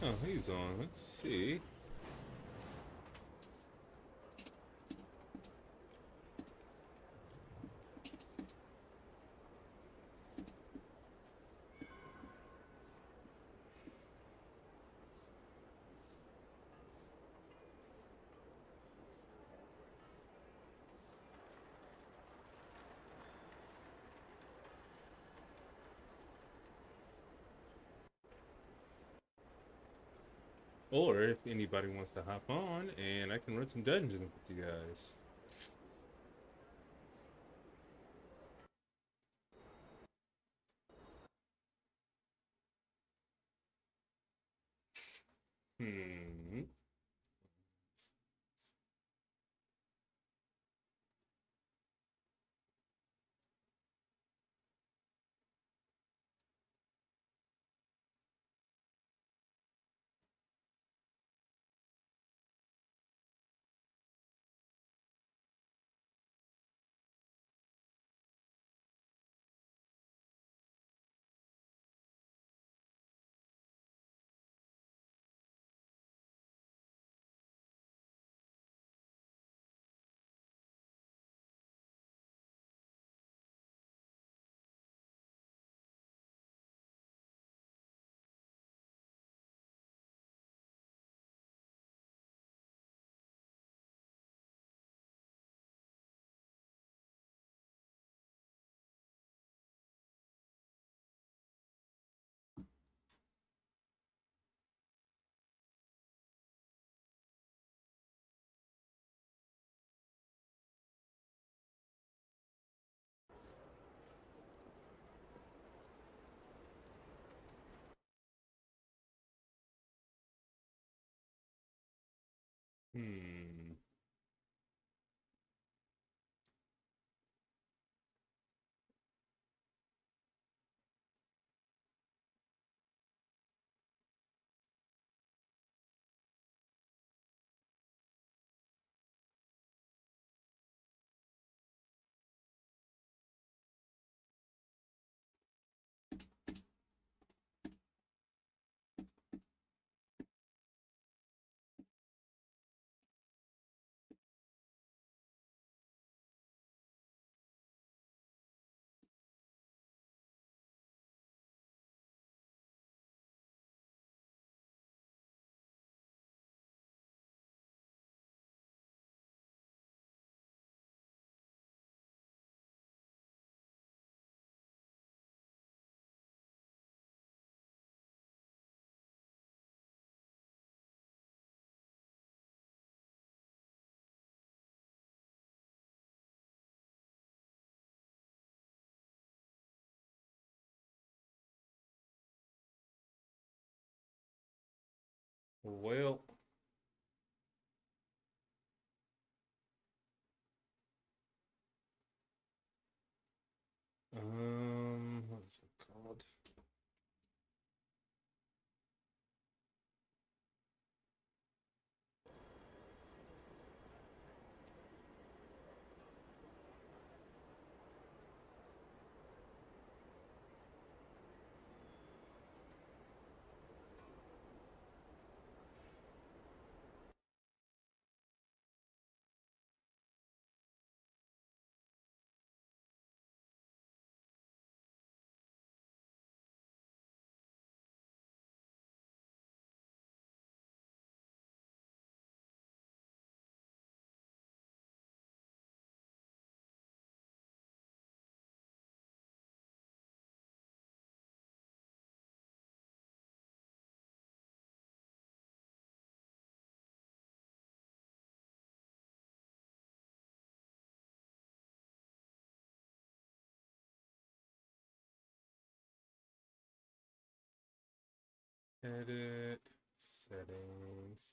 Oh, he's on. Let's see. Or if anybody wants to hop on and I can run some dungeons with you guys. Hmm. Hmm. Well, what's it called? Edit settings.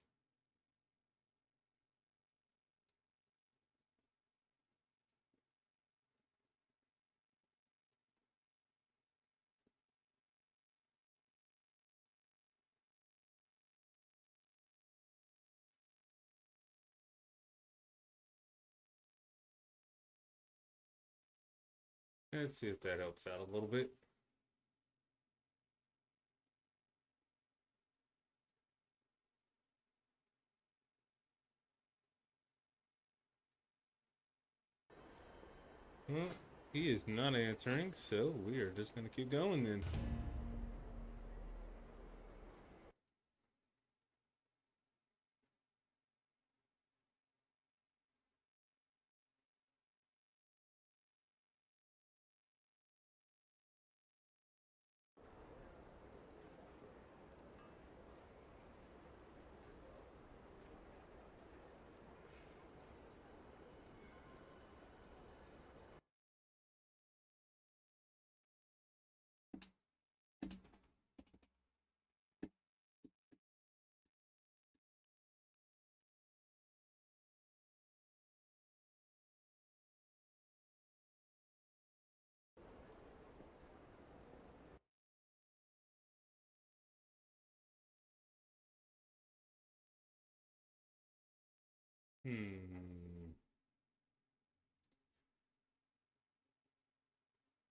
Let's see if that helps out a little bit. Well, he is not answering, so we are just going to keep going then.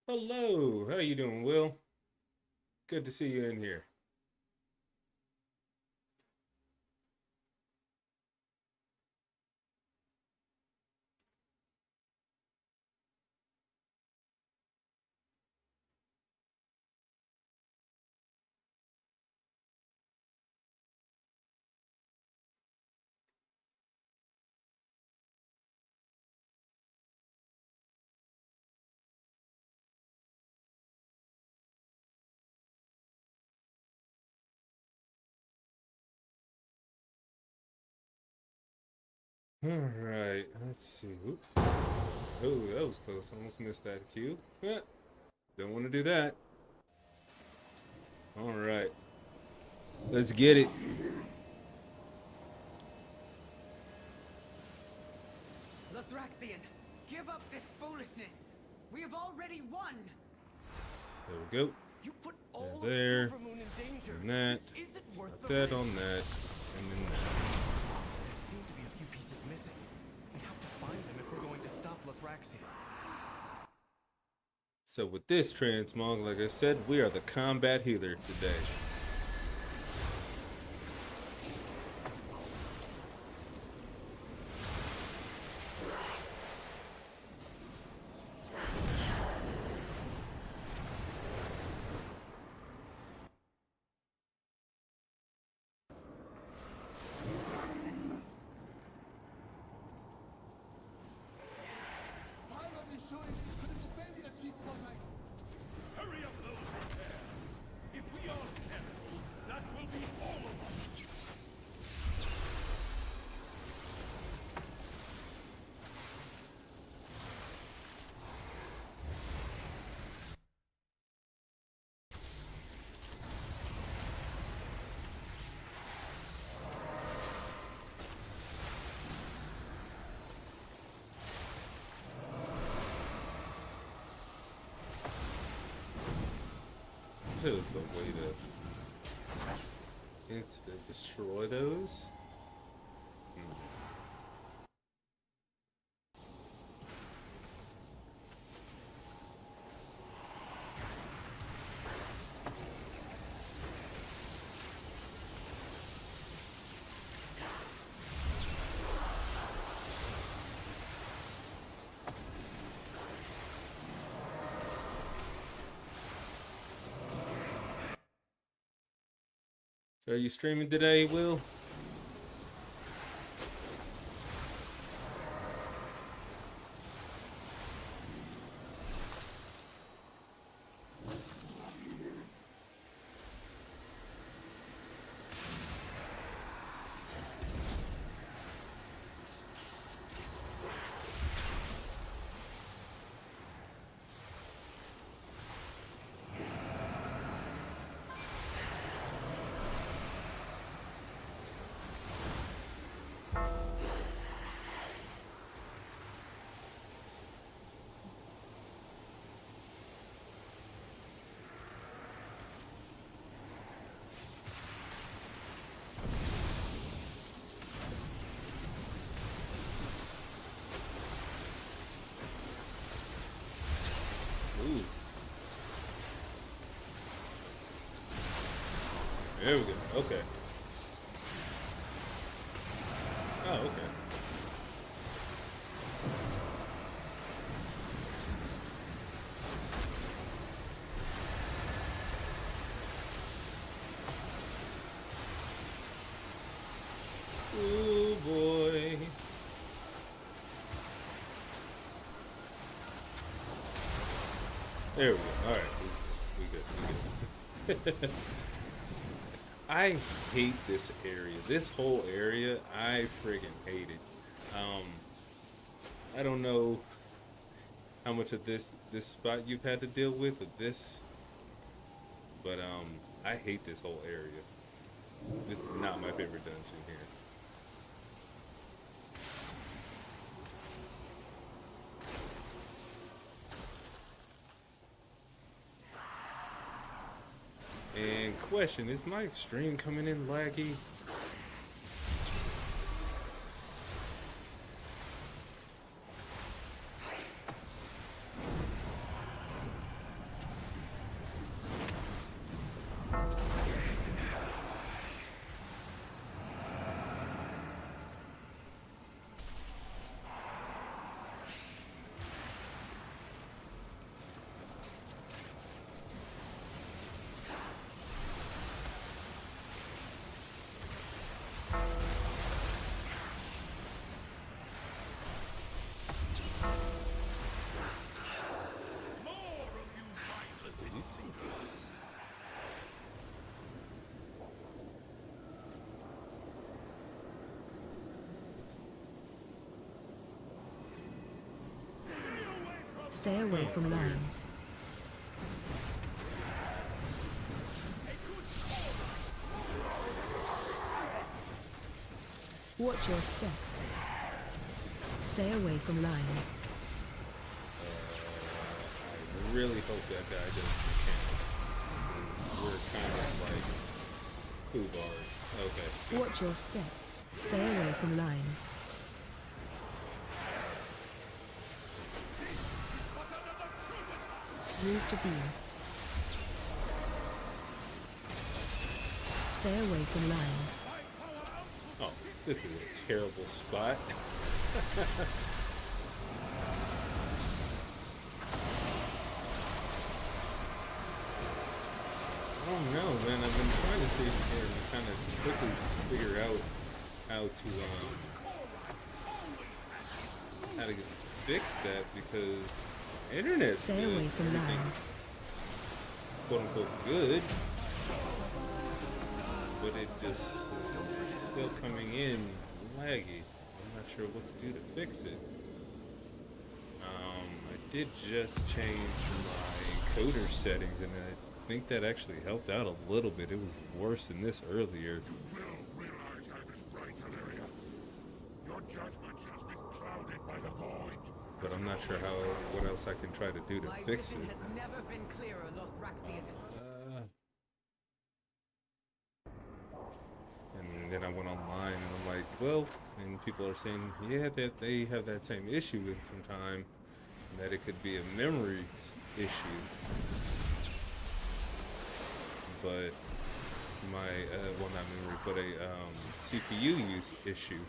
Hello, how you doing, Will? Good to see you in here. All right, let's see. Oop. Oh, that was close. Almost missed that cue. Don't want to do that. All right, let's get it. Lothraxian, give up this foolishness. We have already won. There we go. You put all There. of Silvermoon in danger. And that. This isn't worth the That risk. on that. And then that. There seem to be a few pieces missing. We have to find them if we're going to stop Lothraxian. So with this transmog, like I said, we are the combat healer today. Hurry up those repairs! If we are to There's a way to instant destroy those. So are you streaming today, Will? Ooh. There we go. Okay. Oh, okay. Ooh, boy. There we go. All right, we good. We good. I hate this area. This whole area, I friggin' hate it. I don't know how much of this spot you've had to deal with this, but I hate this whole area. This is not my favorite dungeon here. And question, is my stream coming in laggy? Stay away from lines. Watch your step. Stay away from lines. I really hope that guy doesn't count. We're kind of like foobarred. Okay. Watch your step. Stay away from lines. Move to B. Stay away from lines. Oh, this is a terrible spot. I don't know, man. I've been trying to see here and kind of quickly figure out how to fix that because internet's Stay good. away from Everything's lines. quote unquote good, but it just still coming in laggy. I'm not sure what to do to fix it. I did just change my encoder settings, and I think that actually helped out a little bit. It was worse than this earlier. You will realize I was right, Valeria. Your judgment has been clouded by the void. But I'm not sure what else I can try to do to fix it. My vision has never been clearer, Lothraxian. And then I went online and I'm like, well, and people are saying, yeah, that they have that same issue with sometime, and that it could be a memory issue. But my, well, not memory, but a CPU use issue,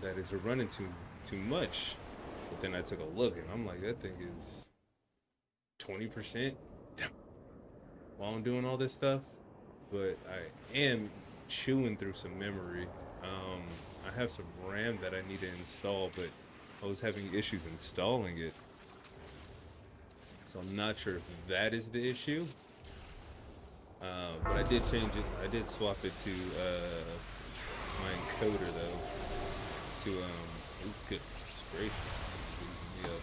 that is running too much. But then I took a look and I'm like, that thing is 20% while I'm doing all this stuff. But I am chewing through some memory. I have some RAM that I need to install, but I was having issues installing it. So I'm not sure if that is the issue. But I did change it. I did swap it to my encoder though. To ooh, goodness gracious, this is losing me up.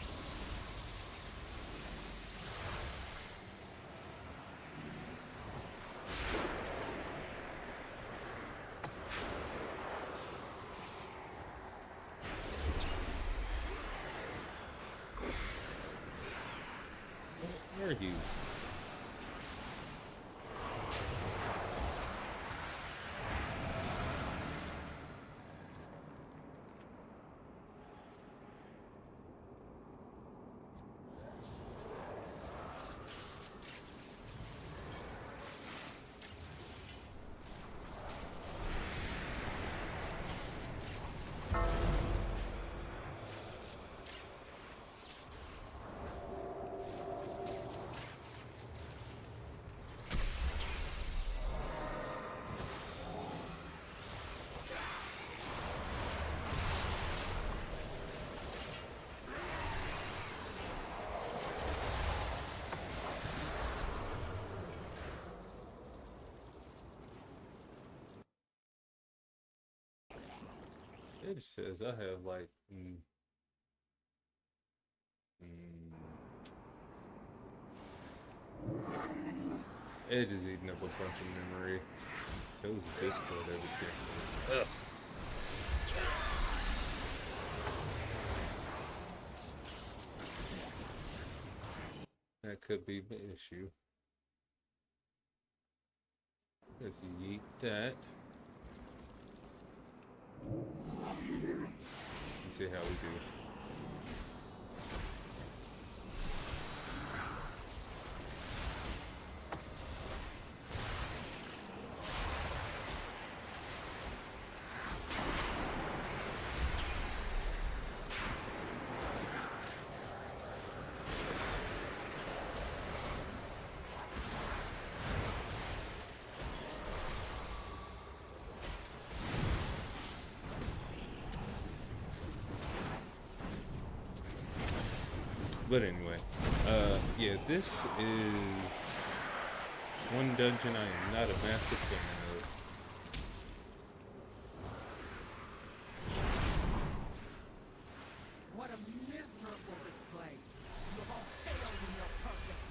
Where are you? It says I have like Edge is eating up a bunch of memory. So is Discord everything. Ugh. That could be the issue. Let's yeet that. Let's see how we do. But anyway, yeah, this is one dungeon I am not a massive fan of. What a miserable display! You have all failed in your purpose!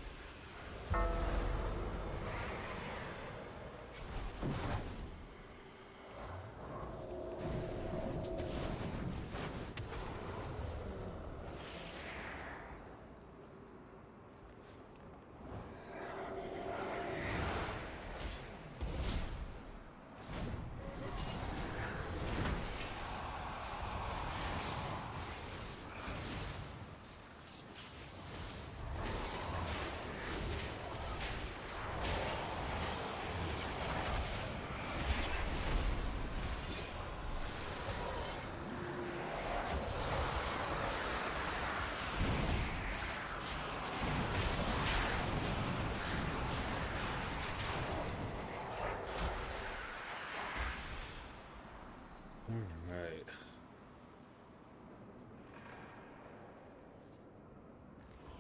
Alright.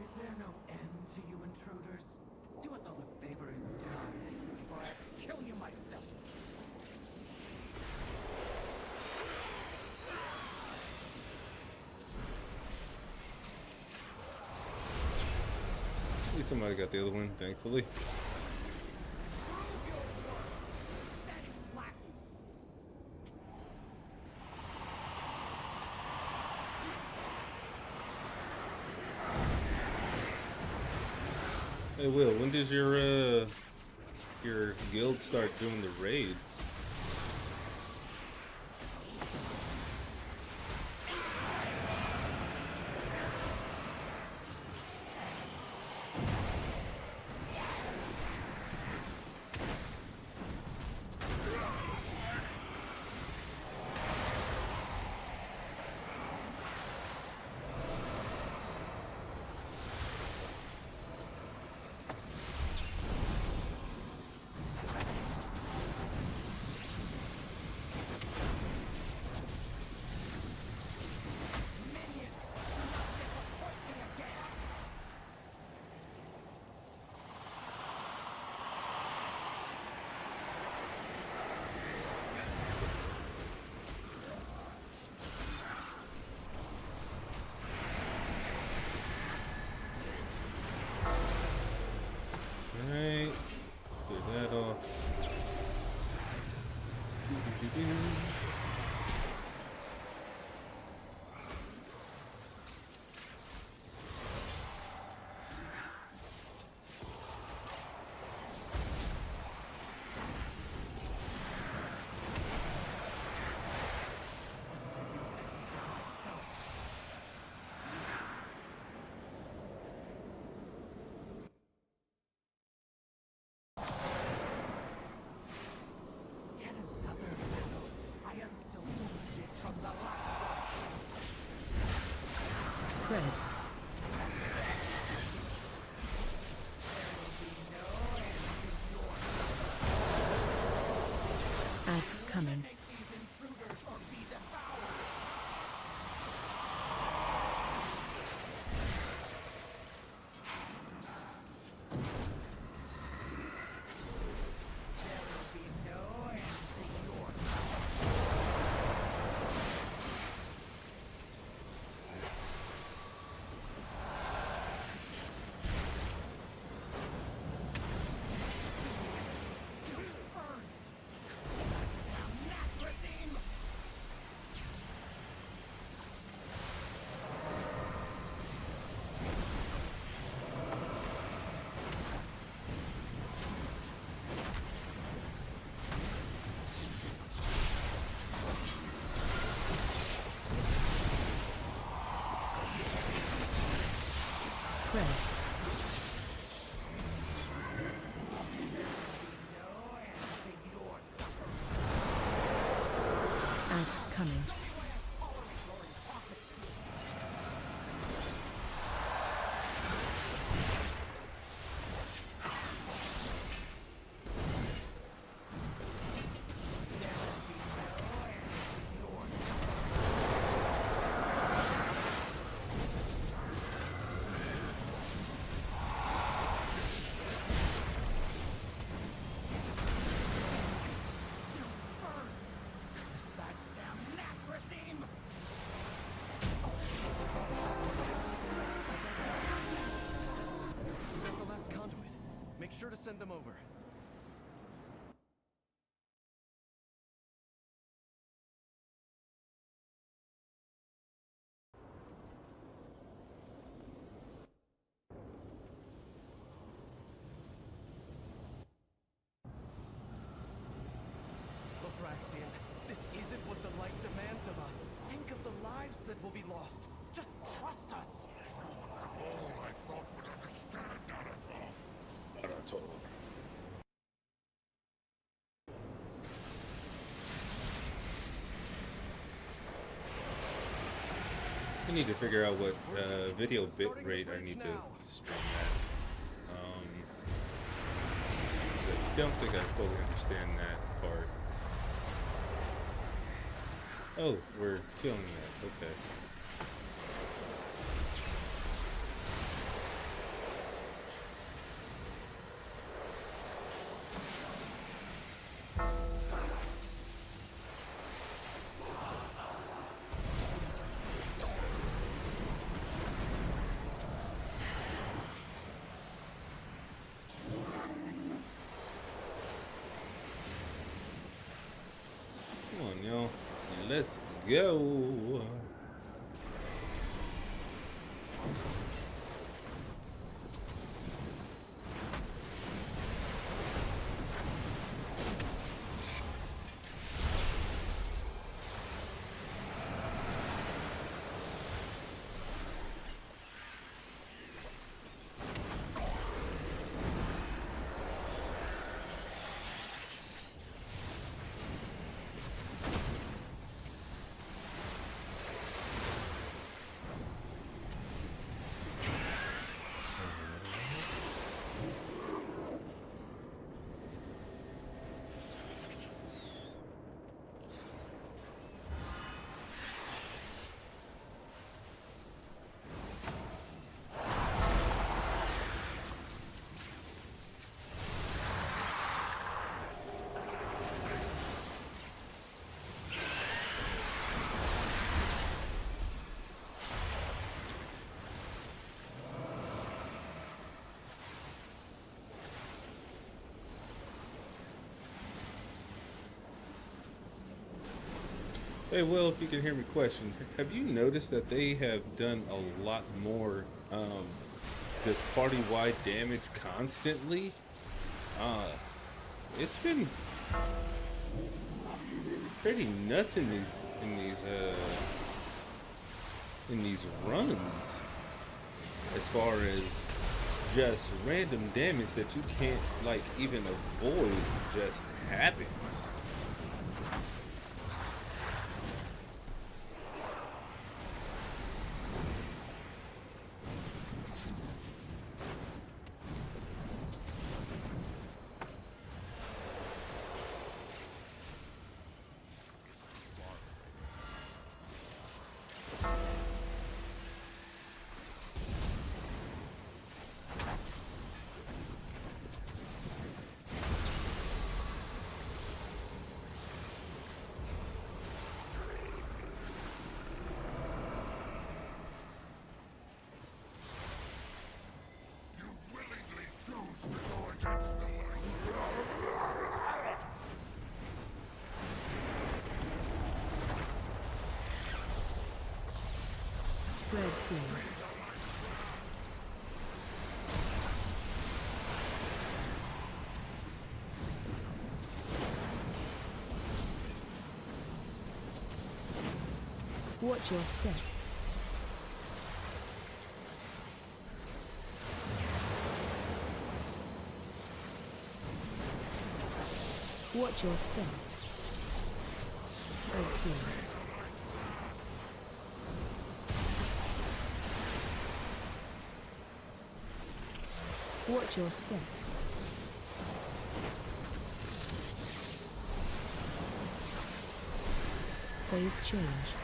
Is there no end to you intruders? Do us all a favor and die before I kill you myself. At least somebody got the other one, thankfully. Hey Will, when does your guild start doing the raid? Ads coming. Spread. Ads coming. That's the last conduit. Make sure to send them over. Lothraxian, this isn't what the light demands of us. Think of the lives that will be lost. Just trust us. All I thought would understand, Naruto. Totally. I need to figure out what video bit rate I need to stream at. I don't think I fully understand that part. Oh, we're feeling that. Okay. Come on, y'all. Let's go. Hey, Will, if you can hear me question, have you noticed that they have done a lot more this party-wide damage constantly? It's been pretty nuts in these runs, as far as just random damage that you can't like even avoid just happens. Spread soon. Watch your step. Watch your step. Spread soon. Watch your step. Phase change.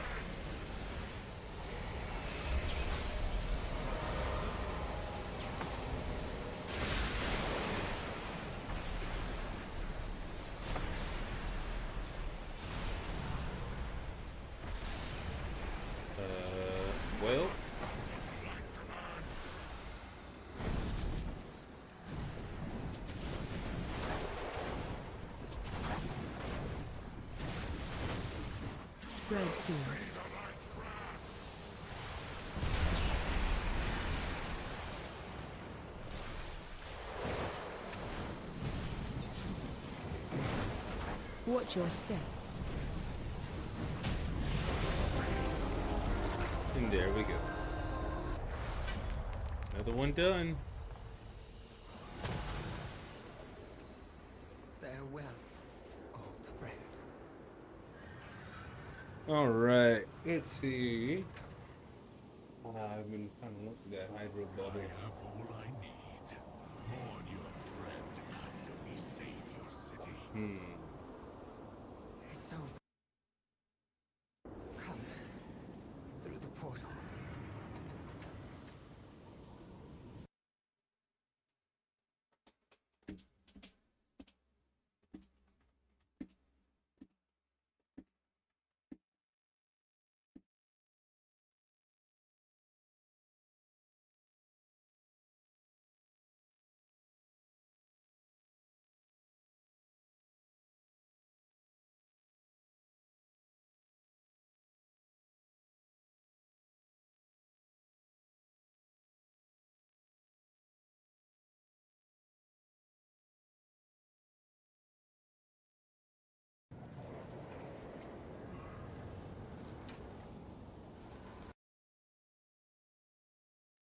Well, Spread soon. Watch your step. and there we go. Another one done. Farewell, old friend. All right, let's see. I've been kind of looking at that hydro bubble. I have all I need. Mourn your friend after we save your city. It's over. Come through the portal.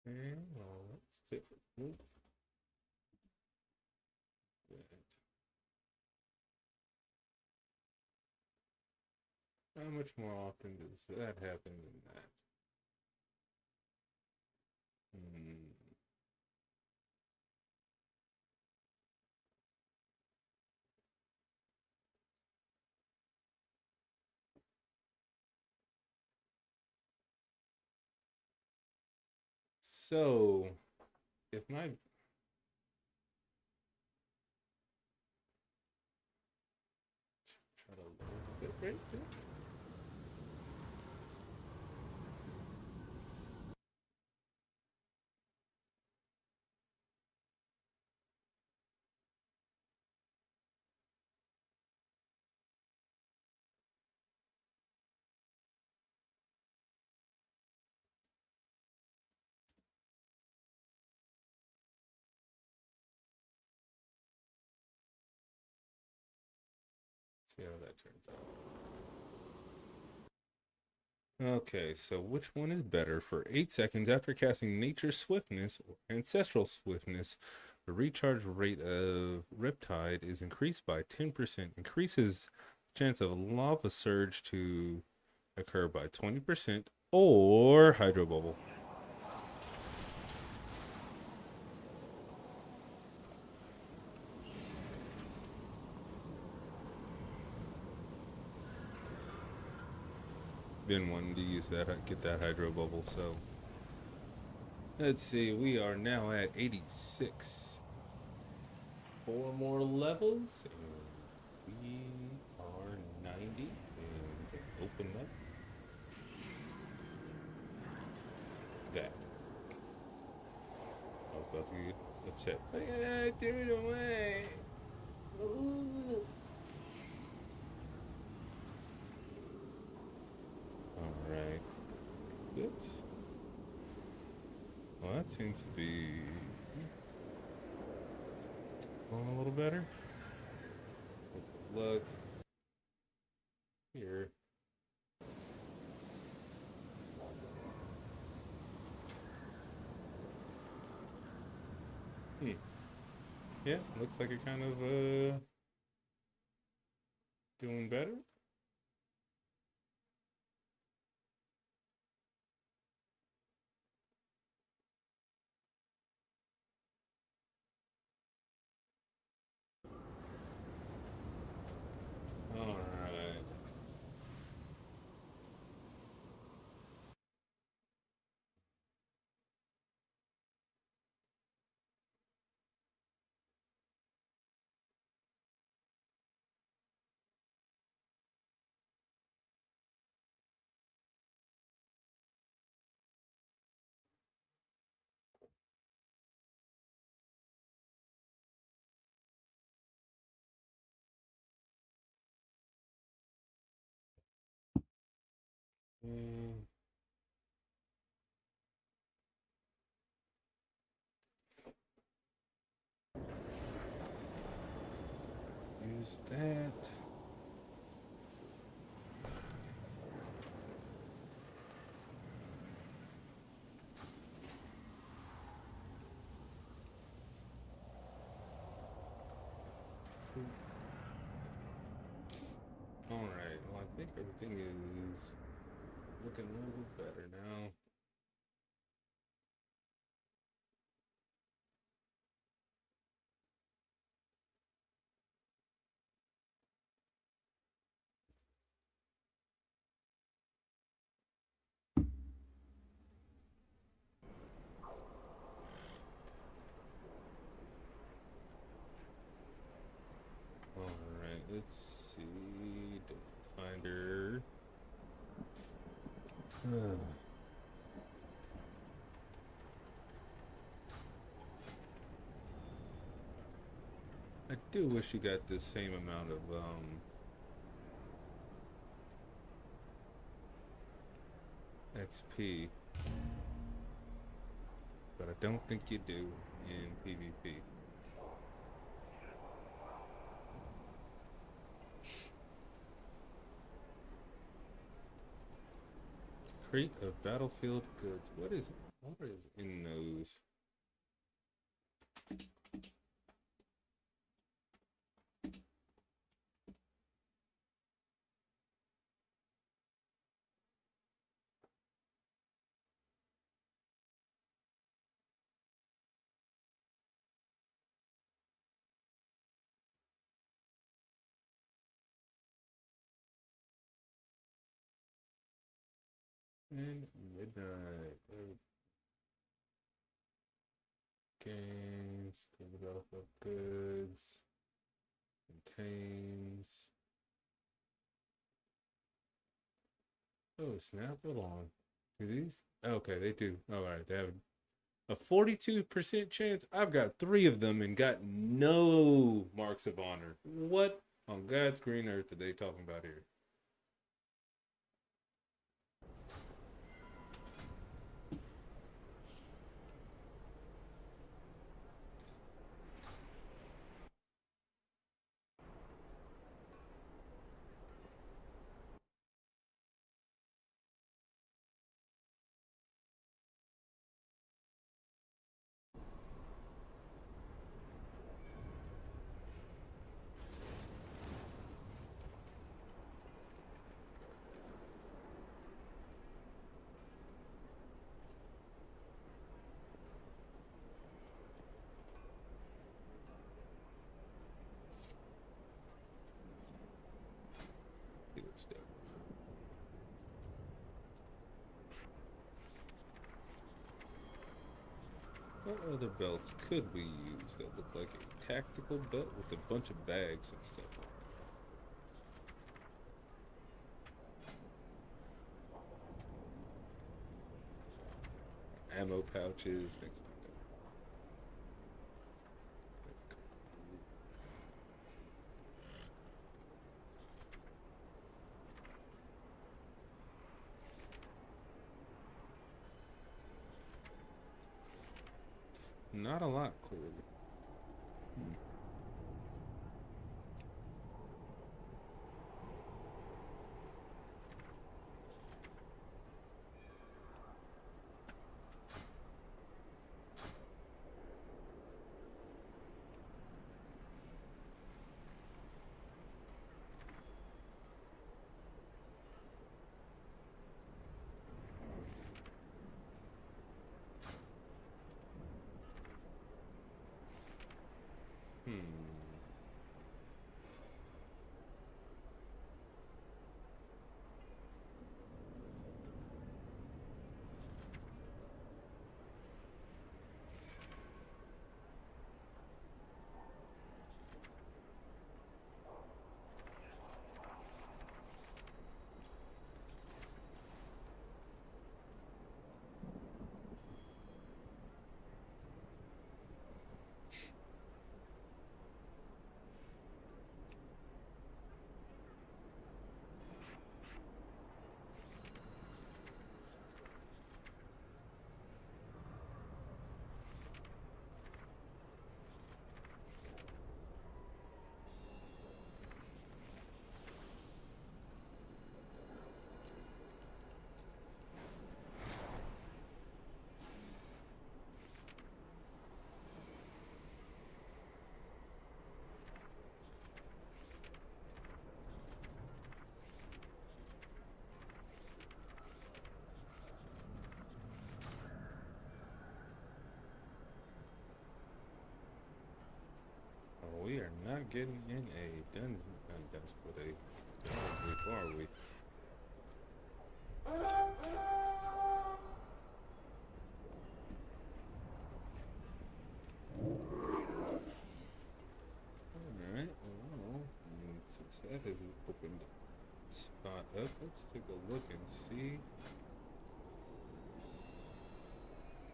And let's take a look. How much more often does that happen than that? So, if my try to load the bit rate there. See how that turns out. Okay, so which one is better? For 8 seconds after casting Nature's Swiftness or Ancestral Swiftness, the recharge rate of Riptide is increased by 10%, increases chance of lava surge to occur by 20%, or Hydro Bubble. Been wanting to use that, get that Hydro Bubble, so let's see, we are now at 86. 4 more levels, and we are 90, and we can open up that. I was about to get upset. Threw it away. Ooh. All right. Good. that seems to be going a little better. Let's look here. Yeah, looks like it kind of doing better. All right. Mm, use that. All right. Well, I think everything is looking a little better now. All right. Let's see. Finder. I do wish you got the same amount of XP, but I don't think you do in PvP. Crate of battlefield goods. What is in those? And midnight. Gains. Battlefield goods. Contains. Oh snap! Hold on. Do these? Okay, they do. All right, they have a 42% chance. I've got 3 of them and got no marks of honor. What on God's green earth are they talking about here? What other belts could we use that look like a tactical belt with a bunch of bags and stuff? Ammo pouches, things like that. not a lot, clearly. We are not getting in a dungeon. That's what are we? Alright, well, since that has opened the spot up, let's take a look and see.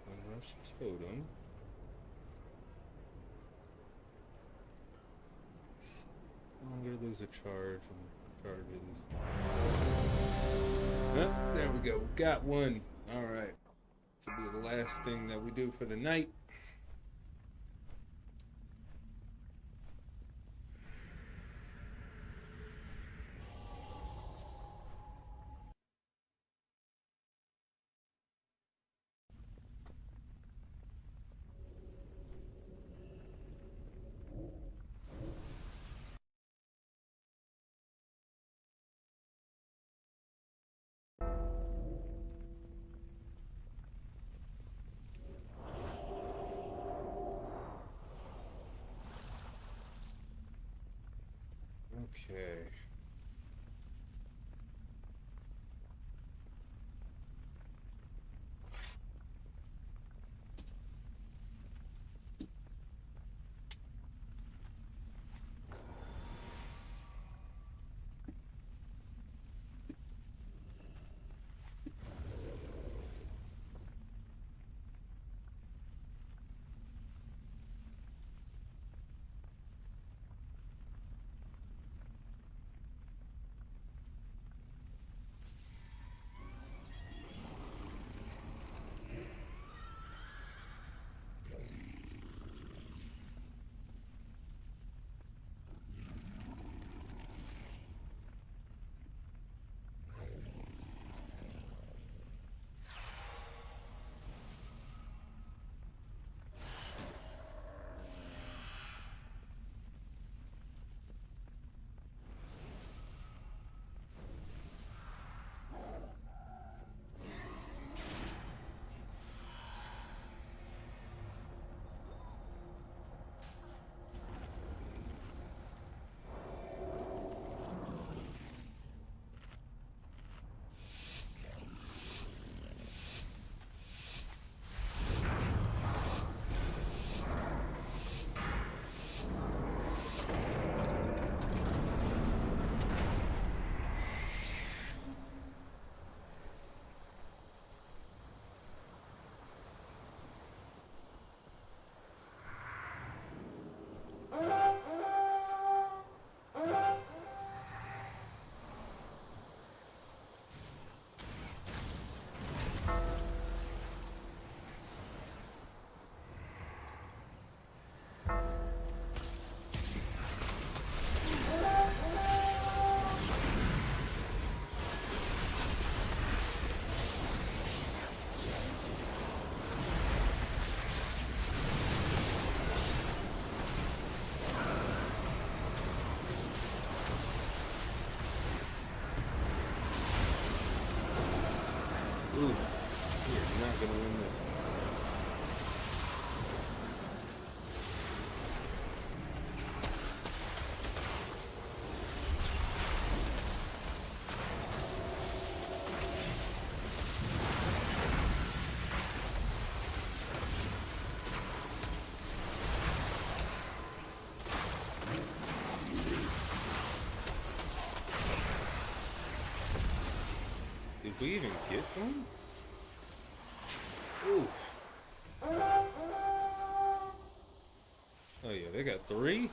Unrush totem. Longer lose a charge and charges. Oh, there we go. Got one. Alright. This will be the last thing that we do for the night. Okay. gonna win this one. Did we even get one? Oof. Oh yeah, they got 3.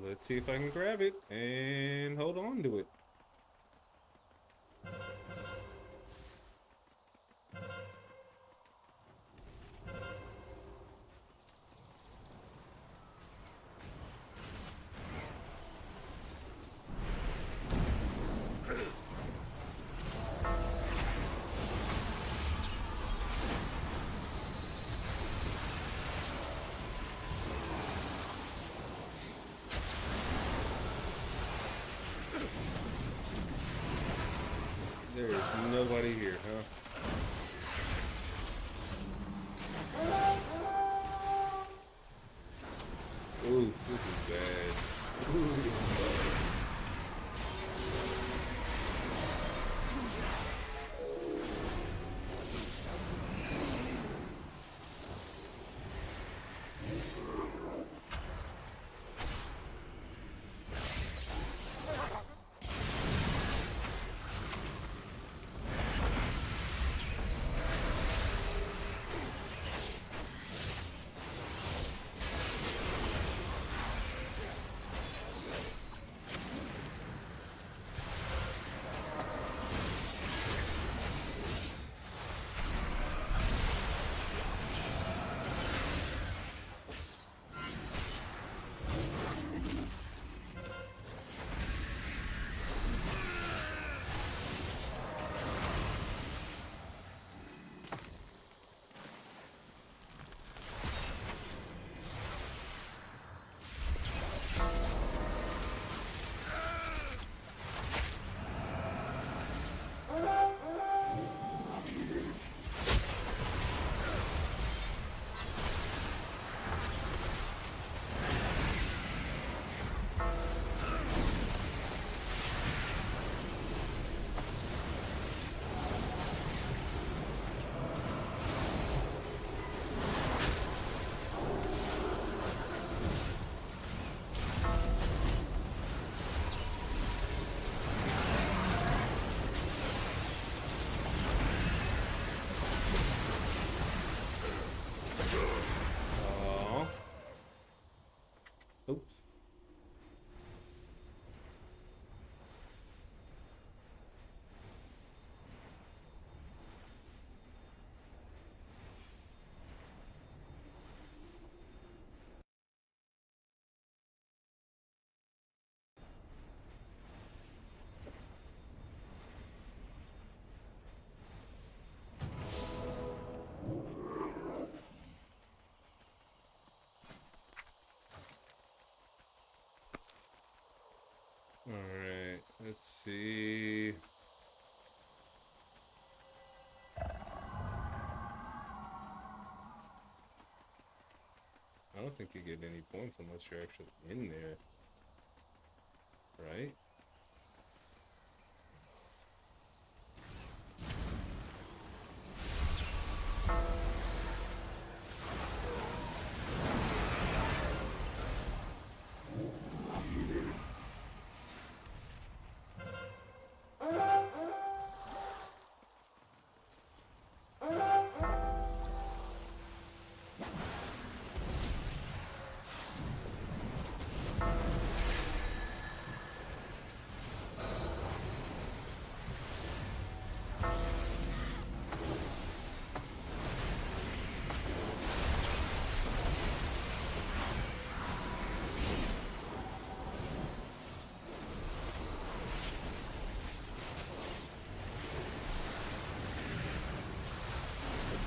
Let's see if I can grab it and hold on to it. There is nobody here, huh? Ooh, this is bad. Ooh, this is bad. Let's see. I don't think you get any points unless you're actually in there. Right?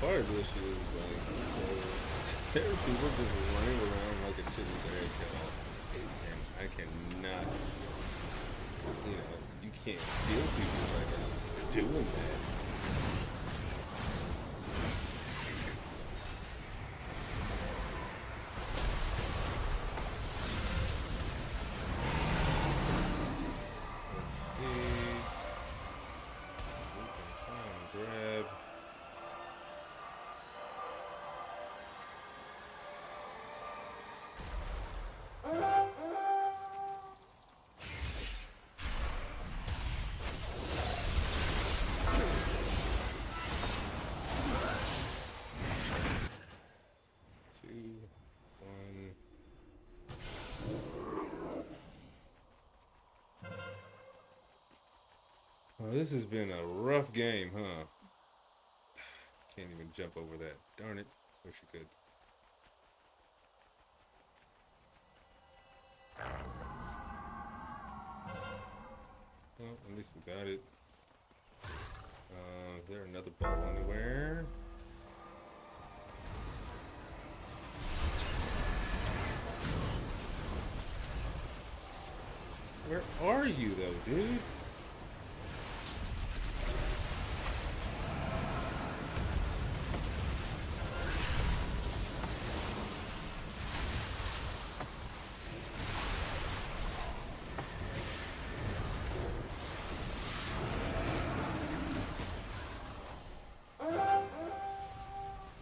Part of this is like, so there are people just running around like a chicken carousel, and I cannot, you know, you can't feel people like doing that. Let's see. We can try and grab. Well, this has been a rough game, huh? Can't even jump over that. Darn it. Wish you could. Well, at least we got it. Is there another ball anywhere? Where are you, though, dude?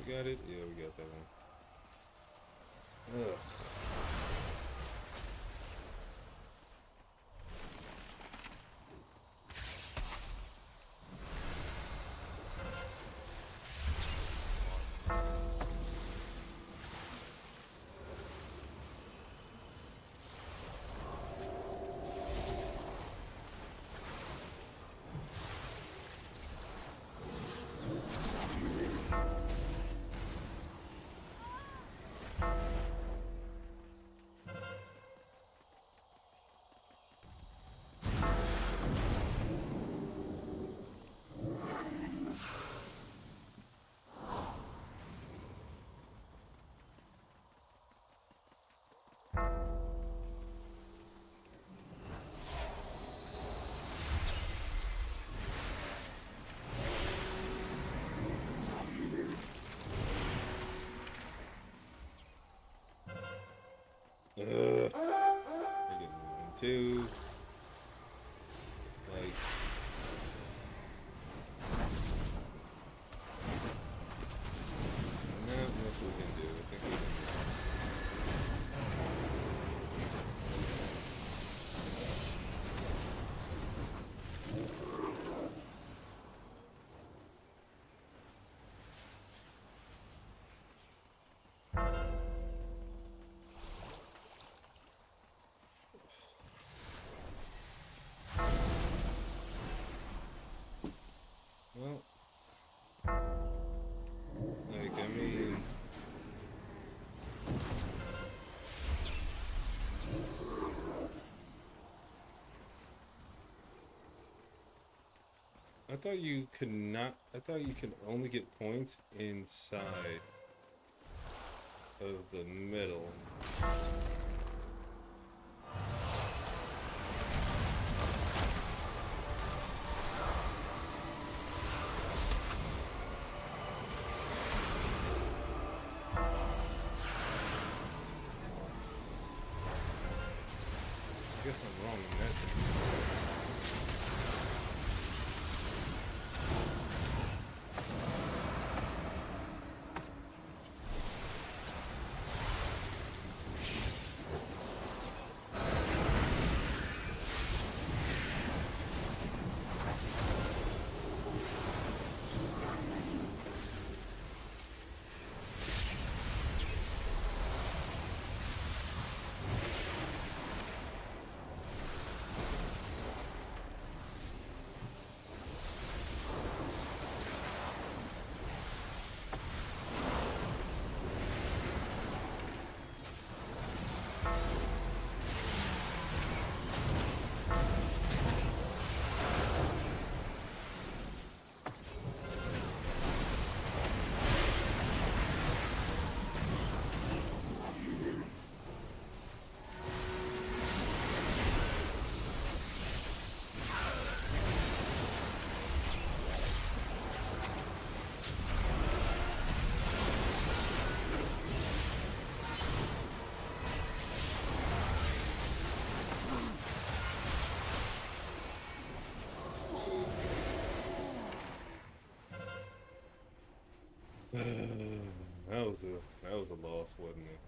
We got it? Yeah, we got that one. Ugh. We're getting one, two. Like. Not much we can do. I think we can. Well, like, I mean, I thought you could not, I thought you could only get points inside of the middle. wrong in that thing. That was a loss, wasn't it?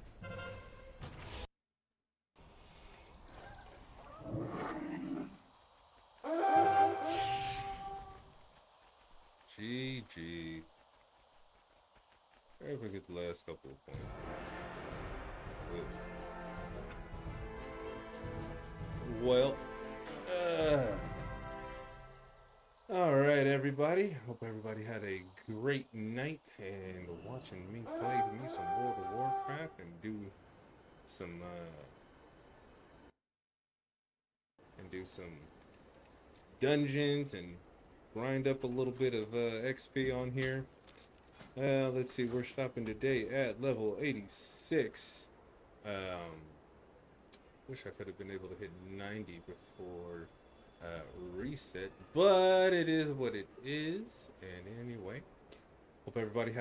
GG. If we get the last couple of points. Oof. Well, all right, everybody. Hope everybody had a great night and watching me play some World of Warcraft and do some dungeons and grind up a little bit of XP on here. Let's see, we're stopping today at level 86. Wish I could have been able to hit 90 before reset, but it is what it is. And anyway, hope everybody had